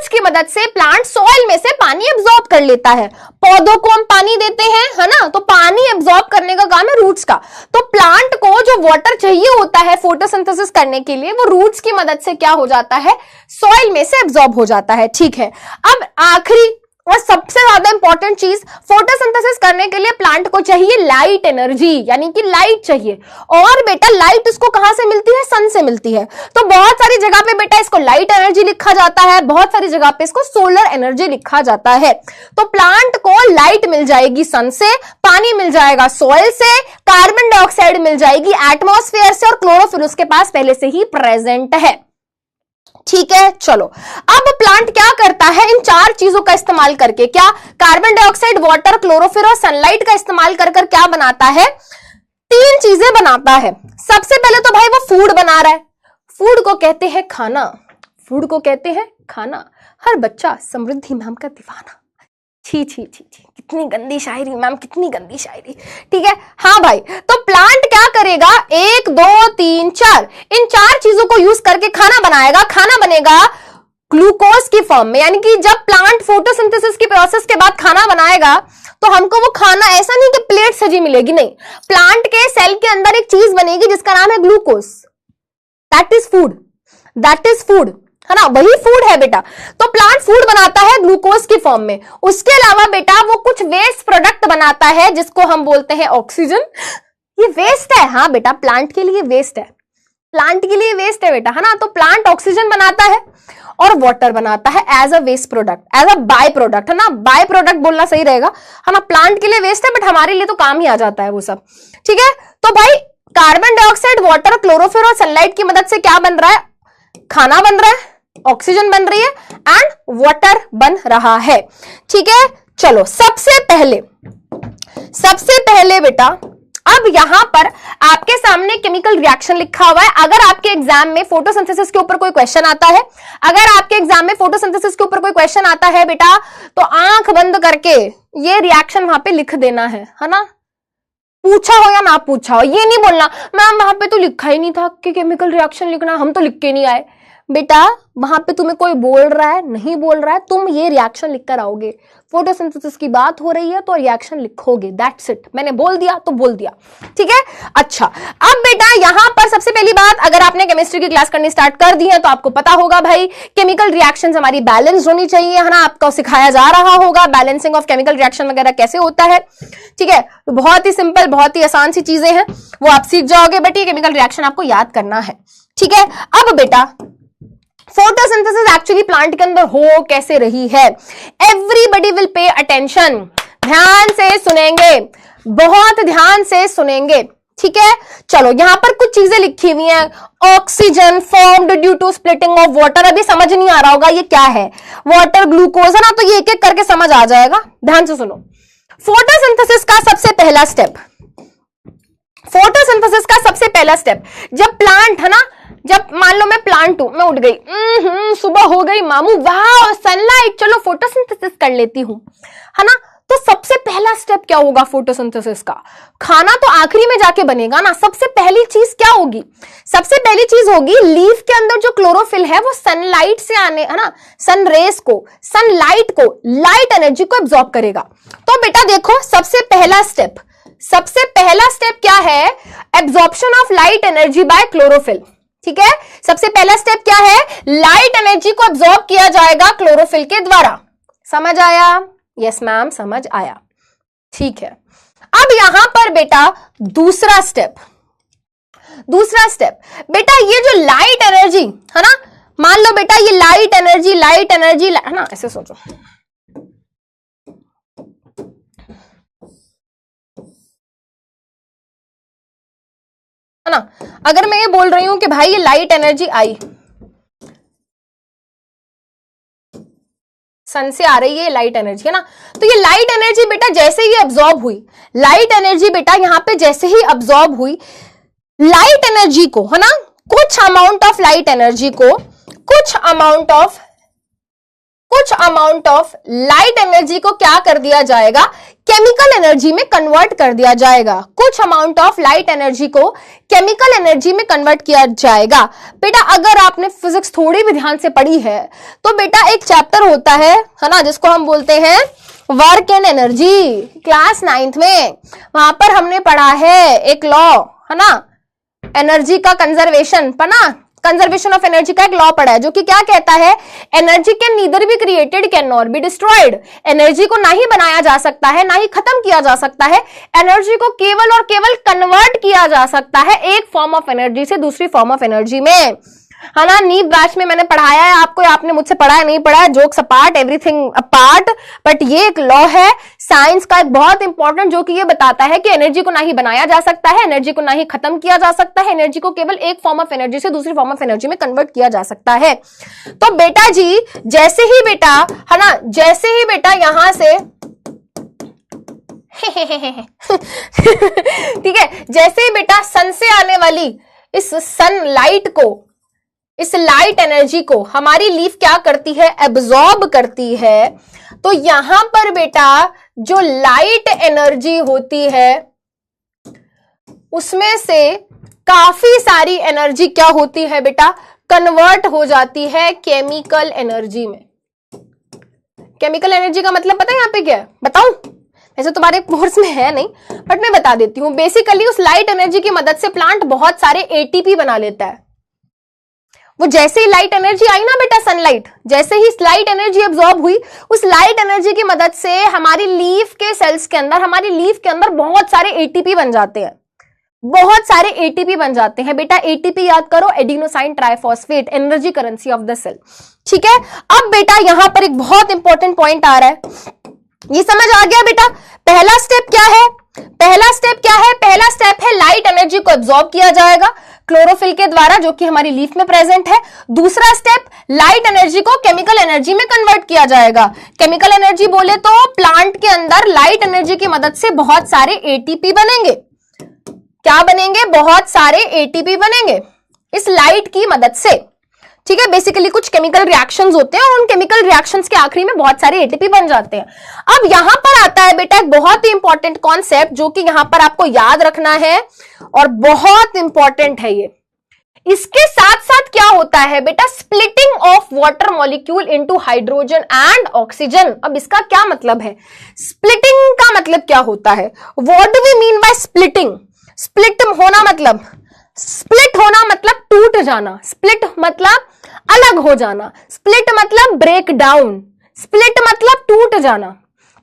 की मदद से प्लांट सॉइल में से पानी एब्जॉर्ब कर लेता है। पौधों को हम पानी देते हैं, है ना, तो पानी एब्जॉर्ब करने का काम है रूट्स का। तो प्लांट को जो वाटर चाहिए होता है फोटोसिंथेसिस करने के लिए, वो रूट्स की मदद से क्या हो जाता है, सॉइल में से एब्जॉर्ब हो जाता है। ठीक है, अब आखिरी और सबसे ज्यादा इंपॉर्टेंट चीज, फोटोसिंथेसिस करने के लिए प्लांट को चाहिए लाइट एनर्जी, यानी कि लाइट चाहिए। और बेटा लाइट इसको कहां से मिलती है, सन से मिलती है। तो बहुत सारी जगह पे बेटा इसको लाइट एनर्जी लिखा जाता है, बहुत सारी जगह पे इसको सोलर एनर्जी लिखा जाता है। तो प्लांट को लाइट मिल जाएगी सन से, पानी मिल जाएगा सॉइल से, कार्बन डाइऑक्साइड मिल जाएगी एटमॉस्फेयर से, और क्लोरोफिल उसके पास पहले से ही प्रेजेंट है। ठीक है, चलो अब प्लांट क्या करता है इन 4 चीजों का इस्तेमाल करके, क्या कार्बन डाइऑक्साइड, वाटर, क्लोरोफिल और सनलाइट का इस्तेमाल कर क्या बनाता है, 3 चीजें बनाता है। सबसे पहले तो भाई वो फूड बना रहा है, फूड को कहते हैं खाना, फूड को कहते हैं खाना। हर बच्चा समृद्धि मैम का दीवाना। छी छी छी छी, कितनी गंदी शायरी मैम, कितनी गंदी शायरी। ठीक है, हाँ भाई, तो प्लांट क्या करेगा, 1 2 3 4 इन 4 चीजों को यूज करके खाना बनाएगा। खाना बनेगा ग्लूकोज की फॉर्म में, यानी कि जब प्लांट फोटोसिंथेसिस की प्रोसेस के बाद खाना बनाएगा तो हमको वो खाना ऐसा नहीं कि प्लेट सजी मिलेगी, नहीं, प्लांट के सेल के अंदर एक चीज बनेगी जिसका नाम है ग्लूकोज। दैट इज फूड, है ना, वही फूड है बेटा। तो प्लांट फूड बनाता है ग्लूकोज की फॉर्म में। उसके अलावा बेटा वो कुछ वेस्ट प्रोडक्ट बनाता है जिसको हम बोलते हैं ऑक्सीजन। ये वेस्ट है, हाँ बेटा, प्लांट के लिए वेस्ट है, प्लांट के लिए वेस्ट है बेटा, है ना। तो प्लांट ऑक्सीजन बनाता है और वाटर बनाता है as a waste product, as a by product, है ना, बाय प्रोडक्ट बोलना सही रहेगा, है ना। प्लांट के लिए वेस्ट है बट हमारे लिए तो काम ही आ जाता है वो सब। ठीक है, तो भाई कार्बन डाइऑक्साइड, वाटर, क्लोरोफिल और सनलाइट की मदद से क्या बन रहा है, खाना बन रहा है, ऑक्सीजन बन रही है एंड वाटर बन रहा है। ठीक है, चलो सबसे पहले बेटा अब यहां पर आपके सामने केमिकल रिएक्शन लिखा हुआ है। अगर आपके एग्जाम में फोटोसिंथेसिस के ऊपर कोई क्वेश्चन आता है, अगर आपके एग्जाम में फोटोसिंथेसिस के ऊपर कोई क्वेश्चन आता है बेटा, तो आंख बंद करके ये रिएक्शन वहां पे लिख देना है ना, पूछा हो या ना पूछा हो। ये नहीं बोलना मैम वहां पे तो लिखा ही नहीं था कि केमिकल रिएक्शन लिखना, हम तो लिख के नहीं आए। बेटा वहां पे तुम्हें कोई बोल रहा है, नहीं बोल रहा है, तुम ये रिएक्शन लिखकर आओगे। फोटोसिंथेसिस की बात हो रही है तो रिएक्शन लिखोगे, दैट्स इट। मैंने बोल दिया तो बोल दिया, ठीक है। अच्छा, अब बेटा यहां पर सबसे पहली बात, अगर आपने केमिस्ट्री की क्लास करनी स्टार्ट कर दी है तो आपको पता होगा भाई केमिकल रिएक्शंस हमारी बैलेंस होनी चाहिए, है ना। आपको सिखाया जा रहा होगा बैलेंसिंग ऑफ केमिकल रिएक्शन वगैरह कैसे होता है, ठीक है। बहुत ही सिंपल, बहुत ही आसान सी चीजें हैं, वो आप सीख जाओगे, बट ये केमिकल रिएक्शन आपको याद करना है, ठीक है। अब बेटा फोटोसिंथेसिस एक्चुअली प्लांट के अंदर हो कैसे रही है, एवरीबॉडी विल पे अटेंशन, ध्यान से सुनेंगे, बहुत ध्यान से सुनेंगे, ठीक है। चलो यहां पर कुछ चीजें लिखी हुई हैं, oxygen formed due to splitting of water. अभी समझ नहीं आ रहा होगा ये क्या है, वाटर ग्लूकोज है ना, तो ये एक एक करके समझ आ जाएगा, ध्यान से सुनो। फोटोसिंथेसिस का सबसे पहला स्टेप, फोटोसिंथेसिस का सबसे पहला स्टेप, जब प्लांट है ना, जब मान लो मैं प्लांट हूं, मैं उठ गई, सुबह हो गई मामू, वाह सनलाइट, चलो फोटोसिंथेसिस कर लेती हूं, है ना। तो सबसे पहला स्टेप क्या होगा फोटोसिंथेसिस का, खाना तो आखिरी में जाके बनेगा ना। सबसे पहली चीज क्या होगी, सबसे पहली चीज होगी लीफ के अंदर जो क्लोरोफिल है वो सनलाइट से आने, है ना, सन रेस को, सनलाइट को, लाइट एनर्जी को एब्जॉर्ब करेगा। तो बेटा देखो सबसे पहला स्टेप, सबसे पहला स्टेप क्या है, absorption of light energy by chlorophyll, ठीक है। सबसे पहला स्टेप क्या है, लाइट एनर्जी को एब्जॉर्ब किया जाएगा क्लोरोफिल के द्वारा। समझ आया? यस मैम समझ आया, ठीक है। अब यहां पर बेटा दूसरा स्टेप, दूसरा स्टेप बेटा ये जो लाइट एनर्जी है ना, मान लो बेटा ये लाइट एनर्जी, लाइट एनर्जी है ना, ऐसे सोचो, है ना। अगर मैं ये बोल रही हूं कि भाई ये लाइट एनर्जी आई, सन से आ रही है लाइट एनर्जी, है ना, तो ये लाइट एनर्जी बेटा जैसे ही अब्सॉर्ब हुई, लाइट एनर्जी बेटा यहां पे जैसे ही अब्सॉर्ब हुई, लाइट एनर्जी को, है ना, कुछ अमाउंट ऑफ लाइट एनर्जी को, कुछ अमाउंट ऑफ लाइट एनर्जी को क्या कर दिया जाएगा, केमिकल एनर्जी में कन्वर्ट कर दिया जाएगा। कुछ अमाउंट ऑफ लाइट एनर्जी को केमिकल एनर्जी में कन्वर्ट किया जाएगा। बेटा अगर आपने फिजिक्स थोड़ी भी ध्यान से पढ़ी है तो बेटा एक चैप्टर होता है ना, जिसको हम बोलते हैं work and energy, class 9th में, वहां पर हमने पढ़ा है एक लॉ, है ना, एनर्जी का कंजर्वेशन, पढ़ा, कंजर्वेशन ऑफ एनर्जी का एक लॉ पढ़ा है, जो कि क्या कहता है, energy can neither be created can not be destroyed. Energy को ना ही बनाया जा सकता है ना ही खत्म किया जा सकता है, एनर्जी को केवल और केवल कन्वर्ट किया जा सकता है एक फॉर्म ऑफ एनर्जी से दूसरी फॉर्म ऑफ एनर्जी में, है ना। नीव बैच में मैंने पढ़ाया है आपको, आपने मुझसे पढ़ा है नहीं पढ़ा है, jokes apart, everything apart, but ये एक लॉ है साइंस का एक बहुत इंपॉर्टेंट, जो कि ये बताता है कि एनर्जी को ना ही बनाया जा सकता है, एनर्जी को ना ही खत्म किया जा सकता है, एनर्जी को केवल एक फॉर्म ऑफ एनर्जी से दूसरी फॉर्म ऑफ एनर्जी में कन्वर्ट किया जा सकता है। तो बेटा जी जैसे ही बेटा, है ना, जैसे ही बेटा यहां से ठीक है, जैसे ही बेटा सन से आने वाली इस सनलाइट को, इस लाइट एनर्जी को हमारी लीफ क्या करती है, एब्जॉर्ब करती है। तो यहां पर बेटा जो लाइट एनर्जी होती है उसमें से काफी सारी एनर्जी क्या होती है बेटा, कन्वर्ट हो जाती है केमिकल एनर्जी में। केमिकल एनर्जी का मतलब पता है यहां पे क्या है, बताऊं? ऐसे तुम्हारे कोर्स में है नहीं, बट मैं बता देती हूं। बेसिकली उस लाइट एनर्जी की मदद से प्लांट बहुत सारे एटीपी बना लेता है। वो जैसे ही लाइट एनर्जी आई ना बेटा, सनलाइट, जैसे ही लाइट एनर्जी एब्जॉर्ब हुई, उस लाइट एनर्जी की मदद से हमारी लीफ के सेल्स के अंदर, हमारी लीफ के अंदर बहुत सारे एटीपी बन जाते हैं, बहुत सारे एटीपी बन जाते हैं बेटा। एटीपी याद करो, adenosine triphosphate, energy currency of the cell, ठीक है। अब बेटा यहां पर एक बहुत इंपॉर्टेंट पॉइंट आ रहा है, ये समझ आ गया बेटा? पहला स्टेप क्या है, पहला स्टेप क्या है, पहला स्टेप है लाइट एनर्जी को एब्जॉर्ब किया जाएगा क्लोरोफिल के द्वारा, जो कि हमारी लीफ में प्रेजेंट है। दूसरा स्टेप, लाइट एनर्जी को केमिकल एनर्जी में कन्वर्ट किया जाएगा। केमिकल एनर्जी बोले तो प्लांट के अंदर लाइट एनर्जी की मदद से बहुत सारे एटीपी बनेंगे, क्या बनेंगे, बहुत सारे एटीपी बनेंगे इस लाइट की मदद से। ठीक है, बेसिकली कुछ केमिकल रिएक्शंस होते हैं और उन केमिकल रिएक्शंस के आखिरी में बहुत सारे एटीपी बन जाते हैं। अब यहां पर आता है बेटा एक बहुत ही इंपॉर्टेंट कॉन्सेप्ट जो कि यहां पर आपको याद रखना है और बहुत इंपॉर्टेंट है ये। इसके साथ साथ क्या होता है बेटा, splitting of water molecule into hydrogen and oxygen. अब इसका क्या मतलब है, स्प्लिटिंग का मतलब क्या होता है, what do we mean by splitting. Split होना मतलब, स्प्लिट होना मतलब टूट जाना, स्प्लिट मतलब अलग हो जाना, स्प्लिट मतलब ब्रेक डाउन, स्प्लिट मतलब टूट जाना।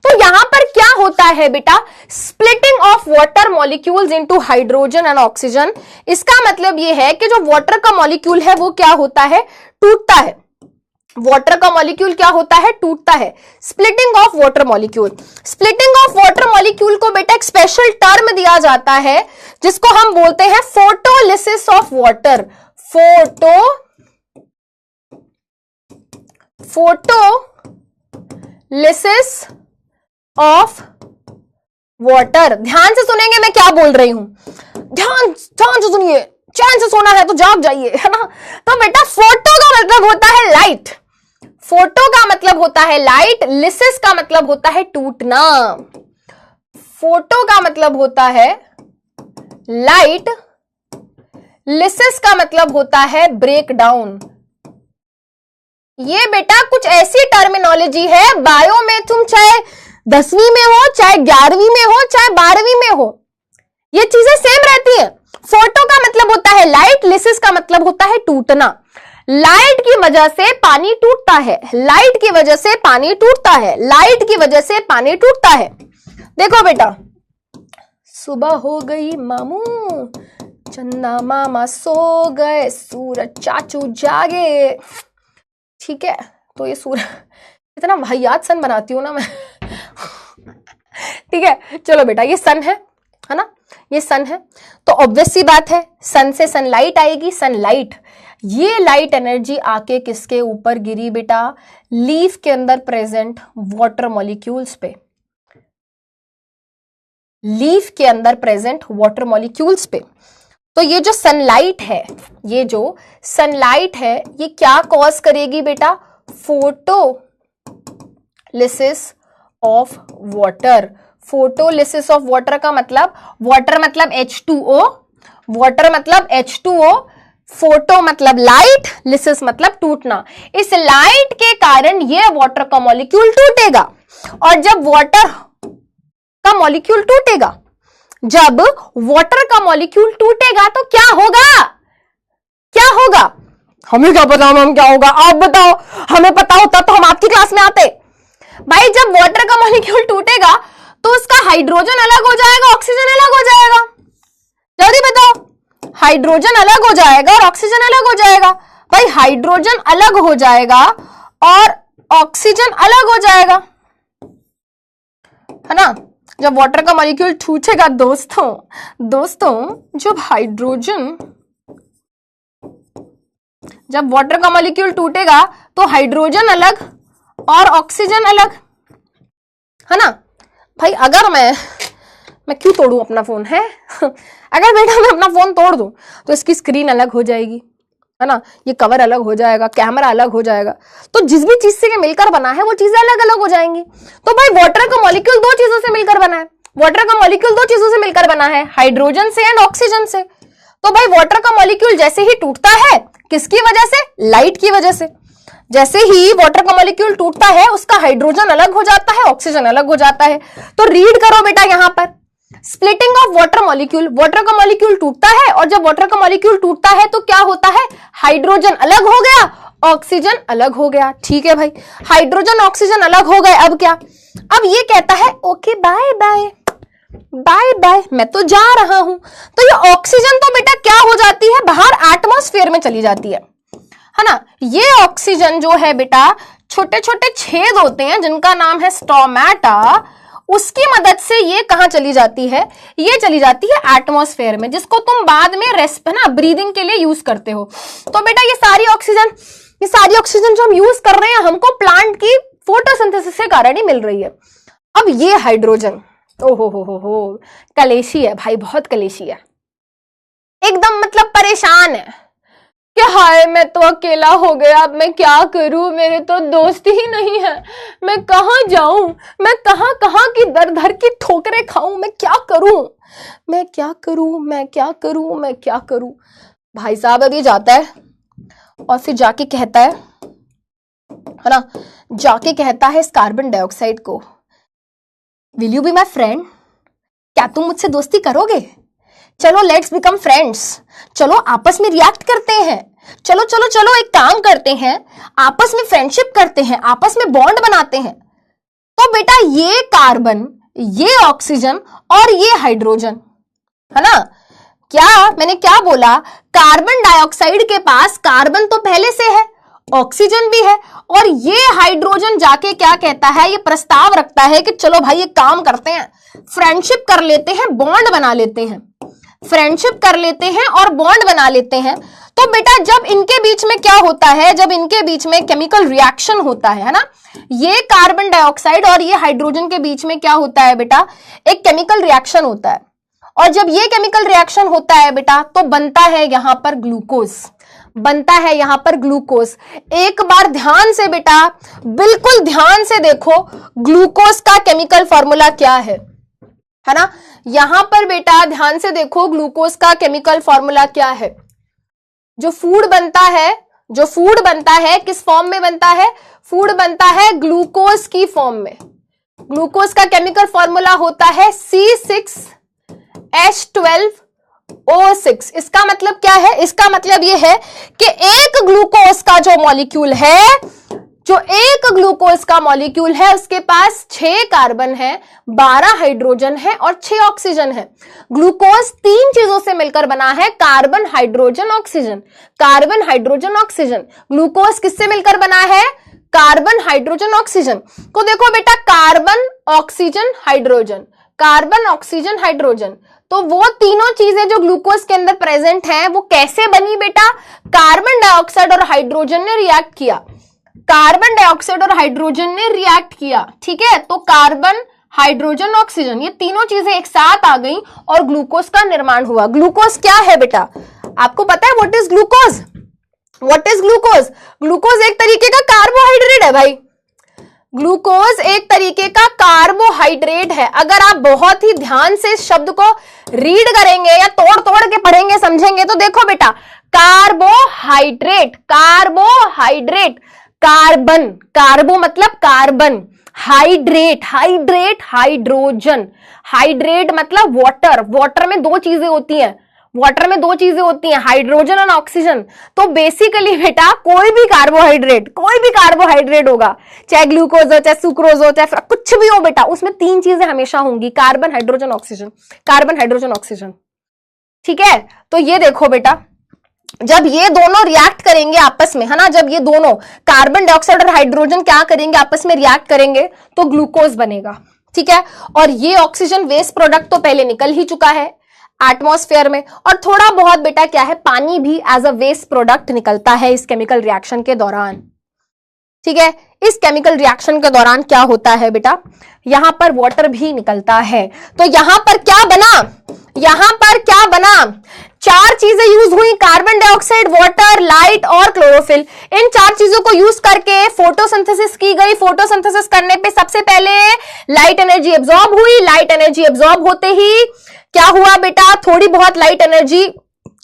तो यहां पर क्या होता है बेटा, splitting of water molecules into hydrogen and oxygen. इसका मतलब यह है कि जो वाटर का मॉलिक्यूल है वो क्या होता है, टूटता है। वाटर का मॉलिक्यूल क्या होता है, टूटता है। Splitting of water molecule, splitting of water molecule को बेटा एक स्पेशल टर्म दिया जाता है जिसको हम बोलते हैं photolysis of water. Photolysis of water. ध्यान से सुनेंगे मैं क्या बोल रही हूं, ध्यान से सुनिए, चैन से सोना है तो जाग जाइए, है ना। तो बेटा फोटो का मतलब होता है लाइट, फोटो का मतलब होता है लाइट, लिसिस का मतलब होता है टूटना। फोटो का मतलब होता है लाइट, लिसिस का मतलब होता है ब्रेक डाउन। ये बेटा कुछ ऐसी टर्मिनोलॉजी है, बायो में तुम चाहे 10वीं में हो, चाहे 11वीं में हो, चाहे 12वीं में हो, ये चीजें सेम रहती हैं। फोटो का मतलब होता है लाइट, लिसिस का मतलब होता है टूटना। लाइट की वजह से पानी टूटता है, लाइट की वजह से पानी टूटता है, लाइट की वजह से पानी टूटता है। देखो बेटा, सुबह हो गई मामू, चन्ना मामा सो गए, सूरज चाचू जागे। ठीक है, तो ये सूरज इतना वाहियात सन बनाती हूं ना मैं। ठीक है, चलो बेटा, ये सन है ना, ये सन है तो ऑब्वियस सी बात है सन से सनलाइट आएगी। सनलाइट, ये लाइट एनर्जी आके किसके ऊपर गिरी बेटा, लीफ के अंदर प्रेजेंट वाटर मॉलिक्यूल्स पे, लीफ के अंदर प्रेजेंट वाटर मॉलिक्यूल्स पे। तो ये जो सनलाइट है, ये जो सनलाइट है, ये क्या कॉज करेगी बेटा, photolysis of water. Photolysis of water का मतलब, वाटर मतलब H2O, वाटर मतलब H2O, फोटो मतलब लाइट, लिसिस मतलब टूटना। इस लाइट के कारण ये वाटर का मॉलिक्यूल टूटेगा, और जब वाटर का मॉलिक्यूल टूटेगा, जब वाटर का मॉलिक्यूल टूटेगा तो क्या होगा, क्या होगा, हमें क्या पता हम क्या होगा, आप बताओ, हमें पता होता तो हम आपकी क्लास में आते। भाई जब वाटर का मॉलिक्यूल टूटेगा तो उसका हाइड्रोजन अलग हो जाएगा, ऑक्सीजन अलग हो जाएगा। जल्दी बताओ, हाइड्रोजन अलग हो जाएगा और ऑक्सीजन अलग हो जाएगा। भाई हाइड्रोजन अलग हो जाएगा और ऑक्सीजन अलग हो जाएगा, है ना। जब वाटर का मॉलिक्यूल टूटेगा दोस्तों, जब वाटर का मॉलिक्यूल टूटेगा तो हाइड्रोजन अलग और ऑक्सीजन अलग, है ना। भाई अगर मैं क्यों तोड़ूं अपना फोन, है। अगर बेटा मैं अपना फोन तोड़ दूं तो इसकी स्क्रीन अलग हो जाएगी, है ना, ये कवर अलग हो जाएगा, कैमरा अलग हो जाएगा, तो जिस भी चीज से मिलकर बना है वो चीजें अलग अलग हो जाएंगी। तो भाई वाटर का मॉलिक्यूल दो चीजों से मिलकर बना है, वाटर का मॉलिक्यूल दो चीजों से मिलकर बना है, हाइड्रोजन से एंड ऑक्सीजन से। तो भाई वाटर का मॉलिक्यूल जैसे ही टूटता है, किसकी वजह से, लाइट की वजह से, जैसे ही वाटर का मॉलिक्यूल टूटता है उसका हाइड्रोजन अलग हो जाता है, ऑक्सीजन अलग हो जाता है। तो रीड करो बेटा यहां पर, splitting of water molecule, water का मॉलिक्यूल टूटता है और जब वाटर का मॉलिक्यूल टूटता है तो क्या होता है, हाइड्रोजन अलग हो गया, ऑक्सीजन अलग हो गया। ठीक है भाई, हाइड्रोजन ऑक्सीजन अलग हो गए, अब क्या, अब ये कहता है okay bye bye bye bye, मैं तो जा रहा हूं। तो ये ऑक्सीजन तो बेटा क्या हो जाती है, बाहर एटमॉस्फेयर में चली जाती है ना। ये ऑक्सीजन जो है बेटा, छोटे छोटे छेद होते हैं जिनका नाम है स्टोमेटा, उसकी मदद से ये कहां चली जाती है, ये चली जाती है एटमॉस्फेयर में, जिसको तुम बाद में ब्रीदिंग के लिए यूज करते हो। तो बेटा ये सारी ऑक्सीजन जो हम यूज कर रहे हैं, हमको प्लांट की फोटोसिंथेसिस के कारण ही मिल रही है। अब ये हाइड्रोजन, ओहो हो, कलेशी है भाई, बहुत कलेशी है। एकदम मतलब परेशान है कि हाय मैं तो अकेला हो गया, अब मैं क्या करूं, मेरे तो दोस्त ही नहीं है, मैं कहां जाऊं, मैं कहां कहां की दर दर की ठोकरें खाऊं, मैं क्या करूं, मैं क्या करूं, मैं क्या करूं, मैं क्या करूं। भाई साहब अब ये जाता है और फिर जाके कहता है ना, जाके कहता है इस कार्बन डाइऑक्साइड को, will you be my friend, क्या तुम मुझसे दोस्ती करोगे, चलो लेट्स बिकम फ्रेंड्स, चलो आपस में रिएक्ट करते हैं, चलो चलो चलो एक काम करते हैं, आपस में फ्रेंडशिप करते हैं, आपस में बॉन्ड बनाते हैं। तो बेटा ये कार्बन, ये ऑक्सीजन और ये हाइड्रोजन, है ना, क्या मैंने क्या बोला, कार्बन डाइऑक्साइड के पास कार्बन तो पहले से है, ऑक्सीजन भी है, और ये हाइड्रोजन जाके क्या कहता है, ये प्रस्ताव रखता है कि चलो भाई एक काम करते हैं, फ्रेंडशिप कर लेते हैं, बॉन्ड बना लेते हैं, फ्रेंडशिप कर लेते हैं और बॉन्ड बना लेते हैं। तो बेटा जब इनके बीच में क्या होता है, जब इनके बीच में केमिकल रिएक्शन होता है ना, ये कार्बन डाइऑक्साइड और ये हाइड्रोजन के बीच में क्या होता है बेटा, एक केमिकल रिएक्शन होता है, और जब ये केमिकल रिएक्शन होता है बेटा तो बनता है यहां पर ग्लूकोज, बनता है यहां पर ग्लूकोज। एक बार ध्यान से बेटा, बिल्कुल ध्यान से देखो ग्लूकोज का केमिकल फॉर्मूला क्या है ना, यहां पर बेटा ध्यान से देखो ग्लूकोज का केमिकल फॉर्मूला क्या है। जो फूड बनता है, जो फूड बनता है किस फॉर्म में बनता है, फूड बनता है ग्लूकोज की फॉर्म में। ग्लूकोज का केमिकल फॉर्मूला होता है C6H12O6। इसका मतलब क्या है, इसका मतलब यह है कि एक ग्लूकोज का जो मॉलिक्यूल है, जो एक ग्लूकोज का मॉलिक्यूल है उसके पास 6 कार्बन है, 12 हाइड्रोजन है और 6 ऑक्सीजन है। ग्लूकोज 3 चीजों से मिलकर बना है, carbon hydrogen oxygen, carbon hydrogen oxygen. Glucose किससे मिलकर बना है, कार्बन हाइड्रोजन ऑक्सीजन। तो देखो बेटा carbon oxygen hydrogen, carbon oxygen hydrogen, तो वो तीनों चीजें जो ग्लूकोज के अंदर प्रेजेंट हैं वो कैसे बनी बेटा, कार्बन डाइऑक्साइड और हाइड्रोजन ने रिएक्ट किया, कार्बन डाइऑक्साइड और हाइड्रोजन ने रिएक्ट किया, ठीक है। तो कार्बन हाइड्रोजन ऑक्सीजन ये तीनों चीजें एक साथ आ गई और ग्लूकोज का निर्माण हुआ। ग्लूकोज क्या है बेटा, आपको पता है what is glucose, what is glucose, glucose एक तरीके का कार्बोहाइड्रेट है भाई, ग्लूकोज एक तरीके का कार्बोहाइड्रेट है। अगर आप बहुत ही ध्यान से इस शब्द को रीड करेंगे या तोड़ तोड़ के पढ़ेंगे समझेंगे तो देखो बेटा, कार्बोहाइड्रेट, कार्बोहाइड्रेट, कार्बन, कार्बो मतलब carbon, hydrate, hydrate hydrogen, hydrate मतलब वाटर, वाटर में 2 चीजें होती हैं, वाटर में 2 चीजें होती हैं, हाइड्रोजन और ऑक्सीजन। तो बेसिकली बेटा कोई भी कार्बोहाइड्रेट, कोई भी कार्बोहाइड्रेट होगा, चाहे ग्लूकोज हो, चाहे सुक्रोज हो, चाहे कुछ भी हो बेटा, उसमें 3 चीजें हमेशा होंगी, carbon hydrogen oxygen, carbon hydrogen oxygen, ठीक है। तो ये देखो बेटा, जब ये दोनों रिएक्ट करेंगे आपस में, है ना, जब ये दोनों कार्बन डाइऑक्साइड और हाइड्रोजन क्या करेंगे, आपस में रिएक्ट करेंगे तो ग्लूकोज बनेगा, ठीक है। और ये ऑक्सीजन वेस्ट प्रोडक्ट तो पहले निकल ही चुका है एटमॉस्फेयर में, और थोड़ा बहुत बेटा क्या है, पानी भी एज अ वेस्ट प्रोडक्ट निकलता है इस केमिकल रिएक्शन के दौरान, ठीक है। इस केमिकल रिएक्शन के दौरान क्या होता है बेटा, यहां पर वाटर भी निकलता है। तो यहां पर क्या बना, यहां पर क्या बना, 4 चीजें यूज हुई, कार्बन डाइऑक्साइड, वाटर, लाइट और क्लोरोफिल। इन 4 चीजों को यूज करके फोटोसिंथेसिस की गई। फोटोसिंथेसिस करने पे सबसे पहले लाइट एनर्जी एब्जॉर्ब हुई, लाइट एनर्जी एब्जॉर्ब होते ही क्या हुआ बेटा, थोड़ी बहुत लाइट एनर्जी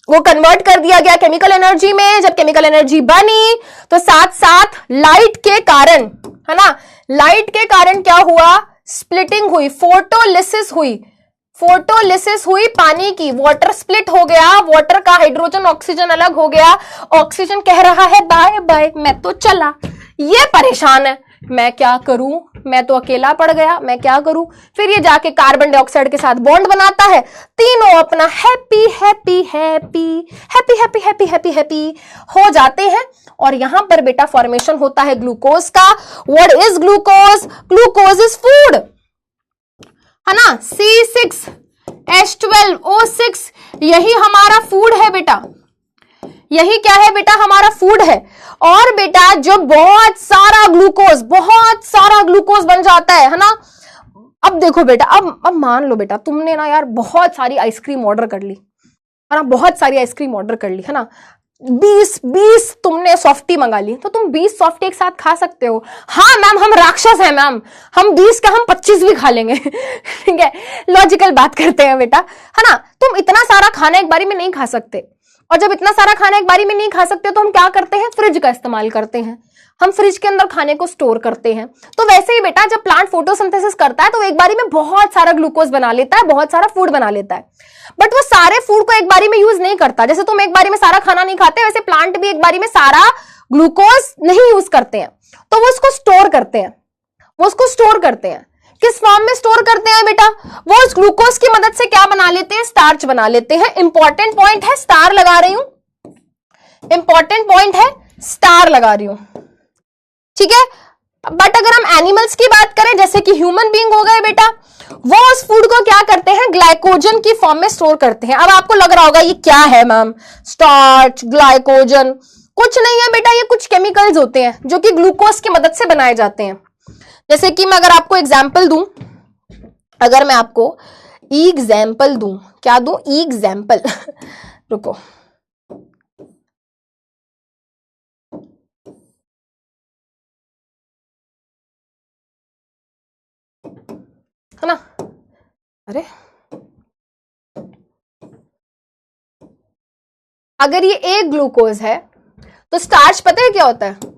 वो कन्वर्ट कर दिया गया केमिकल एनर्जी में। जब केमिकल एनर्जी बनी तो साथ साथ लाइट के कारण, है ना, लाइट के कारण क्या हुआ, स्प्लिटिंग हुई, फोटोलिसिस हुई, फोटोलिसिस हुई पानी की, वाटर स्प्लिट हो गया, वाटर का हाइड्रोजन ऑक्सीजन अलग हो गया, ऑक्सीजन कह रहा है बाय बाय मैं तो चला, ये परेशान है, मैं क्या करूं, मैं तो अकेला पड़ गया, मैं क्या करूं। फिर ये जाके कार्बन डाइऑक्साइड के साथ बॉन्ड बनाता है, तीनों अपना happy happy happy happy happy happy happy happy हो जाते हैं, और यहां पर बेटा फॉर्मेशन होता है ग्लूकोज का। What is glucose, glucose is food, है ना, C6H12O6 यही हमारा फूड है बेटा, यही क्या है बेटा, हमारा फूड है। और बेटा जो बहुत सारा ग्लूकोज बन जाता है ना। अब देखो बेटा, अब मान लो बेटा तुमने ना यार बहुत सारी आइसक्रीम ऑर्डर कर ली, है ना, बहुत सारी आइसक्रीम ऑर्डर कर ली है ना, 20 तुमने सॉफ्टी मंगा ली, तो तुम 20 सॉफ्टी एक साथ खा सकते हो। हाँ मैम हम राक्षस हैं मैम, हम 20 का हम 25 भी खा लेंगे ठीक है, लॉजिकल बात करते हैं बेटा, है ना। तुम इतना सारा खाना एक बारी में नहीं खा सकते, और जब इतना सारा खाना एक बारी में नहीं खा सकते तो हम क्या करते हैं, फ्रिज का इस्तेमाल करते हैं, हम फ्रिज के अंदर खाने को स्टोर करते हैं। तो वैसे ही बेटा जब प्लांट फोटोसिंथेसिस करता है तो एक बारी में बहुत सारा ग्लूकोज बना लेता है, बहुत सारा फूड बना लेता है, बट वो सारे फूड को एक बारी में यूज नहीं करता। जैसे तुम एक बारी में सारा खाना नहीं खाते, वैसे प्लांट भी एक बारी में सारा ग्लूकोज नहीं यूज करते हैं, तो वो उसको स्टोर करते हैं। वो उसको स्टोर करते हैं किस फॉर्म में स्टोर करते हैं बेटा, वो उस ग्लूकोज की मदद से क्या बना लेते हैं, स्टार्च बना लेते हैं। इंपॉर्टेंट पॉइंट है, स्टार लगा रही हूं, इंपॉर्टेंट पॉइंट है, स्टार लगा रही हूं, ठीक है। बट अगर हम एनिमल्स की बात करें, जैसे कि ह्यूमन बीइंग हो गए बेटा, वो उस फूड को क्या करते हैं, ग्लाइकोजन की फॉर्म में स्टोर करते हैं। अब आपको लग रहा होगा ये क्या है मैम, स्टार्च ग्लाइकोजन, कुछ नहीं है बेटा, ये कुछ केमिकल्स होते हैं जो कि ग्लूकोज की मदद से बनाए जाते हैं। जैसे कि मैं अगर आपको एग्जाम्पल दूं, अगर मैं आपको एग्जाम्पल दूं, क्या दूं, एग्जाम्पल रुको, है ना, अरे अगर ये एक ग्लूकोज है तो स्टार्च पता है क्या होता है,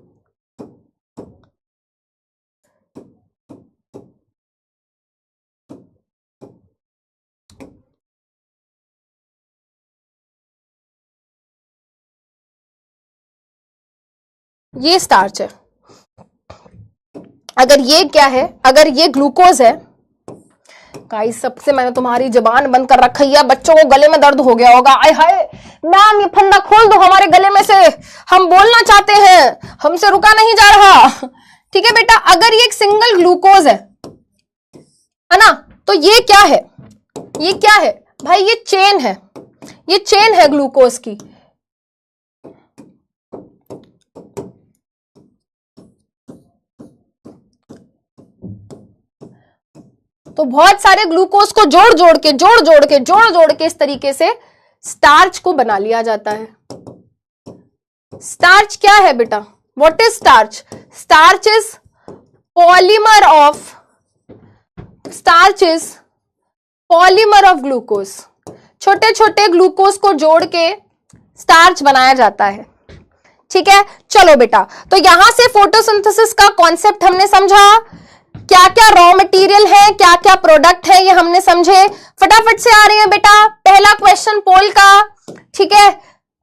ये स्टार्च है। अगर ये क्या है, अगर ये ग्लूकोज है, गाइस सबसे मैंने तुम्हारी जबान बंद कर रखी है, बच्चों को गले में दर्द हो गया होगा, आय हाय मैम ये फंदा खोल दो हमारे गले में से, हम बोलना चाहते हैं, हमसे रुका नहीं जा रहा, ठीक है बेटा। अगर ये एक सिंगल ग्लूकोज है ना, तो ये क्या है, ये क्या है भाई, ये चेन है, ये चेन है ग्लूकोज की। तो बहुत सारे ग्लूकोज को जोड़ जोड़ के इस तरीके से स्टार्च को बना लिया जाता है। स्टार्च क्या है बेटा, what is starch, starch is polymer of, starch is polymer of glucose. छोटे छोटे ग्लूकोज को जोड़ के स्टार्च बनाया जाता है, ठीक है। चलो बेटा, तो यहां से फोटोसिंथेसिस का कॉन्सेप्ट हमने समझा, क्या क्या रॉ मटेरियल है, क्या क्या प्रोडक्ट है, ये हमने समझे। फटाफट से आ रहे हैं बेटा पहला क्वेश्चन पोल का, ठीक है।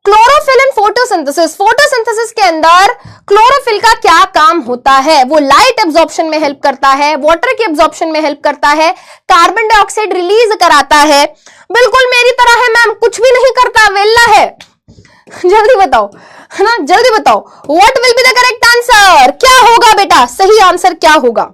क्लोरोफिल इन फोटोसिंथेसिस, फोटोसिंथेसिस के अंदर क्लोरोफिल का क्या काम होता है, वो लाइट एब्जॉर्प्शन में हेल्प करता है, वाटर की एब्जॉर्प्शन में हेल्प करता है, कार्बन डाइऑक्साइड रिलीज कराता है। बिल्कुल मेरी तरह है मैम, कुछ भी नहीं करता, वेल्ला है। जल्दी बताओ, है ना, जल्दी बताओ, what will be the correct answer, क्या होगा बेटा, सही आंसर क्या होगा।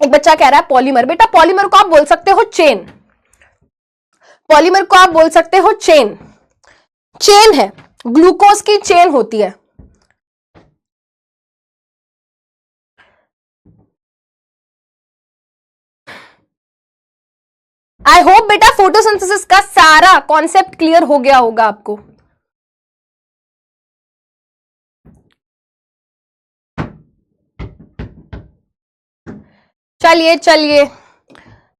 एक बच्चा कह रहा है पॉलीमर, बेटा पॉलीमर को आप बोल सकते हो चेन, पॉलीमर को आप बोल सकते हो चेन, चेन है, ग्लूकोज की चेन होती है। आई होप बेटा फोटोसिंथेसिस का सारा कॉन्सेप्ट क्लियर हो गया होगा आपको। चलिए चलिए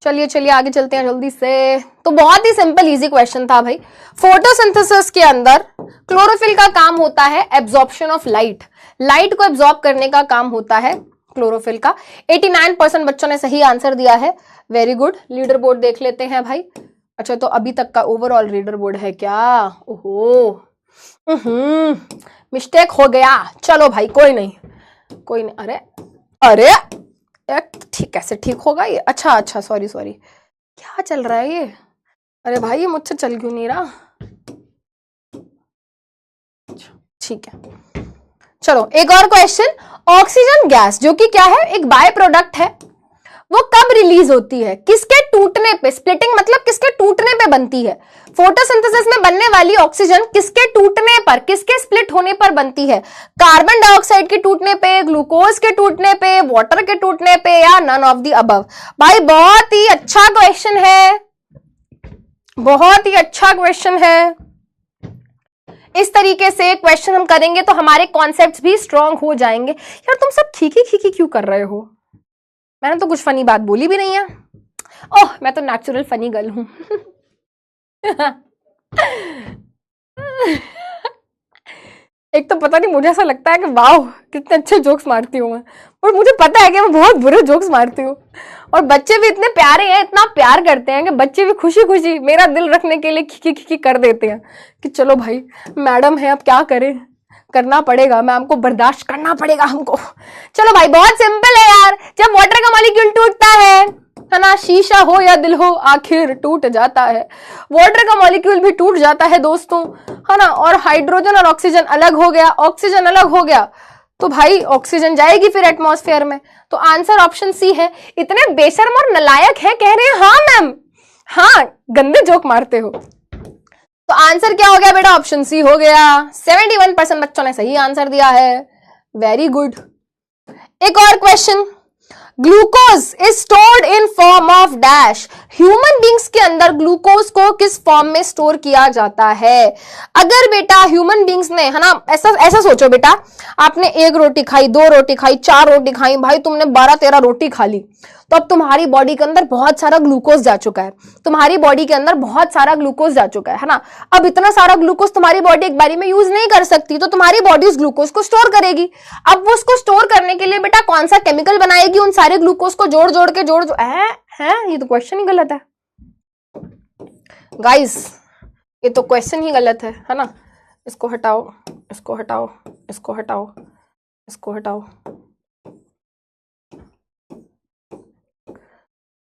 चलिए चलिए आगे चलते हैं जल्दी से। तो बहुत ही सिंपल इजी क्वेश्चन था भाई। फोटोसिंथेसिस के अंदर क्लोरोफिल का काम होता है एब्जॉर्प्शन ऑफ लाइट, लाइट को एब्जॉर्ब करने का काम होता है क्लोरोफिल का। 89% बच्चों ने सही आंसर दिया है, वेरी गुड। लीडर बोर्ड देख लेते हैं भाई। अच्छा तो अभी तक का ओवरऑल लीडर बोर्ड है क्या, ओहो मिस्टेक हो गया, चलो भाई कोई नहीं कोई नहीं। अरे अरे ठीक कैसे ठीक होगा ये, अच्छा अच्छा सॉरी सॉरी क्या चल रहा है ये, अरे भाई ये मुझसे चल क्यों नहीं रहा, ठीक है। चलो एक और क्वेश्चन, ऑक्सीजन गैस जो कि क्या है, एक बाय प्रोडक्ट है, वो कब रिलीज होती है? किसके टूटने पे? स्प्लिटिंग मतलब किसके टूटने पे बनती है? फोटोसिंथेसिस में बनने वाली ऑक्सीजन किसके टूटने पर, किसके स्प्लिट होने पर बनती है? कार्बन डाइऑक्साइड के टूटने पे, ग्लूकोज के टूटने पे, वाटर के टूटने पे, या नन ऑफ द अबव? भाई बहुत ही अच्छा क्वेश्चन है, बहुत ही अच्छा क्वेश्चन है। इस तरीके से क्वेश्चन हम करेंगे तो हमारे कॉन्सेप्ट्स भी स्ट्रांग हो जाएंगे। यार तुम सब खीखी खीखी क्यों कर रहे हो? मैंने तो कुछ फनी बात बोली भी नहीं है। ओह, मैं तो नेचुरल फनी गर्ल हूं। एक तो पता नहीं, मुझे ऐसा लगता है कि वाह कितने अच्छे जोक्स मारती हूँ मैं, और मुझे पता है कि मैं बहुत बुरे जोक्स मारती हूँ। और बच्चे भी इतने प्यारे हैं, इतना प्यार करते हैं कि बच्चे भी खुशी खुशी मेरा दिल रखने के लिए खिकी खिकी कर देते हैं कि चलो भाई मैडम है, अब क्या करें, करना पड़ेगा, मैम को बर्दाश्त करना पड़ेगा हमको। चलो भाई बहुत सिंपल है यार। जब वाटर का मॉलिक्यूल टूटता है ना, शीशा हो या दिल हो आखिर टूट जाता है। वाटर का मॉलिक्यूल भी टूट जाता है दोस्तों, है ना। और हाइड्रोजन और ऑक्सीजन अलग हो गया, ऑक्सीजन अलग हो गया तो भाई ऑक्सीजन जाएगी फिर एटमॉस्फेयर में। तो आंसर ऑप्शन सी है। इतने बेशर्म और नालायक है, कह रहे हैं हाँ मैम, हाँ गंदे जोक मारते हो। तो आंसर क्या हो गया बेटा? ऑप्शन सी हो गया। 71% बच्चों ने सही आंसर दिया है, वेरी गुड। एक और question, glucose is stored in form of dash. Human beings के अंदर ग्लूकोज को किस फॉर्म में स्टोर किया जाता है? अगर बेटा ह्यूमन बींग्स ने, है ना, ऐसा सोचो बेटा, आपने 1 रोटी खाई, 2 रोटी खाई, 4 रोटी खाई, भाई तुमने 12-13 रोटी खा ली, तो अब तुम्हारी बॉडी के अंदर बहुत सारा ग्लूकोज जा चुका है, तुम्हारी बॉडी के अंदर बहुत सारा ग्लूकोज जा चुका है ना। अब इतना सारा ग्लूकोज तुम्हारी बॉडी एक बारी में यूज नहीं कर सकती, तो तुम्हारी बॉडी उस ग्लूकोज को स्टोर करेगी। अब वो उसको स्टोर करने के लिए बेटा कौन सा केमिकल बनाएगी? उन सारे ग्लूकोज को जोड़ जोड़ के ये तो क्वेश्चन ही गलत है गाइस, ये तो क्वेश्चन ही गलत है ना। इसको हटाओ, इसको हटाओ, इसको हटाओ, इसको हटाओ।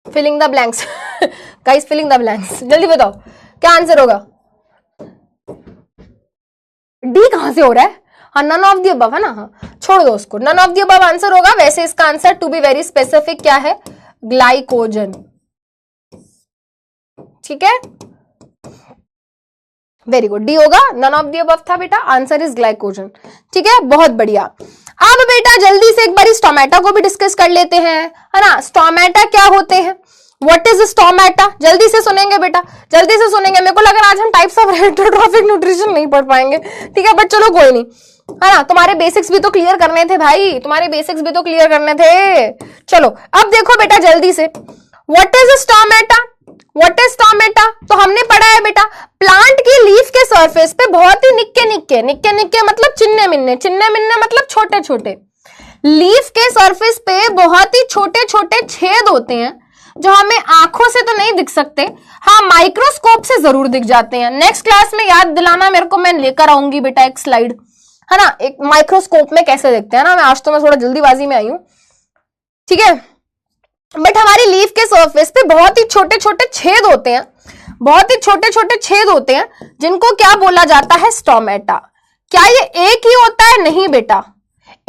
Filling the blanks guys, filling the blanks, जल्दी बताओ क्या आंसर होगा? डी कहां से हो रहा है? हाँ, नन ऑफ द अबव है ना। हाँ, छोड़ दो उसको, none of the above answer होगा। वैसे इसका answer to be very specific क्या है? ग्लाइकोजन। ठीक है, वेरी गुड, डी होगा, नन ऑफ द अबव था बेटा, आंसर इज ग्लाइकोजन। ठीक है, बहुत बढ़िया। अब बेटा जल्दी से एक बार स्टोमेटा को भी डिस्कस कर लेते हैं, है ना। स्टोमेटा क्या होते हैं? What is stomata? जल्दी से सुनेंगे बेटा, जल्दी से सुनेंगे। मेरे को लग रहा है आज हम टाइप्स ऑफ हेटेरोट्रॉफिक न्यूट्रिशन नहीं पढ़ पाएंगे, ठीक है, बट चलो कोई नहीं, है ना। तुम्हारे बेसिक्स भी तो क्लियर करने थे भाई, तुम्हारे बेसिक्स भी तो क्लियर करने थे। चलो अब देखो बेटा जल्दी से, what is stomata? What is stomata? तो हमने पढ़ा है बेटा, प्लांट की लीफ के सरफेस पे बहुत ही निक्के निक्के, निक्के निक्के मतलब चिन्ने मिन्ने, चिन्ने मिन्ने मतलब छोटे छोटे, लीफ के सरफेस पे बहुत ही छोटे छोटे छेद होते हैं जो हमें आंखों से तो नहीं दिख सकते, हाँ माइक्रोस्कोप से जरूर दिख जाते हैं। नेक्स्ट क्लास में याद दिलाना मेरे को, मैं लेकर आऊंगी बेटा एक स्लाइड, है ना, एक माइक्रोस्कोप में कैसे देखते हैं ना। मैं आज तो मैं थोड़ा जल्दीबाजी में आई हूं, ठीक है। बट हमारी लीफ के सरफेस पे बहुत ही छोटे छोटे छेद होते हैं, बहुत ही छोटे छोटे छेद होते हैं, जिनको क्या बोला जाता है? स्टोमेटा। क्या ये एक ही होता है? नहीं बेटा,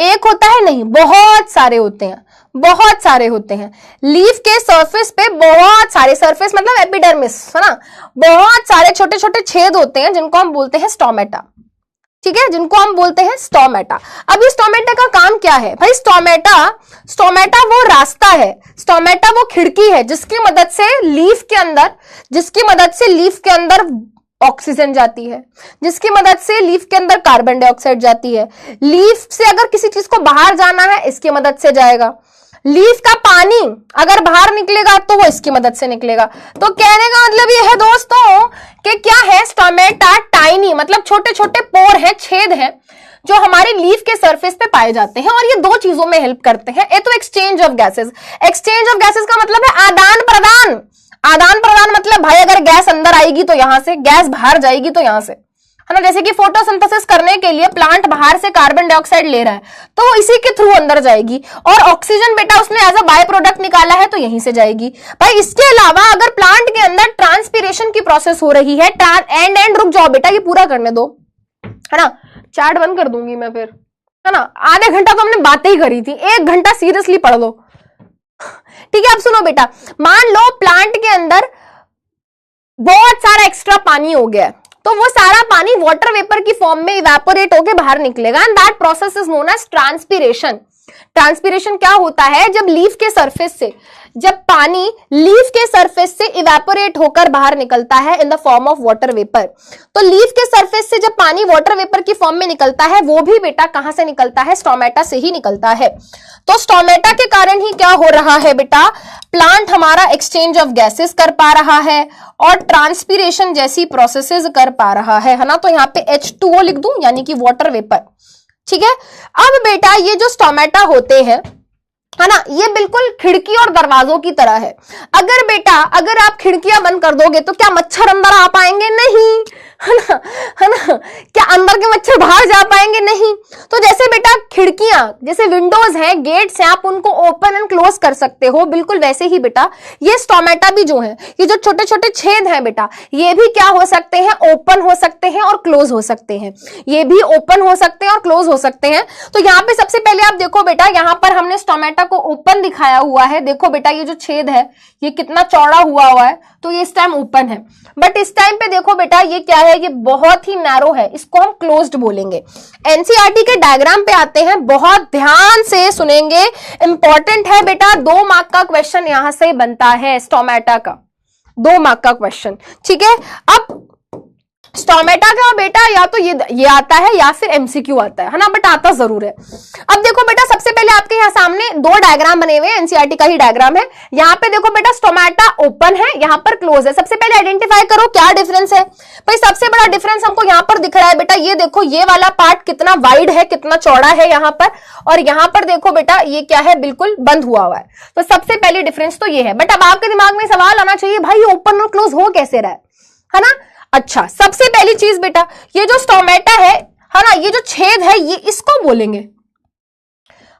एक होता है नहीं, बहुत सारे होते हैं, बहुत सारे होते हैं। लीफ के सरफेस पे बहुत सारे, सरफेस मतलब एपिडर्मिस, है ना, बहुत सारे छोटे छोटे छेद होते हैं जिनको हम बोलते हैं स्टोमेटा, ठीक है, जिनको हम बोलते हैं स्टोमेटा। अब इस स्टोमेटा का काम क्या है भाई? स्टोमेटा वो रास्ता है, स्टोमेटा वो खिड़की है जिसकी मदद से लीफ के अंदर ऑक्सीजन जाती है, जिसकी मदद से लीफ के अंदर कार्बन डाइऑक्साइड जाती है। लीफ से अगर किसी चीज को बाहर जाना है इसकी मदद से जाएगा। लीफ का पानी अगर बाहर निकलेगा तो वो इसकी मदद से निकलेगा। तो कहने का मतलब ये है दोस्तों कि क्या है? स्टोमेटा टाइनी मतलब छोटे छोटे पोर हैं, छेद हैं, जो हमारी लीफ के सरफेस पे पाए जाते हैं, और ये 2 चीजों में हेल्प करते हैं। एक तो exchange of gases, exchange of gases का मतलब है आदान प्रदान। आदान प्रदान मतलब भाई अगर गैस अंदर आएगी तो यहां से, गैस बाहर जाएगी तो यहां से, है ना। जैसे कि फोटोसिंथेसिस करने के लिए प्लांट बाहर से कार्बन डाइऑक्साइड ले रहा है तो वो इसी के थ्रू अंदर जाएगी, और ऑक्सीजन बेटा उसने एज अ बाय प्रोडक्ट निकाला है तो यहीं से जाएगी भाई। इसके अलावा अगर प्लांट के अंदर ट्रांसपीरेशन की प्रोसेस हो रही है, एंड रुक जाओ बेटा, ये पूरा करने दो, है ना, चैट बंद कर दूंगी मैं फिर, है ना। आधे घंटा तो हमने बातें ही करी थी, 1 घंटा सीरियसली पढ़ लो, ठीक है, अब सुनो बेटा, मान लो प्लांट के अंदर बहुत सारा एक्स्ट्रा पानी हो गया, तो वो सारा पानी वाटर वेपर की फॉर्म में इवेपोरेट होकर बाहर निकलेगा, and that process is known as transpiration. Transpiration क्या होता है, जब लीफ के सरफेस से, जब पानी लीफ के सरफेस से इवेपोरेट होकर बाहर निकलता है in the form of water vapour, तो लीफ के सरफेस से जब पानी वाटर वेपर की फॉर्म में निकलता है, वो भी बेटा कहां से निकलता है, स्टोमेटा से ही निकलता है। तो स्टोमेटा के कारण ही क्या हो रहा है बेटा, प्लांट हमारा एक्सचेंज ऑफ गैसेस कर पा रहा है और ट्रांसपीरेशन जैसी प्रोसेसेस कर पा रहा है ना। तो यहाँ पे H2O लिख दूं, यानी कि वाटर वेपर। ठीक है, अब बेटा ये जो स्टोमेटा होते हैं, है ना, ये बिल्कुल खिड़की और दरवाजों की तरह है। अगर बेटा, अगर आप खिड़कियां बंद कर दोगे तो क्या मच्छर अंदर आ पाएंगे? नहीं, है ना, है ना। क्या अंदर के मच्छर बाहर जा पाएंगे? नहीं। तो जैसे बेटा खिड़कियां, जैसे विंडोज हैं, गेट्स हैं, आप उनको ओपन एंड क्लोज कर सकते हो, बिल्कुल वैसे ही बेटा ये स्टोमेटा भी जो है, ये जो छोटे छोटे छेद हैं बेटा, ये भी क्या हो सकते हैं, ओपन हो सकते हैं और क्लोज हो सकते हैं। ये भी ओपन हो सकते हैं और क्लोज हो सकते हैं। तो यहाँ पे सबसे पहले आप देखो बेटा, यहाँ पर हमने स्टोमेटा को ओपन दिखाया हुआ है। देखो बेटा, ये जो छेद है ये कितना चौड़ा हुआ है, तो ये इस टाइम ओपन है। बट इस टाइम पे देखो बेटा, ये क्या है, ये बहुत ही नैरो है, इसको हम क्लोज्ड बोलेंगे। एनसीईआरटी के डायग्राम पे आते हैं, बहुत ध्यान से सुनेंगे, इंपॉर्टेंट है बेटा। 2 मार्क का क्वेश्चन यहां से बनता है, स्टोमेटा का 2 मार्क का क्वेश्चन। ठीक है, अब स्टोमेटा का बेटा या तो ये आता है या फिर एमसीक्यू आता है ना, बट आता जरूर है। अब देखो बेटा, सबसे पहले आपके यहाँ सामने 2 डायग्राम बने हुए हैं, एनसीईआरटी का ही डायग्राम है। यहाँ पे देखो बेटा, स्टोमेटा ओपन है, यहाँ पर क्लोज है। सबसे पहले आइडेंटिफाई करो क्या डिफरेंस है। भाई सबसे बड़ा डिफरेंस हमको यहाँ पर दिख रहा है बेटा, ये देखो, ये वाला पार्ट कितना वाइड है, कितना चौड़ा है यहाँ पर, और यहाँ पर देखो बेटा ये क्या है, बिल्कुल बंद हुआ है। तो सबसे पहले डिफरेंस तो ये है। बट अब आपके दिमाग में सवाल आना चाहिए, भाई ओपन और क्लोज हो कैसे रहा है ना। अच्छा, सबसे पहली चीज बेटा, ये जो स्टोमेटा है ना, ये जो छेद है, ये इसको बोलेंगे, है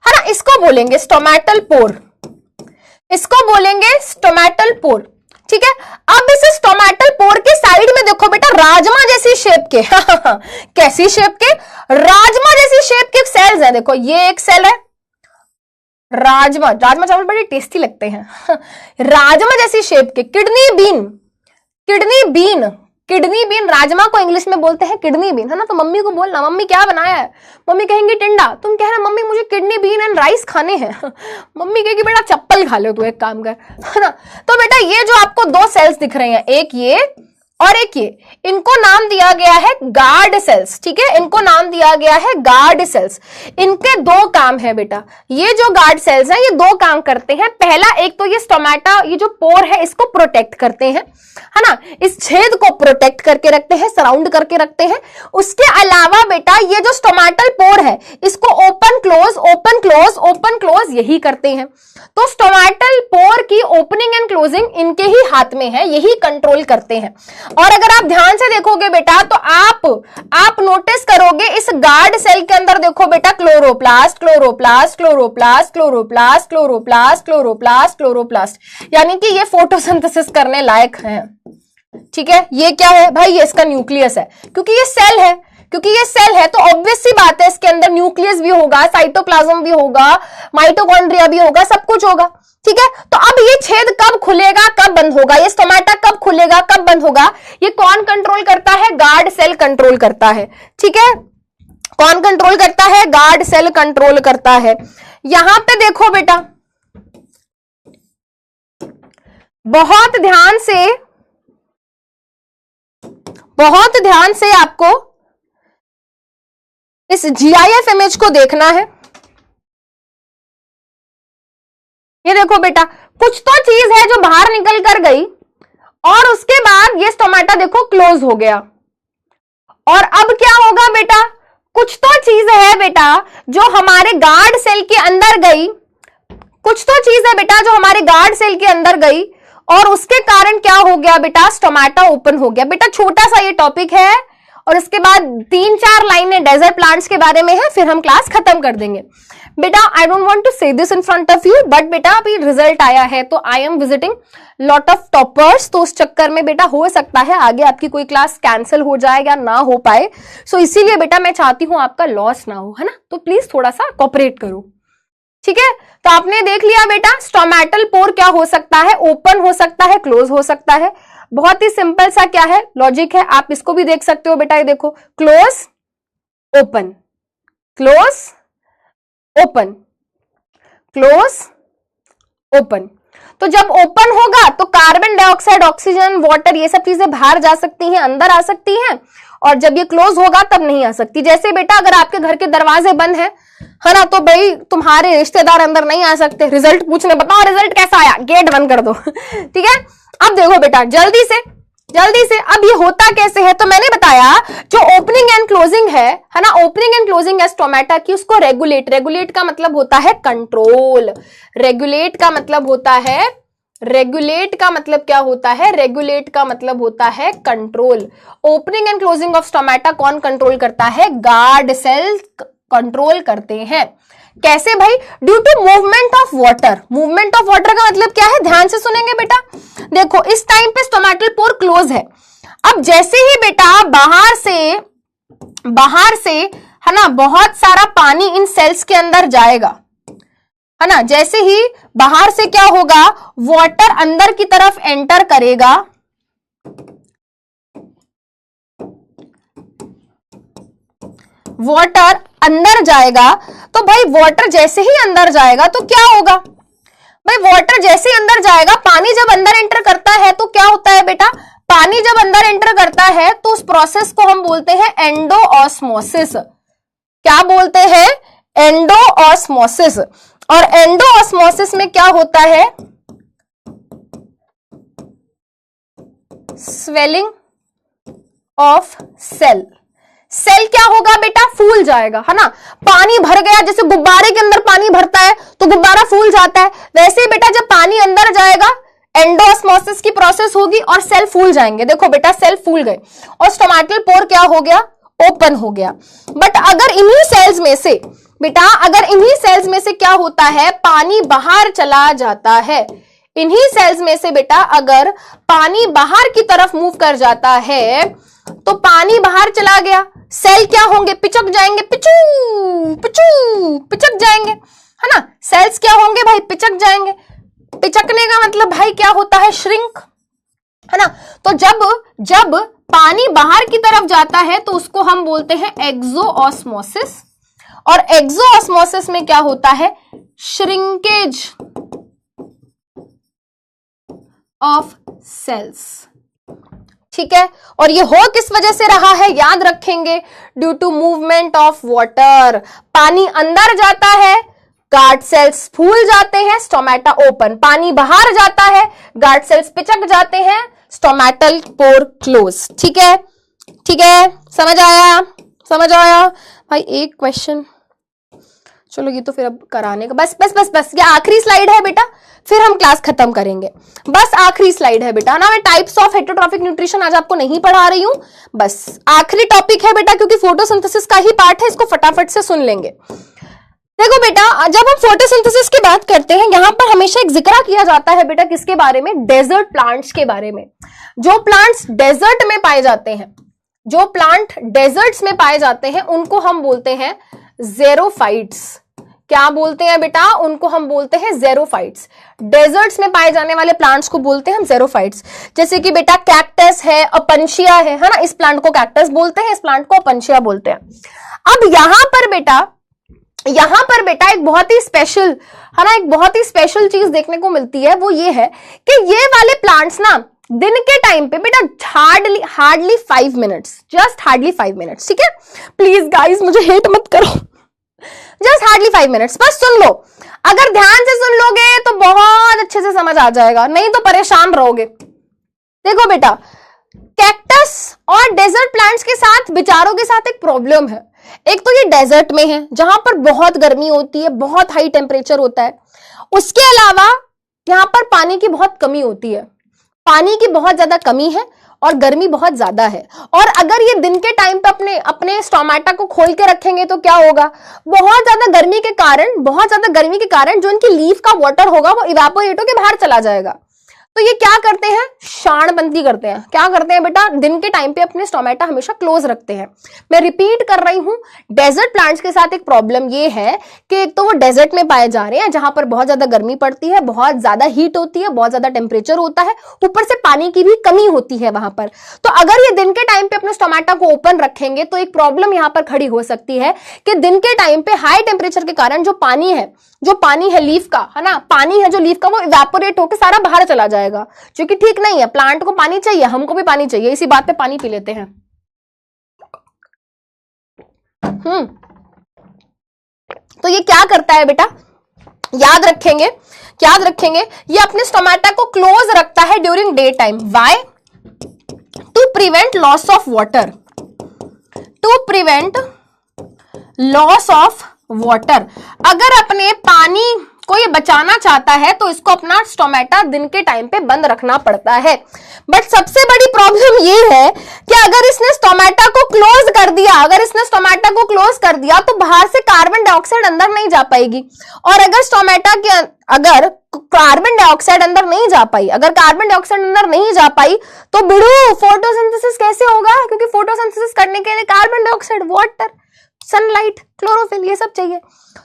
ना, इसको बोलेंगे स्टोमेटल पोर, इसको बोलेंगे स्टोमेटल पोर। ठीक है, अब इस स्टोमेटल पोर के साइड में देखो बेटा, राजमा जैसी शेप के कैसी शेप के, राजमा जैसी शेप के सेल्स है। देखो ये एक सेल है, राजमा चावल बड़े टेस्टी लगते हैं राजमा जैसी शेप के, किडनी बीन, राजमा को इंग्लिश में बोलते हैं किडनी बीन, है ना। तो मम्मी को बोलना, मम्मी क्या बनाया है, मम्मी कहेंगी टिंडा, तुम कहना मम्मी मुझे किडनी बीन एंड राइस खाने हैं मम्मी कहेगी बेटा चप्पल खा लो, तू एक काम कर, है ना। तो बेटा ये जो आपको 2 सेल्स दिख रहे हैं, एक ये और एक ये, इनको नाम दिया गया है गार्ड सेल्स। ठीक है, इनको नाम दिया गया है गार्ड सेल्स। इनके 2 काम है बेटा, ये जो गार्ड सेल्स हैं ये 2 काम करते हैं। पहला, एक तो ये स्टोमेटा, ये जो पोर है इसको प्रोटेक्ट करते हैं, है ना, इस छेद को प्रोटेक्ट करके रखते हैं, सराउंड करके रखते हैं। उसके अलावा बेटा ये जो स्टोमेटल पोर है इसको open close, open close, open close यही करते हैं। तो स्टोमेटल पोर की ओपनिंग एंड क्लोजिंग इनके ही हाथ में है, यही कंट्रोल करते हैं। और अगर आप ध्यान से देखोगे बेटा, तो आप नोटिस करोगे इस गार्ड सेल के अंदर देखो बेटा, chloroplast, chloroplast, chloroplast, chloroplast, chloroplast, chloroplast, chloroplast, यानी कि ये फोटोसिंथेसिस करने लायक हैं। ठीक है, ये क्या है भाई, ये इसका न्यूक्लियस है, क्योंकि ये सेल है, तो ऑब्वियस सी बात है इसके अंदर न्यूक्लियस भी होगा, साइटोप्लाज्म भी होगा, माइटोकॉन्ड्रिया भी होगा, सब कुछ होगा। ठीक है, तो अब ये छेद कब खुलेगा, कब बंद होगा, ये स्टोमेटा कब खुलेगा, कब बंद होगा, ये कौन कंट्रोल करता है, गार्ड सेल कंट्रोल करता है। ठीक है, कौन कंट्रोल करता है, गार्ड सेल कंट्रोल करता है। यहां पे देखो बेटा, बहुत ध्यान से आपको इस GIF इमेज को देखना है। ये देखो बेटा, कुछ तो चीज है जो बाहर निकल कर गई और उसके बाद ये स्टोमेटा देखो क्लोज हो गया। और अब क्या होगा बेटा, कुछ तो चीज है बेटा जो हमारे गार्ड सेल के अंदर गई, कुछ तो चीज है बेटा जो हमारे गार्ड सेल के अंदर गई और उसके कारण क्या हो गया बेटा, स्टोमेटा ओपन हो गया। बेटा छोटा सा ये टॉपिक है और इसके बाद 3-4 लाइनें डेजर्ट प्लांट्स के बारे में है, फिर हम क्लास खत्म कर देंगे। बेटा आई डोंट वांट टू से this in front of you, but बेटा अभी रिजल्ट आया है तो I am visiting lot of toppers, तो उस चक्कर में बेटा हो सकता है आगे आपकी कोई क्लास कैंसिल हो जाए या ना हो पाए। सो इसीलिए बेटा मैं चाहती हूं आपका लॉस ना हो, है ना, तो प्लीज थोड़ा सा कोऑपरेट करो। ठीक है, तो आपने देख लिया बेटा स्टोमेटल पोर क्या हो सकता है, ओपन हो सकता है, क्लोज हो सकता है। बहुत ही सिंपल सा क्या है लॉजिक है, आप इसको भी देख सकते हो बेटा, ये देखो close open, close open, close open. तो जब ओपन होगा तो कार्बन डाइऑक्साइड, ऑक्सीजन, वाटर ये सब चीजें बाहर जा सकती हैं, अंदर आ सकती हैं, और जब ये क्लोज होगा तब नहीं आ सकती। जैसे बेटा अगर आपके घर के दरवाजे बंद है ना, तो भाई तुम्हारे रिश्तेदार अंदर नहीं आ सकते, रिजल्ट पूछने, बताओ रिजल्ट कैसा आया, गेट बंद कर दो ठीक है। अब देखो बेटा जल्दी से अब ये होता कैसे है, तो मैंने बताया जो ओपनिंग एंड क्लोजिंग है ना, ओपनिंग एंड क्लोजिंग है स्टोमेटा की, उसको रेगुलेट का मतलब होता है कंट्रोल, रेगुलेट का मतलब होता है, रेगुलेट का मतलब क्या होता है, रेगुलेट का मतलब होता है control. Opening and closing of stomata कौन कंट्रोल करता है, गार्ड सेल कंट्रोल करते हैं। कैसे भाई, due to movement of water. Movement of water का मतलब क्या है, ध्यान से सुनेंगे बेटा। देखो इस टाइम पे स्टोमेटल पोर क्लोज है, अब जैसे ही बेटा बाहर से है ना बहुत सारा पानी इन सेल्स के अंदर जाएगा, है ना, जैसे ही बाहर से क्या होगा, वाटर अंदर की तरफ एंटर करेगा, वाटर अंदर जाएगा, तो भाई वाटर जैसे ही अंदर जाएगा तो क्या होगा भाई, वाटर जैसे ही अंदर जाएगा, पानी जब अंदर एंटर करता है तो क्या होता है बेटा, पानी जब अंदर एंटर करता है तो उस प्रोसेस को हम बोलते हैं एंडोऑस्मोसिस। क्या बोलते हैं, एंडोऑस्मोसिस। और एंडोऑस्मोसिस में क्या होता है, स्वेलिंग ऑफ सेल। सेल क्या होगा बेटा, फूल जाएगा, है ना। पानी भर गया, जैसे गुब्बारे के अंदर पानी भरता है तो गुब्बारा फूल जाता है, वैसे ही बेटा जब पानी अंदर जाएगा एंडोऑस्मोसिस की प्रोसेस होगी और सेल फूल जाएंगे। देखो बेटा सेल फूल गए और स्टोमेटल पोर क्या हो गया, ओपन हो गया। बट अगर इन्हीं सेल्स में से बेटा, अगर इन्हीं सेल्स में से क्या होता है, पानी बाहर चला जाता है, इन्हीं सेल्स में से बेटा अगर पानी बाहर की तरफ मूव कर जाता है तो पानी बाहर चला गया, सेल क्या होंगे, पिचक जाएंगे, पिचू पिचू पिचक जाएंगे, है ना। सेल्स क्या होंगे भाई, पिचक जाएंगे। पिचकने का मतलब भाई क्या होता है, श्रिंक, है ना। तो जब पानी बाहर की तरफ जाता है तो उसको हम बोलते हैं एक्सोऑस्मोसिस, और एक्सोऑस्मोसिस में क्या होता है, श्रिंकेज ऑफ सेल्स। ठीक है, और ये हो किस वजह से रहा है, याद रखेंगे, due to movement of water. पानी अंदर जाता है, गार्ड सेल्स फूल जाते हैं, स्टोमेटा ओपन। पानी बाहर जाता है, गार्ड सेल्स पिचक जाते हैं, स्टोमेटल पोर क्लोज। ठीक है, ठीक है, समझ आया भाई। एक क्वेश्चन, चलो ये तो फिर अब कराने का, बस ये आखिरी स्लाइड है बेटा, फिर हम क्लास खत्म करेंगे। बस आखिरी स्लाइड है बेटा ना, मैं टाइप्स ऑफ हेटेरोट्रॉफिक न्यूट्रिशन आज आपको नहीं पढ़ा रही हूं, बस आखिरी टॉपिक है बेटा, क्योंकि फोटोसिंथेसिस का ही पार्ट है, इसको फटाफट से सुन लेंगे। देखो बेटा जब हम फोटोसिंथेसिस की बात करते हैं, यहां पर हमेशा एक जिक्र किया जाता है बेटा, किसके बारे में, डेजर्ट प्लांट्स के बारे में। जो प्लांट्स डेजर्ट में पाए जाते हैं, जो प्लांट डेजर्ट्स में पाए जाते हैं, उनको हम बोलते हैं ज़ेरोफाइट्स। क्या बोलते हैं बेटा, उनको हम बोलते हैं ज़ेरोफाइट्स। डेजर्ट्स में पाए जाने वाले प्लांट्स को बोलते हैं हम ज़ेरोफाइट्स। जैसे कि बेटा कैक्टस है, अपंशिया है ना, इस प्लांट को कैक्टस बोलते हैं, इस प्लांट को अपंशिया बोलते हैं। अब यहां पर बेटा एक बहुत ही स्पेशल, है ना, एक बहुत ही स्पेशल चीज देखने को मिलती है, वो ये है कि ये वाले प्लांट्स ना दिन के टाइम पे बेटा hardly 5 minutes, just hardly 5 minutes, ठीक है। प्लीज गाइस मुझे हेट मत करो, जस्ट हार्डली 5 मिनट्स, बस सुन लो। अगर ध्यान से सुन लोगे तो बहुत अच्छे से समझ आ जाएगा, नहीं तो परेशान रहोगे। देखो बेटा कैक्टस और डेजर्ट प्लांट्स के साथ, बेचारों के साथ एक प्रॉब्लम है। एक तो ये डेजर्ट में है जहां पर बहुत गर्मी होती है, बहुत हाई टेम्परेचर होता है। उसके अलावा यहां पर पानी की बहुत कमी होती है, पानी की बहुत ज्यादा कमी है और गर्मी बहुत ज्यादा है। और अगर ये दिन के टाइम पे अपने स्टोमेटा को खोल के रखेंगे तो क्या होगा, बहुत ज्यादा गर्मी के कारण जो इनकी लीफ का वाटर होगा वो इवेपोरेट होकर बाहर चला जाएगा। तो ये क्या करते हैं, शाणबंदी करते हैं। क्या करते हैं बेटा, दिन के टाइम पे अपने स्टोमेटा हमेशा क्लोज रखते हैं। मैं रिपीट कर रही हूं, डेजर्ट प्लांट्स के साथ एक प्रॉब्लम ये है कि एक तो वो डेजर्ट में पाए जा रहे हैं जहां पर बहुत ज्यादा गर्मी पड़ती है, बहुत ज्यादा हीट होती है, बहुत ज्यादा टेम्परेचर होता है, ऊपर से पानी की भी कमी होती है वहां पर। तो अगर ये दिन के टाइम पे अपने स्टोमेटा को ओपन रखेंगे तो एक प्रॉब्लम यहां पर खड़ी हो सकती है कि दिन के टाइम पे हाई टेम्परेचर के कारण जो पानी है लीफ का, है ना, पानी है जो लीफ का, वो इवेपोरेट होकर सारा बाहर चला जाएगा, जो कि ठीक नहीं है। प्लांट को पानी चाहिए, हमको भी पानी चाहिए, इसी बात पे पानी पी लेते हैं। तो ये क्या करता है बेटा, याद रखेंगे, ये अपने स्टोमेटा को क्लोज रखता है during day time. Why? To prevent loss of water, अगर अपने पानी को ये बचाना चाहता है तो इसको अपना स्टोमेटा दिन के टाइम पे बंद रखना पड़ता है। बट सबसे बड़ी प्रॉब्लम ये है कि अगर इसने स्टोमेटा को क्लोज कर दिया तो बाहर से कार्बन डाइऑक्साइड अंदर नहीं जा पाएगी, और अगर कार्बन डाइऑक्साइड अंदर नहीं जा पाई तो बिड़ू फोटोसिंथेसिस कैसे होगा, क्योंकि फोटोसिंथेसिस करने के लिए carbon dioxide, water, sunlight, chlorophyll, ये सब चाहिए।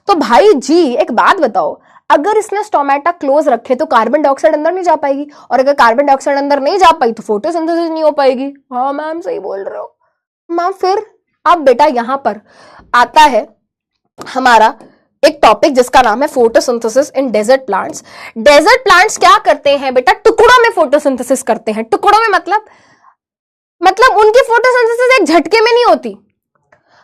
तो भाई जी एक बात बताओ, अगर इसने स्टोमेटा क्लोज रखे तो कार्बन डाइऑक्साइड अंदर नहीं जा पाएगी, और अगर कार्बन डाइऑक्साइड अंदर नहीं जा पाई तो फोटोसिंथेसिस नहीं हो पाएगी। हाँ मैम सही बोल रहे हो मैम। फिर अब बेटा यहां पर आता है हमारा एक टॉपिक जिसका नाम है photosynthesis in desert plants. Desert plants क्या करते हैं बेटा, टुकड़ों में फोटोसिंथेसिस करते हैं। टुकड़ों में मतलब उनकी फोटोसिंथेसिस एक झटके में नहीं होती,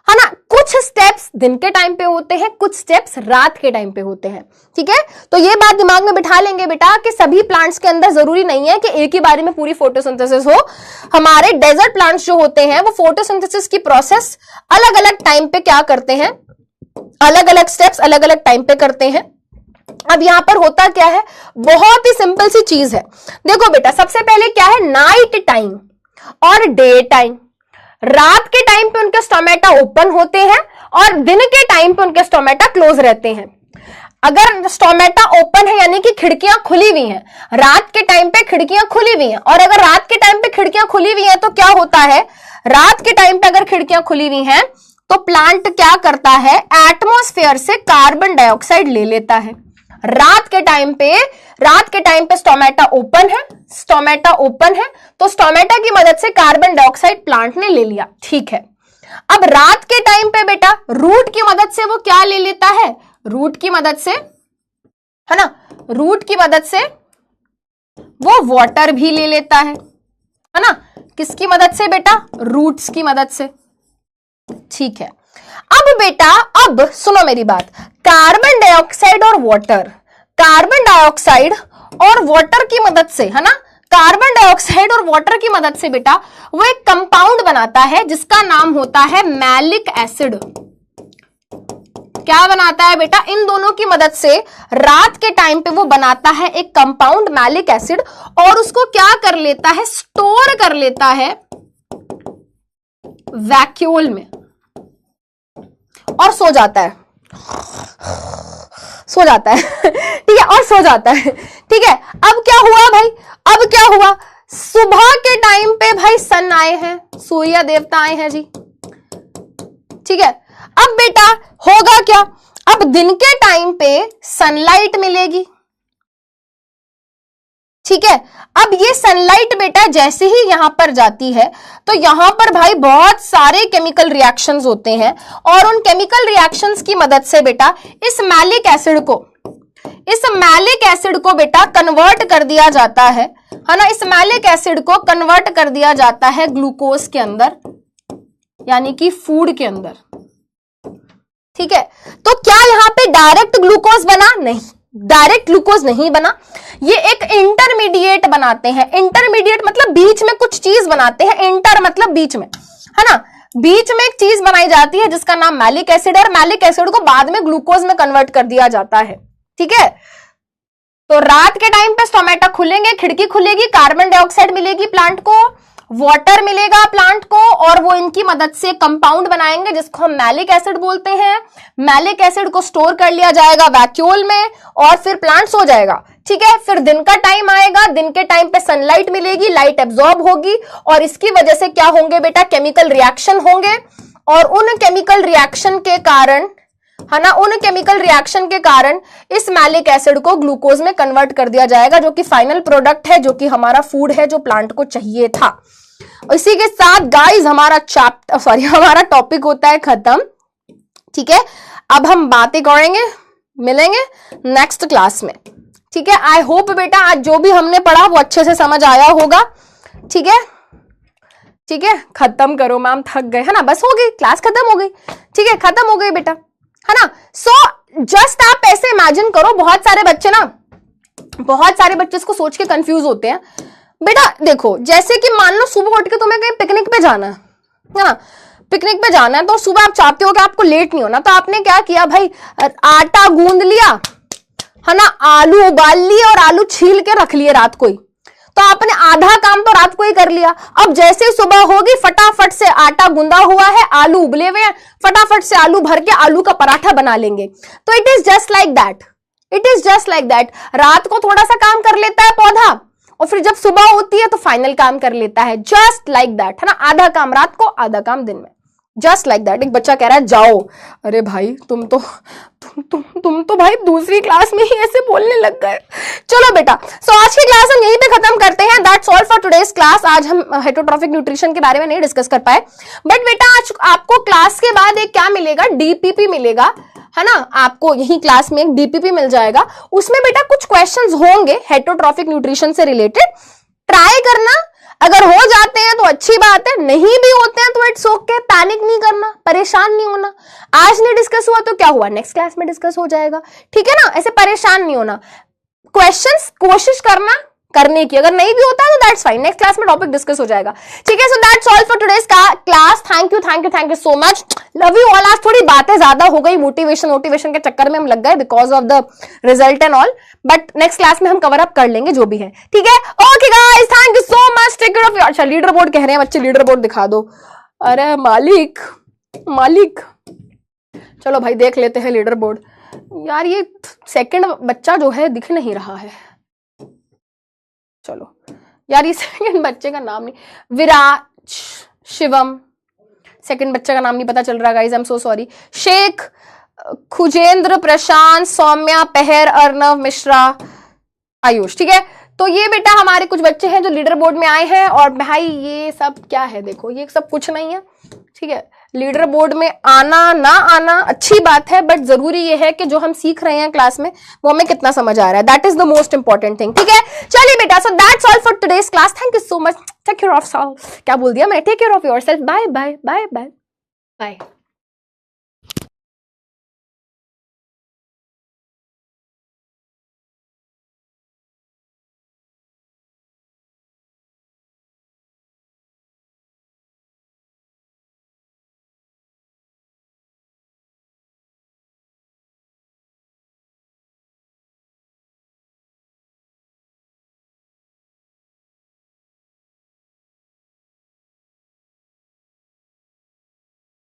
है ना। कुछ स्टेप्स दिन के टाइम पे होते हैं, कुछ स्टेप्स रात के टाइम पे होते हैं, ठीक है। तो ये बात दिमाग में बिठा लेंगे बेटा कि सभी प्लांट्स के अंदर जरूरी नहीं है कि एक ही बारी में पूरी फोटोसिंथेसिस हो। हमारे डेजर्ट प्लांट्स जो होते हैं वो फोटोसिंथेसिस की प्रोसेस अलग अलग टाइम पे क्या करते हैं, अलग अलग स्टेप्स अलग अलग टाइम पे करते हैं। अब यहां पर होता क्या है, बहुत ही सिंपल सी चीज है। देखो बेटा, सबसे पहले क्या है, नाइट टाइम और डे टाइम। रात के टाइम पे उनके स्टोमेटा ओपन होते हैं और दिन के टाइम पे उनके स्टोमेटा क्लोज रहते हैं। अगर स्टोमेटा ओपन है यानी कि खिड़कियां खुली हुई हैं, रात के टाइम पे खिड़कियां खुली हुई हैं, और अगर रात के टाइम पे खिड़कियां खुली हुई हैं तो क्या होता है, रात के टाइम पे अगर खिड़कियां खुली हुई हैं तो प्लांट क्या करता है, एटमॉस्फेयर से कार्बन डाइऑक्साइड ले लेता है। रात के टाइम पे स्टोमेटा ओपन है तो स्टोमेटा की मदद से कार्बन डाइऑक्साइड प्लांट ने ले लिया, ठीक है। अब रात के टाइम पे बेटा रूट की मदद से वो क्या ले लेता है, रूट की मदद से, है ना, रूट की मदद से वो वाटर भी ले लेता है ना। किसकी मदद से बेटा, रूट्स की मदद से, ठीक है। अब बेटा अब सुनो मेरी बात, कार्बन डाइऑक्साइड और वाटर की मदद से, है ना, कार्बन डाइऑक्साइड और वाटर की मदद से बेटा वो एक कंपाउंड बनाता है जिसका नाम होता है मैलिक एसिड। क्या बनाता है बेटा, इन दोनों की मदद से रात के टाइम पे वो बनाता है एक कंपाउंड मैलिक एसिड, और उसको क्या कर लेता है, स्टोर कर लेता है वैक्यूल में, और सो जाता है ठीक है, और सो जाता है, ठीक है। अब क्या हुआ भाई, सुबह के टाइम पे भाई सन आए हैं, सूर्य देवता आए हैं जी, ठीक है। अब बेटा होगा क्या, अब दिन के टाइम पे सनलाइट मिलेगी, ठीक है। अब ये सनलाइट बेटा जैसे ही यहां पर जाती है तो यहां पर भाई बहुत सारे केमिकल रिएक्शंस होते हैं, और उन केमिकल रिएक्शंस की मदद से बेटा इस मैलिक एसिड को बेटा कन्वर्ट कर दिया जाता है ना। इस मैलिक एसिड को कन्वर्ट कर दिया जाता है ग्लूकोज के अंदर, यानी कि फूड के अंदर, ठीक है। तो क्या यहां पे डायरेक्ट ग्लूकोज बना, नहीं, डायरेक्ट ग्लूकोज नहीं बना। ये एक इंटरमीडिएट बनाते हैं, इंटरमीडिएट मतलब बीच में कुछ चीज बनाते हैं, इंटर मतलब बीच में, है ना, बीच में एक चीज बनाई जाती है जिसका नाम मैलिक एसिड है, और मैलिक एसिड को बाद में ग्लूकोज में कन्वर्ट कर दिया जाता है, ठीक है। तो रात के टाइम पे स्टोमेटा खुलेंगे, खिड़की खुलेगी, कार्बन डाइऑक्साइड मिलेगी प्लांट को, वाटर मिलेगा प्लांट को, और वो इनकी मदद से कंपाउंड बनाएंगे जिसको हम मैलिक एसिड बोलते हैं। मैलिक एसिड को स्टोर कर लिया जाएगा वैक्यूल में, और फिर प्लांट सो जाएगा, ठीक है। फिर दिन का टाइम आएगा, दिन के टाइम पे सनलाइट मिलेगी, लाइट एब्जॉर्ब होगी और इसकी वजह से क्या होंगे बेटा, केमिकल रिएक्शन होंगे और उन केमिकल रिएक्शन के कारण, है ना, उन केमिकल रिएक्शन के कारण इस मैलिक एसिड को ग्लूकोज में कन्वर्ट कर दिया जाएगा, जो कि फाइनल प्रोडक्ट है, जो कि हमारा फूड है, जो प्लांट को चाहिए था। इसी के साथ गाइस हमारा टॉपिक होता है खत्म। ठीक है, अब हम बातें करेंगे, मिलेंगे नेक्स्ट क्लास में। ठीक है, आई होप बेटा आज जो भी हमने पढ़ा वो अच्छे से समझ आया होगा। ठीक है, ठीक है, खत्म करो मैम, थक गए, है ना, बस हो गई क्लास, खत्म हो गई। ठीक है, खत्म हो गई बेटा, है ना। सो जस्ट आप ऐसे इमेजिन करो, बहुत सारे बच्चे इसको सोच के कंफ्यूज होते हैं। बेटा देखो, जैसे कि मान लो सुबह उठ के तुम्हें कहीं पिकनिक पे जाना है ना, पिकनिक पे जाना है, तो सुबह आप चाहते हो कि आपको लेट नहीं होना, तो आपने क्या किया भाई, आटा गूंद लिया, है ना, आलू उबाल लिए और आलू छील के रख लिए रात को ही, तो आपने आधा काम तो रात को ही कर लिया। अब जैसे ही सुबह होगी, फटाफट से आटा गूंदा हुआ है, आलू उबले हुए हैं, फटाफट से आलू भर के आलू का पराठा बना लेंगे। तो it is just like that, it is just like that. रात को थोड़ा सा काम कर लेता है पौधा और फिर जब सुबह होती है तो फाइनल काम कर लेता है, जस्ट लाइक दैट, है ना। आधा काम रात को, आधा काम दिन में, जस्ट लाइक दैट। एक बच्चा कह रहा है जाओ, अरे भाई तुम तो भाई दूसरी क्लास में ही ऐसे बोलने लग गए। चलो बेटा, सो आज की क्लास हम यहीं पे खत्म करते हैं। That's all for today's class. आज हम हेटरोट्रॉफिक न्यूट्रिशन के बारे में नहीं डिस्कस कर पाए, बट बेटा आज आपको क्लास के बाद एक क्या मिलेगा, डीपीपी मिलेगा, है ना। आपको यही क्लास में एक डीपीपी मिल जाएगा, उसमें बेटा कुछ क्वेश्चंस होंगे हेटरोट्रॉफिक न्यूट्रिशन से रिलेटेड। ट्राई करना, अगर हो जाते हैं तो अच्छी बात है, नहीं भी होते हैं तो इट्स ओके, पैनिक नहीं करना, परेशान नहीं होना। आज नहीं डिस्कस हुआ तो क्या हुआ, नेक्स्ट क्लास में डिस्कस हो जाएगा। ठीक है ना, ऐसे परेशान नहीं होना। क्वेश्चंस कोशिश करना करने की, अगर नहीं भी होता है तो दैट्स फाइन, नेक्स्ट क्लास में टॉपिक डिस्कस हो जाएगा। ठीक है, सो that's all for today's class. Thank you so much, love you all. आज थोड़ी बातें ज्यादा हो गई, मोटिवेशन के चक्कर में हम लग गए because of the result and all, but next class में हम कवर अप कर लेंगे जो भी है। ठीक है, okay guys, thank you so much, take care of your. अच्छा, लीडर बोर्ड कह रहे हैं बच्चे, लीडर बोर्ड दिखा दो। अरे मालिक, चलो भाई देख लेते हैं लीडर बोर्ड। यार ये सेकंड बच्चा जो है दिख नहीं रहा है, चलो यार ये सेकंड बच्चे का नाम नहीं, विराज, शिवम, सेकंड बच्चे का नाम नहीं पता चल रहा guys, I am so sorry. Sheikh, Khujendra, Prashant, Saumya, Pahar, Arnav, Mishra, Ayush. ठीक है, तो ये बेटा हमारे कुछ बच्चे हैं जो लीडर बोर्ड में आए हैं। और भाई ये सब क्या है, देखो ये सब कुछ नहीं है। ठीक है, लीडर बोर्ड में आना ना आना अच्छी बात है, बट जरूरी ये है कि जो हम सीख रहे हैं क्लास में वो हमें कितना समझ आ रहा है, that is the most important thing. ठीक है, चलिए बेटा, so that's all for today's class. Thank you so much, take care of, क्या बोल दिया मैं, take care of yourself, bye bye bye bye bye.